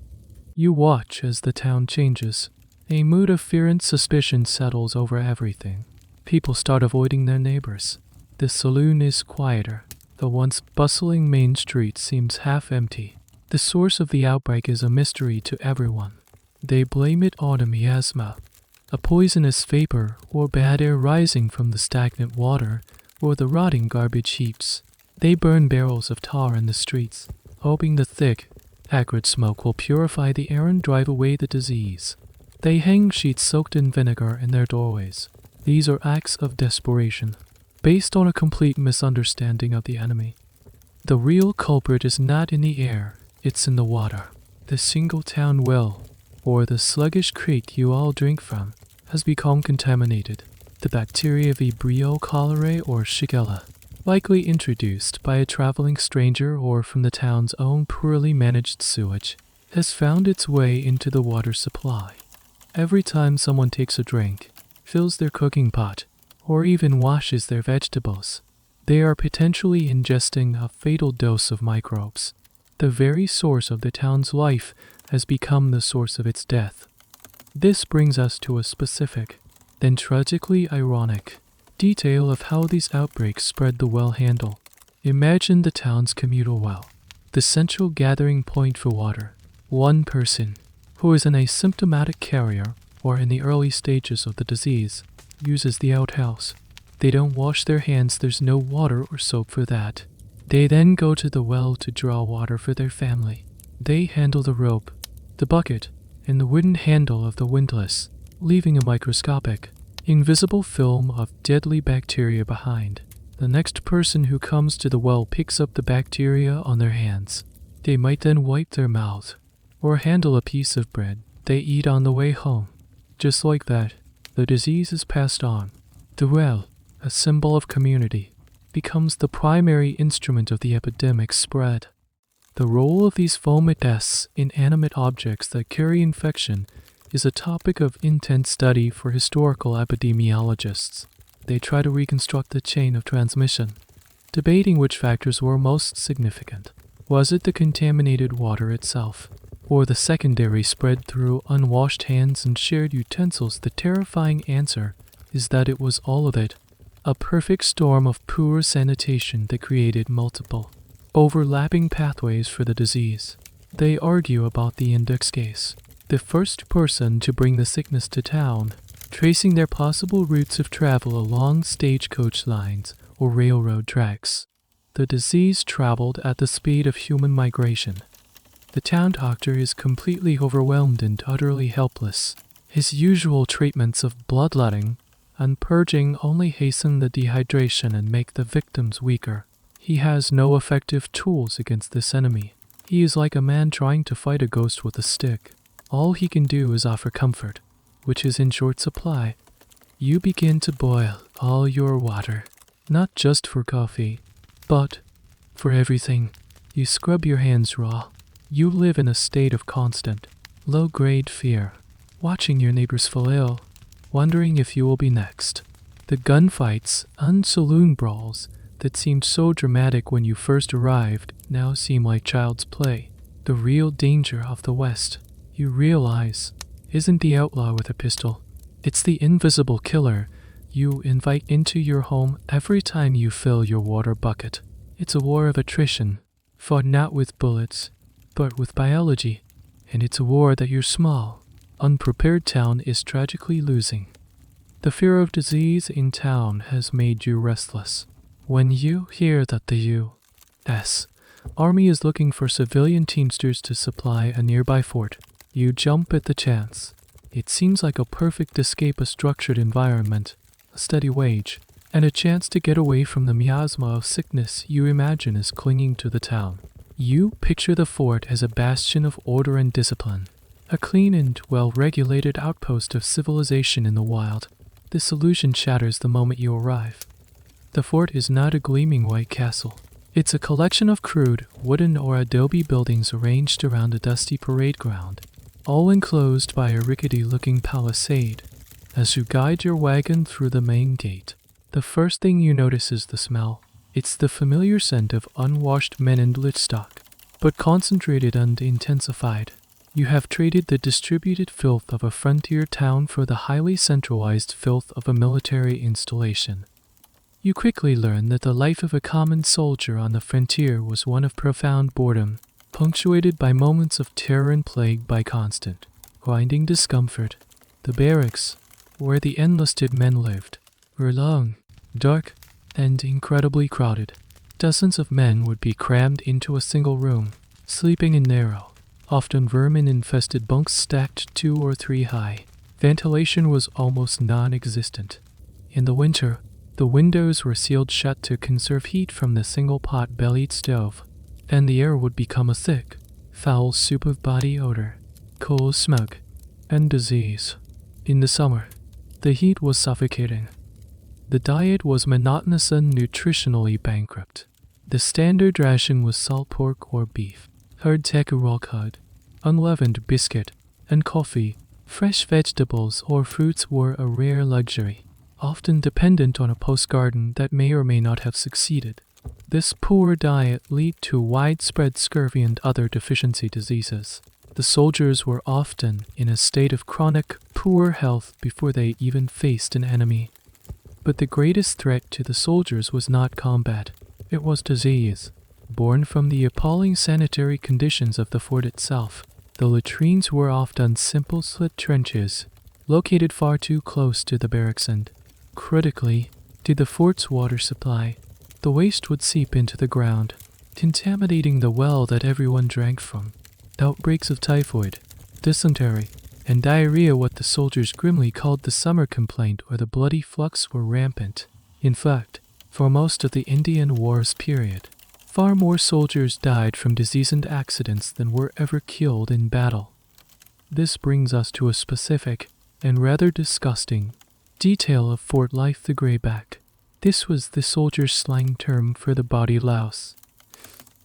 You watch as the town changes. A mood of fear and suspicion settles over everything. People start avoiding their neighbors. The saloon is quieter. The once bustling main street seems half empty. The source of the outbreak is a mystery to everyone. They blame it on a miasma, a poisonous vapor or bad air rising from the stagnant water or the rotting garbage heaps. They burn barrels of tar in the streets, hoping the thick, acrid smoke will purify the air and drive away the disease. They hang sheets soaked in vinegar in their doorways. These are acts of desperation, based on a complete misunderstanding of the enemy. The real culprit is not in the air, it's in the water. The single town well, or the sluggish creek you all drink from, has become contaminated. The bacteria Vibrio cholerae or Shigella, likely introduced by a traveling stranger or from the town's own poorly managed sewage, has found its way into the water supply. Every time someone takes a drink, fills their cooking pot, or even washes their vegetables, they are potentially ingesting a fatal dose of microbes. The very source of the town's life has become the source of its death. This brings us to a specific, then tragically ironic, detail of how these outbreaks spread the well handle. Imagine the town's communal well, the central gathering point for water. One person, who is an asymptomatic carrier or in the early stages of the disease, uses the outhouse. They don't wash their hands, there's no water or soap for that. They then go to the well to draw water for their family. They handle the rope, the bucket, and the wooden handle of the windlass, leaving a microscopic, invisible film of deadly bacteria behind. The next person who comes to the well picks up the bacteria on their hands. They might then wipe their mouth, or handle a piece of bread they eat on the way home. Just like that, the disease is passed on. The well, a symbol of community, becomes the primary instrument of the epidemic's spread. The role of these fomites, inanimate objects that carry infection, is a topic of intense study for historical epidemiologists. They try to reconstruct the chain of transmission, debating which factors were most significant. Was it the contaminated water itself, or the secondary spread through unwashed hands and shared utensils? The terrifying answer is that it was all of it, a perfect storm of poor sanitation that created multiple, overlapping pathways for the disease. They argue about the index case, the first person to bring the sickness to town, tracing their possible routes of travel along stagecoach lines or railroad tracks. The disease traveled at the speed of human migration. The town doctor is completely overwhelmed and utterly helpless. His usual treatments of bloodletting and purging only hasten the dehydration and make the victims weaker. He has no effective tools against this enemy. He is like a man trying to fight a ghost with a stick. All he can do is offer comfort, which is in short supply. You begin to boil all your water, not just for coffee, but for everything. You scrub your hands raw. You live in a state of constant, low-grade fear, watching your neighbors fall ill, wondering if you will be next. The gunfights and saloon brawls that seemed so dramatic when you first arrived now seem like child's play. The real danger of the West, you realize, isn't the outlaw with a pistol. It's the invisible killer you invite into your home every time you fill your water bucket. It's a war of attrition, fought not with bullets, but with biology. And it's a war that your small, unprepared town is tragically losing. The fear of disease in town has made you restless. When you hear that the U.S. Army is looking for civilian teamsters to supply a nearby fort, you jump at the chance. It seems like a perfect escape, a structured environment, a steady wage, and a chance to get away from the miasma of sickness you imagine is clinging to the town. You picture the fort as a bastion of order and discipline, a clean and well-regulated outpost of civilization in the wild. This illusion shatters the moment you arrive. The fort is not a gleaming white castle. It's a collection of crude, wooden or adobe buildings arranged around a dusty parade ground, all enclosed by a rickety-looking palisade. As you guide your wagon through the main gate, the first thing you notice is the smell. It's the familiar scent of unwashed men and livestock, but concentrated and intensified. You have traded the distributed filth of a frontier town for the highly centralized filth of a military installation. You quickly learn that the life of a common soldier on the frontier was one of profound boredom, punctuated by moments of terror and plagued by constant, grinding discomfort. The barracks, where the enlisted men lived, were long, dark, and incredibly crowded. Dozens of men would be crammed into a single room, sleeping in narrow, often vermin-infested bunks stacked 2 or 3 high. Ventilation was almost non-existent. In the winter, the windows were sealed shut to conserve heat from the single pot-bellied stove, and the air would become a thick, foul soup of body odor, coal smoke, and disease. In the summer, the heat was suffocating. The diet was monotonous and nutritionally bankrupt. The standard ration was salt pork or beef, hardtack raw cod, unleavened biscuit, and coffee. Fresh vegetables or fruits were a rare luxury, often dependent on a post-garden that may or may not have succeeded. This poor diet led to widespread scurvy and other deficiency diseases. The soldiers were often in a state of chronic, poor health before they even faced an enemy. But the greatest threat to the soldiers was not combat. It was disease, born from the appalling sanitary conditions of the fort itself. The latrines were often simple slit trenches, located far too close to the barracks and, critically, to the fort's water supply. The waste would seep into the ground, contaminating the well that everyone drank from. Outbreaks of typhoid, dysentery, and diarrhea, what the soldiers grimly called the summer complaint or the bloody flux, were rampant. In fact, for most of the Indian Wars period, far more soldiers died from disease and accidents than were ever killed in battle. This brings us to a specific, and rather disgusting, detail of fort life: the grayback. This was the soldiers' slang term for the body louse.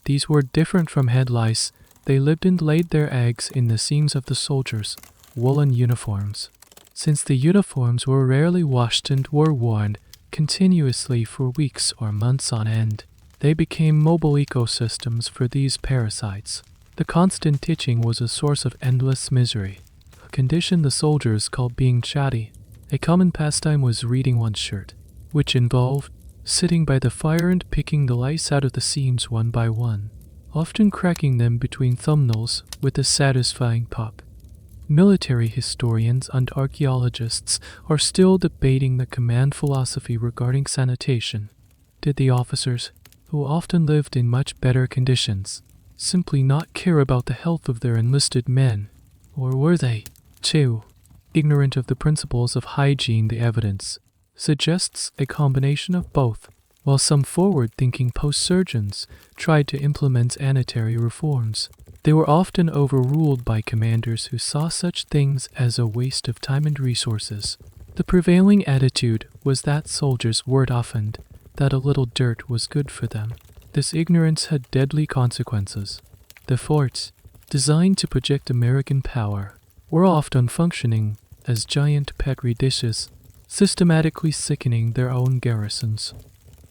These were different from head lice. They lived and laid their eggs in the seams of the soldiers' woolen uniforms. Since the uniforms were rarely washed and were worn continuously for weeks or months on end, they became mobile ecosystems for these parasites. The constant itching was a source of endless misery, a condition the soldiers called being chatty. A common pastime was reading one's shirt, which involved sitting by the fire and picking the lice out of the seams one by one, often cracking them between thumbnails with a satisfying pop. Military historians and archaeologists are still debating the command philosophy regarding sanitation. Did the officers, who often lived in much better conditions, simply not care about the health of their enlisted men? Or were they, too, ignorant of the principles of hygiene? The evidence suggests a combination of both. While some forward-thinking post-surgeons tried to implement sanitary reforms, they were often overruled by commanders who saw such things as a waste of time and resources. The prevailing attitude was that soldiers were often that a little dirt was good for them. This ignorance had deadly consequences. The forts, designed to project American power, were often functioning as giant petri dishes, systematically sickening their own garrisons.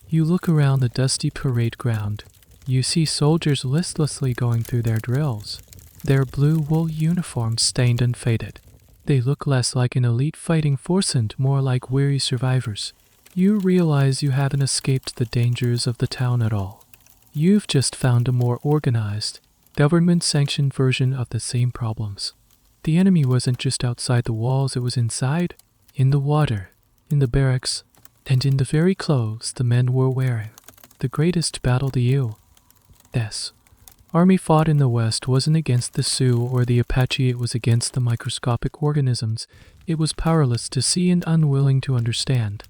You look around the dusty parade ground. You see soldiers listlessly going through their drills, their blue wool uniforms stained and faded. They look less like an elite fighting force and more like weary survivors. You realize you haven't escaped the dangers of the town at all. You've just found a more organized, government-sanctioned version of the same problems. The enemy wasn't just outside the walls, it was inside, in the water, in the barracks, and in the very clothes the men were wearing. The greatest battle the U.S. Army fought in the West wasn't against the Sioux or the Apache, it was against the microscopic organisms it was powerless to see and unwilling to understand.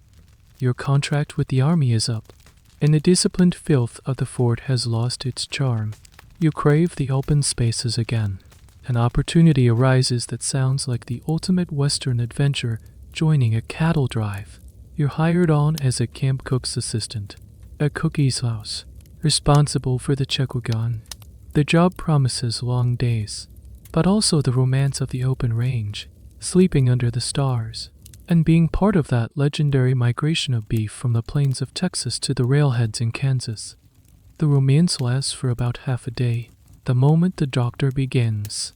Your contract with the Army is up, and the disciplined filth of the fort has lost its charm. You crave the open spaces again. An opportunity arises that sounds like the ultimate Western adventure, joining a cattle drive. You're hired on as a camp cook's assistant, a cookie's house, responsible for the checkwagon. The job promises long days, but also the romance of the open range, sleeping under the stars, and being part of that legendary migration of beef from the plains of Texas to the railheads in Kansas. The romance lasts for about half a day, the moment the doctor begins.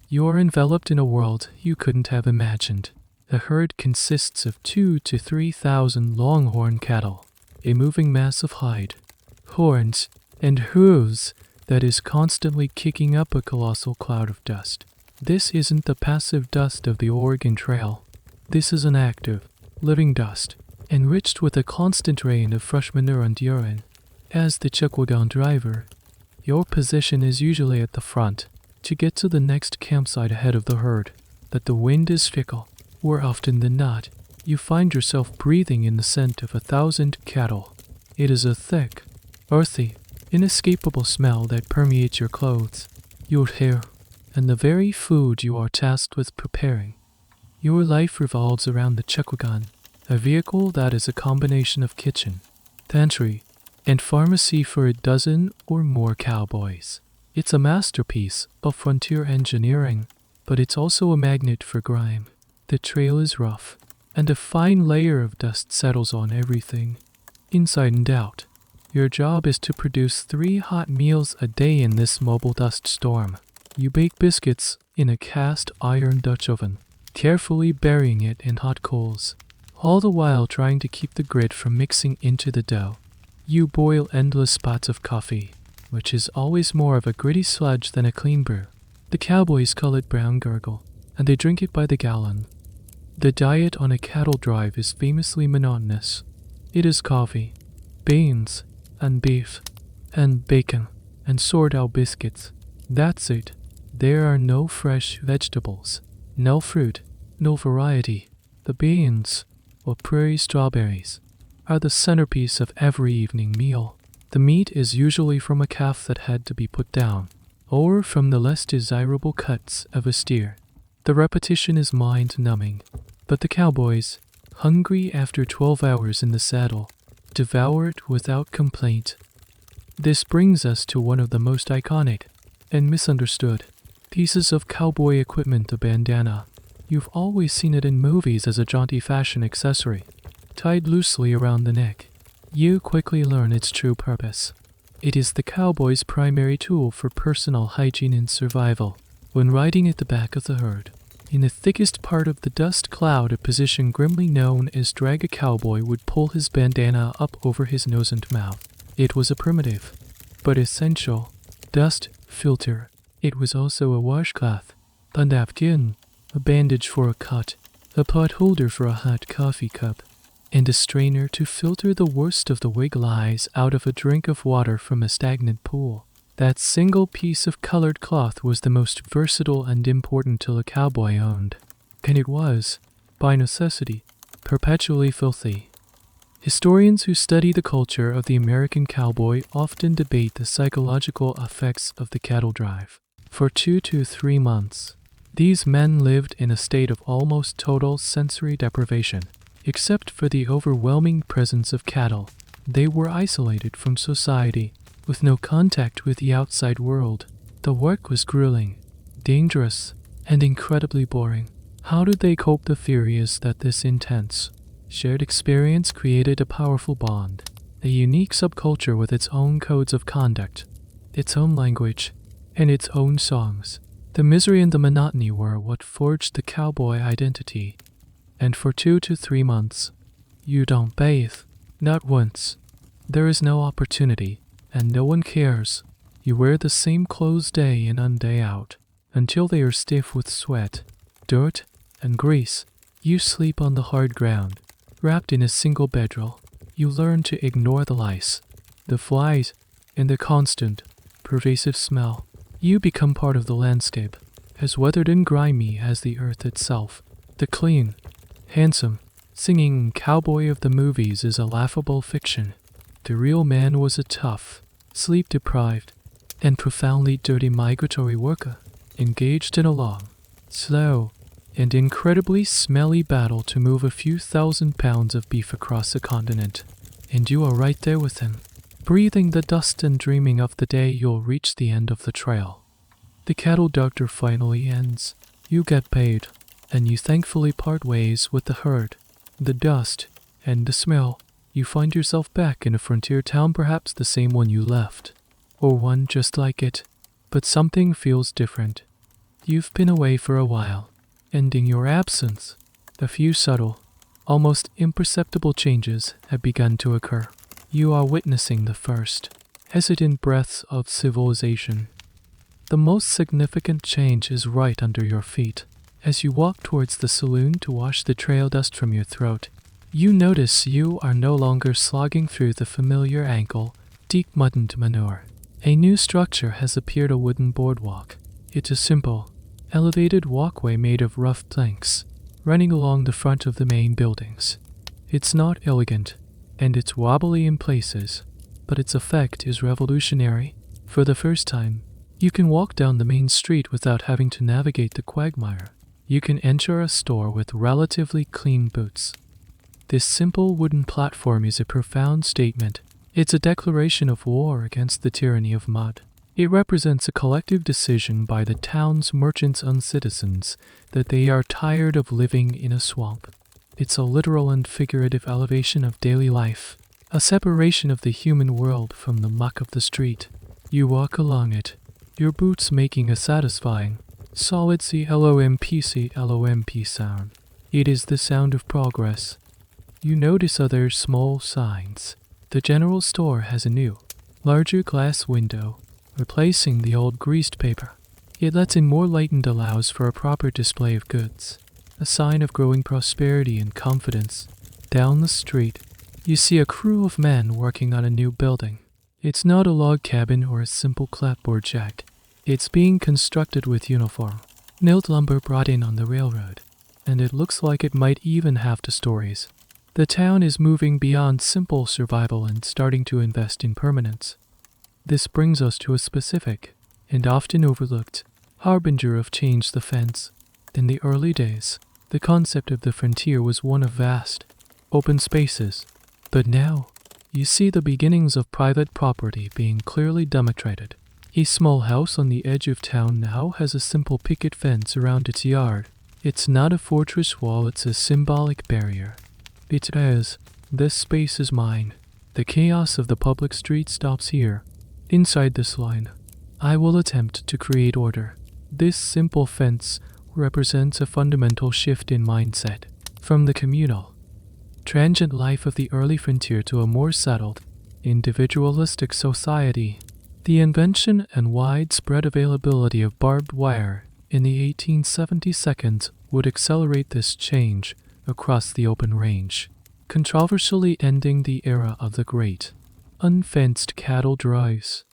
You are enveloped in a world you couldn't have imagined. The herd consists of 2,000 to 3,000 longhorn cattle, a moving mass of hide, horns, and hooves that is constantly kicking up a colossal cloud of dust. This isn't the passive dust of the Oregon Trail. This is an active, living dust, enriched with a constant rain of fresh manure and urine. As the checkwagon driver, your position is usually at the front, to get to the next campsite ahead of the herd. That the wind is fickle, more often than not, you find yourself breathing in the scent of 1,000 cattle. It is a thick, earthy, inescapable smell that permeates your clothes, your hair, and the very food you are tasked with preparing. Your life revolves around the checkwagon, a vehicle that is a combination of kitchen, pantry, and pharmacy for a dozen or more cowboys. It's a masterpiece of frontier engineering, but it's also a magnet for grime. The trail is rough, and a fine layer of dust settles on everything, inside and out. Your job is to produce 3 hot meals a day in this mobile dust storm. You bake biscuits in a cast iron Dutch oven, carefully burying it in hot coals, all the while trying to keep the grit from mixing into the dough. You boil endless pots of coffee, which is always more of a gritty sludge than a clean brew. The cowboys call it brown gurgle, and they drink it by the gallon. The diet on a cattle drive is famously monotonous. It is coffee, beans, and beef, and bacon, and sourdough biscuits. That's it. There are no fresh vegetables, no fruit, no variety. The beans, or prairie strawberries, are the centerpiece of every evening meal. The meat is usually from a calf that had to be put down, or from the less desirable cuts of a steer. The repetition is mind-numbing, but the cowboys, hungry after 12 hours in the saddle, devour it without complaint. This brings us to one of the most iconic and misunderstood pieces of cowboy equipment, the bandana. You've always seen it in movies as a jaunty fashion accessory, tied loosely around the neck. You quickly learn its true purpose. It is the cowboy's primary tool for personal hygiene and survival. When riding at the back of the herd, in the thickest part of the dust cloud, a position grimly known as drag, a cowboy would pull his bandana up over his nose and mouth. It was a primitive, but essential, dust filter. It was also a washcloth, a napkin, a bandage for a cut, a pot holder for a hot coffee cup, and a strainer to filter the worst of the wig lies out of a drink of water from a stagnant pool. That single piece of colored cloth was the most versatile and important tool a cowboy owned, and it was, by necessity, perpetually filthy. Historians who study the culture of the American cowboy often debate the psychological effects of the cattle drive. For 2 to 3 months, these men lived in a state of almost total sensory deprivation. Except for the overwhelming presence of cattle, they were isolated from society, with no contact with the outside world. The work was grueling, dangerous, and incredibly boring. How did they cope? The theory is that this intense, shared experience created a powerful bond, a unique subculture with its own codes of conduct, its own language, and its own songs. The misery and the monotony were what forged the cowboy identity. And for 2 to 3 months, you don't bathe, not once. There is no opportunity, and no one cares. You wear the same clothes day in and day out, until they are stiff with sweat, dirt, and grease. You sleep on the hard ground, wrapped in a single bedroll. You learn to ignore the lice, the flies, and the constant, pervasive smell. You become part of the landscape, as weathered and grimy as the earth itself. The clean, handsome, singing cowboy of the movies is a laughable fiction. The real man was a tough, sleep-deprived, and profoundly dirty migratory worker, engaged in a long, slow, and incredibly smelly battle to move a few thousand pounds of beef across the continent. And you are right there with him, breathing the dust and dreaming of the day you'll reach the end of the trail. The cattle doctor finally ends. You get paid, and you thankfully part ways with the herd. The dust and the smell. You find yourself back in a frontier town, perhaps the same one you left, or one just like it, but something feels different. You've been away for a while, and in your absence, a few subtle, almost imperceptible changes have begun to occur. You are witnessing the first, hesitant breaths of civilization. The most significant change is right under your feet. As you walk towards the saloon to wash the trail dust from your throat, you notice you are no longer slogging through the familiar ankle-deep muddy manure. A new structure has appeared, a wooden boardwalk. It's a simple, elevated walkway made of rough planks, running along the front of the main buildings. It's not elegant, and it's wobbly in places, but its effect is revolutionary. For the first time, you can walk down the main street without having to navigate the quagmire. You can enter a store with relatively clean boots. This simple wooden platform is a profound statement. It's a declaration of war against the tyranny of mud. It represents a collective decision by the town's merchants and citizens that they are tired of living in a swamp. It's a literal and figurative elevation of daily life, a separation of the human world from the muck of the street. You walk along it, your boots making a satisfying, solid CLOMP sound. It is the sound of progress. You notice other small signs. The general store has a new, larger glass window, replacing the old greased paper. It lets in more light and allows for a proper display of goods, a sign of growing prosperity and confidence. Down the street, you see a crew of men working on a new building. It's not a log cabin or a simple clapboard shack. It's being constructed with uniform, milled lumber brought in on the railroad, and it looks like it might even have 2 stories. The town is moving beyond simple survival and starting to invest in permanence. This brings us to a specific, and often overlooked, harbinger of change: the fence. In the early days, the concept of the frontier was one of vast, open spaces, but now, you see the beginnings of private property being clearly demonstrated. A small house on the edge of town now has a simple picket fence around its yard. It's not a fortress wall, it's a symbolic barrier. It says, "This space is mine." The chaos of the public street stops here. Inside this line, I will attempt to create order. This simple fence represents a fundamental shift in mindset, from the communal, transient life of the early frontier to a more settled, individualistic society. The invention and widespread availability of barbed wire in the 1872 would accelerate this change across the open range, controversially ending the era of the great, unfenced cattle drives.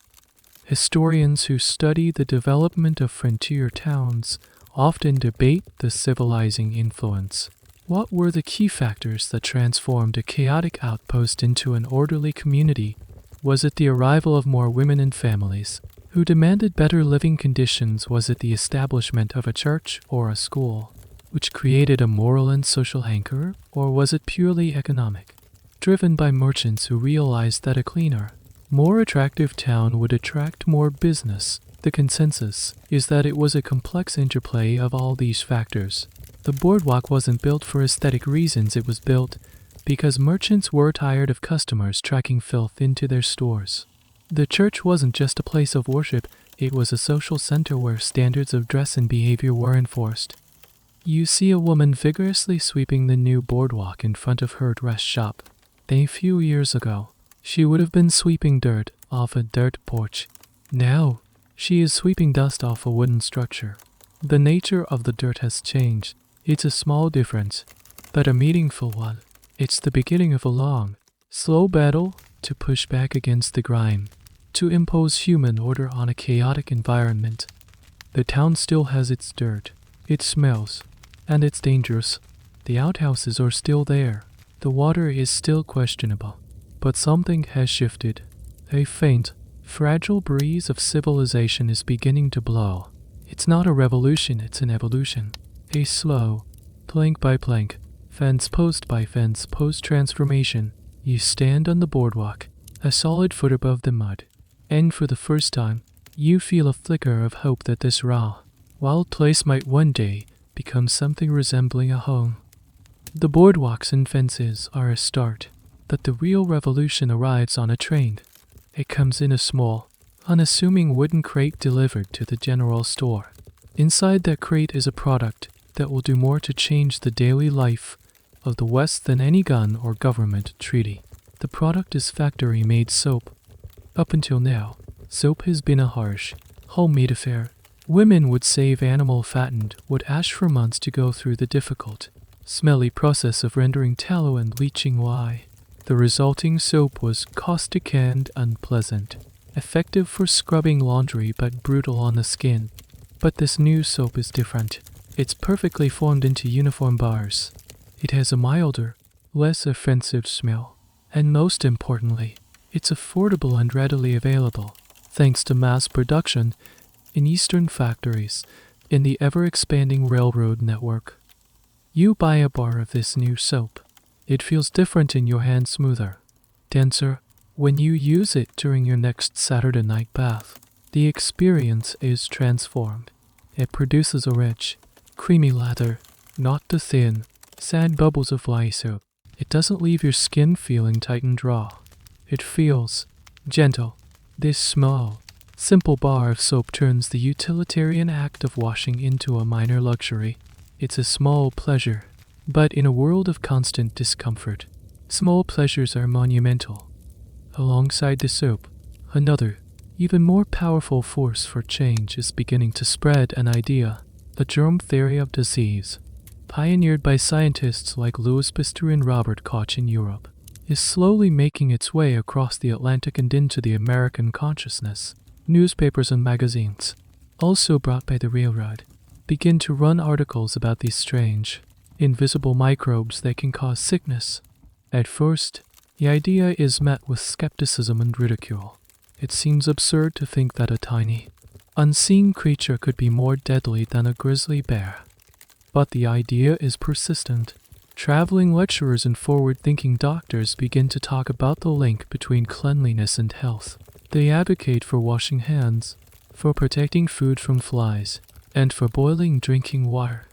Historians who study the development of frontier towns often debate the civilizing influence. What were the key factors that transformed a chaotic outpost into an orderly community? Was it the arrival of more women and families who demanded better living conditions? Was it the establishment of a church or a school, which created a moral and social anchor? Or was it purely economic, driven by merchants who realized that a cleaner, more attractive town would attract more business? The consensus is that it was a complex interplay of all these factors. The boardwalk wasn't built for aesthetic reasons, it was built because merchants were tired of customers tracking filth into their stores. The church wasn't just a place of worship, it was a social center where standards of dress and behavior were enforced. You see a woman vigorously sweeping the new boardwalk in front of her dress shop. A few years ago, she would have been sweeping dirt off a dirt porch. Now, she is sweeping dust off a wooden structure. The nature of the dirt has changed. It's a small difference, but a meaningful one. It's the beginning of a long, slow battle to push back against the grime, to impose human order on a chaotic environment. The town still has its dirt, it smells, and it's dangerous. The outhouses are still there. The water is still questionable. But something has shifted. A faint, fragile breeze of civilization is beginning to blow. It's not a revolution, it's an evolution. A slow, plank by plank, fence post by fence post transformation. You stand on the boardwalk, a solid foot above the mud, and for the first time, you feel a flicker of hope that this raw, wild place might one day become something resembling a home. The boardwalks and fences are a start, but the real revolution arrives on a train. It comes in a small, unassuming wooden crate delivered to the general store. Inside that crate is a product that will do more to change the daily life of the West than any gun or government treaty. The product is factory-made soap. Up until now, soap has been a harsh, homemade affair. Women would save animal fattened would ash for months to go through the difficult, smelly process of rendering tallow and bleaching lye. The resulting soap was caustic and unpleasant, effective for scrubbing laundry but brutal on the skin. But this new soap is different. It's perfectly formed into uniform bars. It has a milder, less offensive smell. And most importantly, it's affordable and readily available, thanks to mass production in Eastern factories in the ever-expanding railroad network. You buy a bar of this new soap. It feels different in your hand, smoother, denser. When you use it during your next Saturday night bath, the experience is transformed. It produces a rich, creamy lather, not the thin, sad bubbles of lye soap. It doesn't leave your skin feeling tight and raw. It feels gentle. This small, simple bar of soap turns the utilitarian act of washing into a minor luxury. It's a small pleasure, but in a world of constant discomfort, small pleasures are monumental. Alongside the soap, another, even more powerful force for change is beginning to spread. An idea, the germ theory of disease, pioneered by scientists like Louis Pasteur and Robert Koch in Europe, is slowly making its way across the Atlantic and into the American consciousness. Newspapers and magazines, also brought by the railroad, begin to run articles about these strange, invisible microbes that can cause sickness. At first, the idea is met with skepticism and ridicule. It seems absurd to think that a tiny, unseen creature could be more deadly than a grizzly bear. But the idea is persistent. Traveling lecturers and forward-thinking doctors begin to talk about the link between cleanliness and health. They advocate for washing hands, for protecting food from flies, and for boiling drinking water.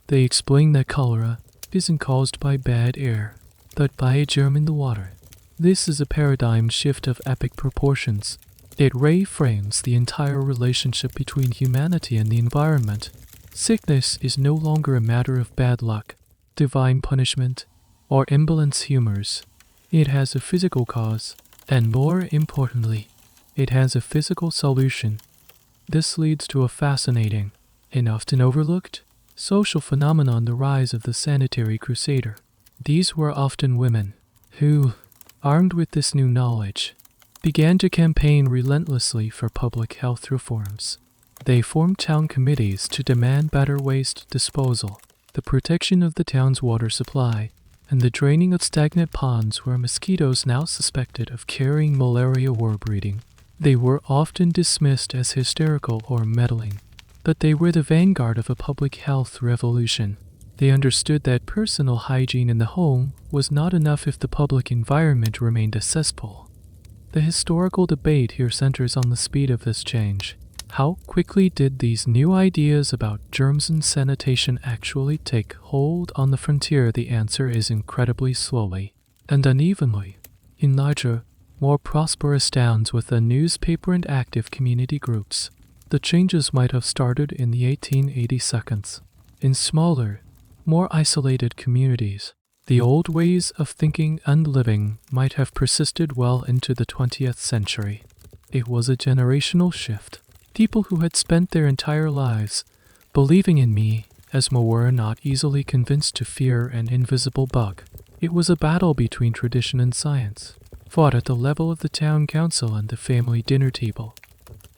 They explain that cholera isn't caused by bad air, but by a germ in the water. This is a paradigm shift of epic proportions. It reframes the entire relationship between humanity and the environment. Sickness is no longer a matter of bad luck, divine punishment, or imbalanced humors. It has a physical cause, and more importantly, it has a physical solution. This leads to a fascinating, and often overlooked, social phenomenon: the rise of the sanitary crusader. These were often women who, armed with this new knowledge, began to campaign relentlessly for public health reforms. They formed town committees to demand better waste disposal, the protection of the town's water supply, and the draining of stagnant ponds where mosquitoes now suspected of carrying malaria were breeding. They were often dismissed as hysterical or meddling, but they were the vanguard of a public health revolution. They understood that personal hygiene in the home was not enough if the public environment remained a cesspool. The historical debate here centers on the speed of this change. How quickly did these new ideas about germs and sanitation actually take hold on the frontier? The answer is incredibly slowly and unevenly. In larger, more prosperous towns with a newspaper and active community groups, the changes might have started in the 1882. In smaller, more isolated communities, the old ways of thinking and living might have persisted well into the 20th century. It was a generational shift. People who had spent their entire lives believing in me as were not easily convinced to fear an invisible bug. It was a battle between tradition and science, fought at the level of the town council and the family dinner table.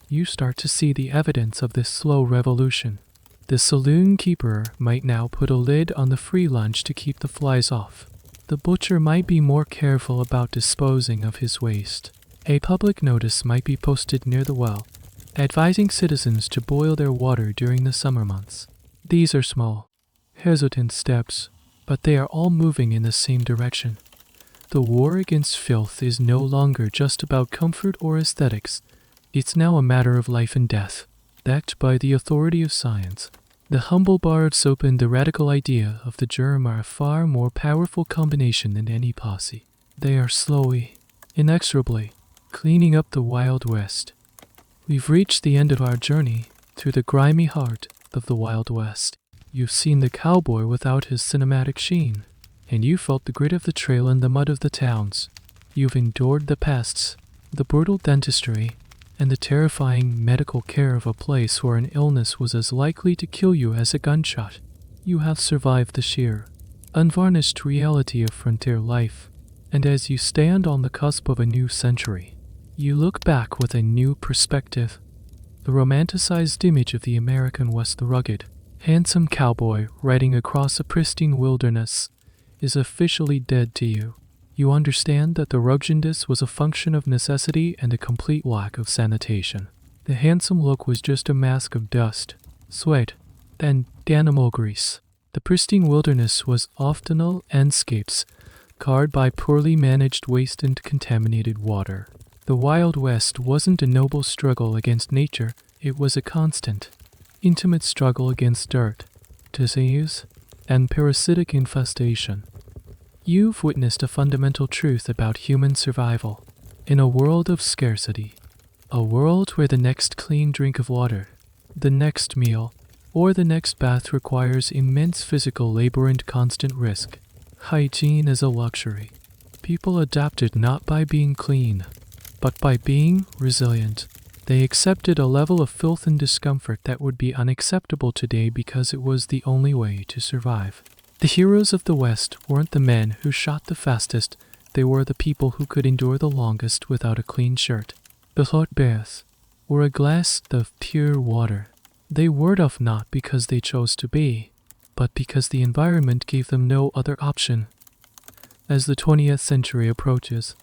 You start to see the evidence of this slow revolution. The saloon keeper might now put a lid on the free lunch to keep the flies off. The butcher might be more careful about disposing of his waste. A public notice might be posted near the well, advising citizens to boil their water during the summer months. These are small, hesitant steps, but they are all moving in the same direction. The war against filth is no longer just about comfort or aesthetics. It's now a matter of life and death, backed by the authority of science. The humble bar of soap and the radical idea of the germ are a far more powerful combination than any posse. They are slowly, inexorably, cleaning up the Wild West. We've reached the end of our journey through the grimy heart of the Wild West. You've seen the cowboy without his cinematic sheen, and you felt the grit of the trail and the mud of the towns. You've endured the pests, the brutal dentistry, and the terrifying medical care of a place where an illness was as likely to kill you as a gunshot. You have survived the sheer, unvarnished reality of frontier life, and as you stand on the cusp of a new century, you look back with a new perspective. The romanticized image of the American West, the rugged, handsome cowboy riding across a pristine wilderness, is officially dead to you. You understand that the ruggedness was a function of necessity and a complete lack of sanitation. The handsome look was just a mask of dust, sweat, and animal grease. The pristine wilderness was often landscapes scarred by poorly managed waste and contaminated water. The Wild West wasn't a noble struggle against nature, it was a constant, intimate struggle against dirt, disease, and parasitic infestation. You've witnessed a fundamental truth about human survival. In a world of scarcity, a world where the next clean drink of water, the next meal, or the next bath requires immense physical labor and constant risk, hygiene is a luxury. People adapted not by being clean, but by being resilient. They accepted a level of filth and discomfort that would be unacceptable today because it was the only way to survive. The heroes of the West weren't the men who shot the fastest, they were the people who could endure the longest without a clean shirt. The hot baths were a glass of pure water. They were tough not because they chose to be, but because the environment gave them no other option. As the 20th century approaches,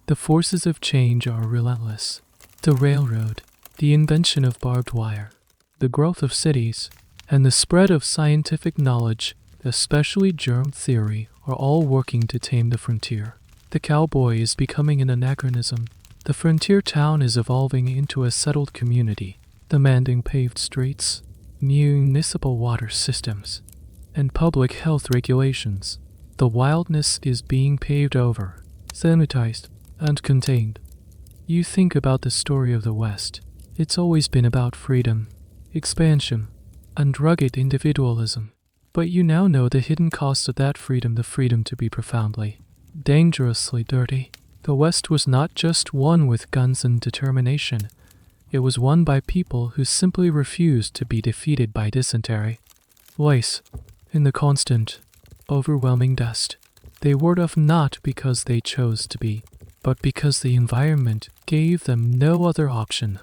the forces of change are relentless. The railroad, the invention of barbed wire, the growth of cities, and the spread of scientific knowledge, especially germ theory, are all working to tame the frontier. The cowboy is becoming an anachronism. The frontier town is evolving into a settled community, demanding paved streets, municipal water systems, and public health regulations. The wildness is being paved over, sanitized, and contained. You think about the story of the West. It's always been about freedom, expansion, and rugged individualism. But you now know the hidden cost of that freedom, the freedom to be profoundly, dangerously dirty. The West was not just won with guns and determination. It was won by people who simply refused to be defeated by dysentery, lice, and the constant, overwhelming dust. They were tough not because they chose to be, but because the environment gave them no other option.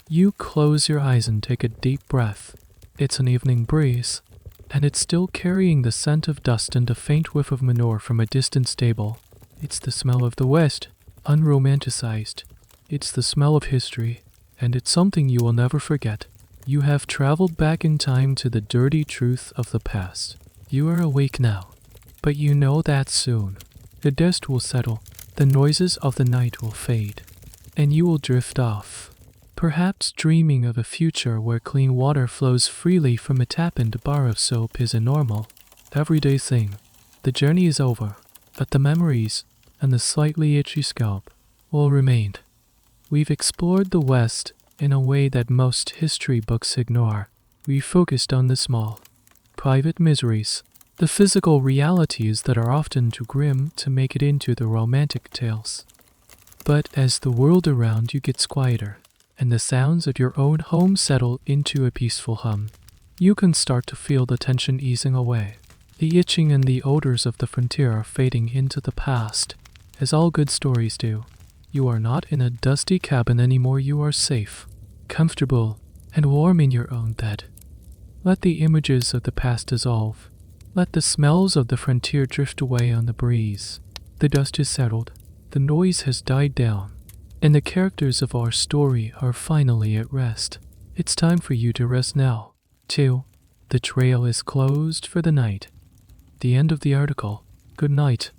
You close your eyes and take a deep breath. It's an evening breeze, and it's still carrying the scent of dust and a faint whiff of manure from a distant stable. It's the smell of the West, unromanticized. It's the smell of history, and it's something you will never forget. You have traveled back in time to the dirty truth of the past. You are awake now, but you know that soon. The dust will settle, the noises of the night will fade, and you will drift off, perhaps dreaming of a future where clean water flows freely from a tap and a bar of soap is a normal, everyday thing. The journey is over, but the memories and the slightly itchy scalp will remain. We've explored the West in a way that most history books ignore. We focused on the small, private miseries, the physical realities that are often too grim to make it into the romantic tales. But as the world around you gets quieter, and the sounds of your own home settle into a peaceful hum, you can start to feel the tension easing away. The itching and the odors of the frontier are fading into the past, as all good stories do. You are not in a dusty cabin anymore. You are safe, comfortable, and warm in your own bed. Let the images of the past dissolve. Let the smells of the frontier drift away on the breeze. The dust is settled, the noise has died down, and the characters of our story are finally at rest. It's time for you to rest now, too. The trail is closed for the night. The end of the article. Good night.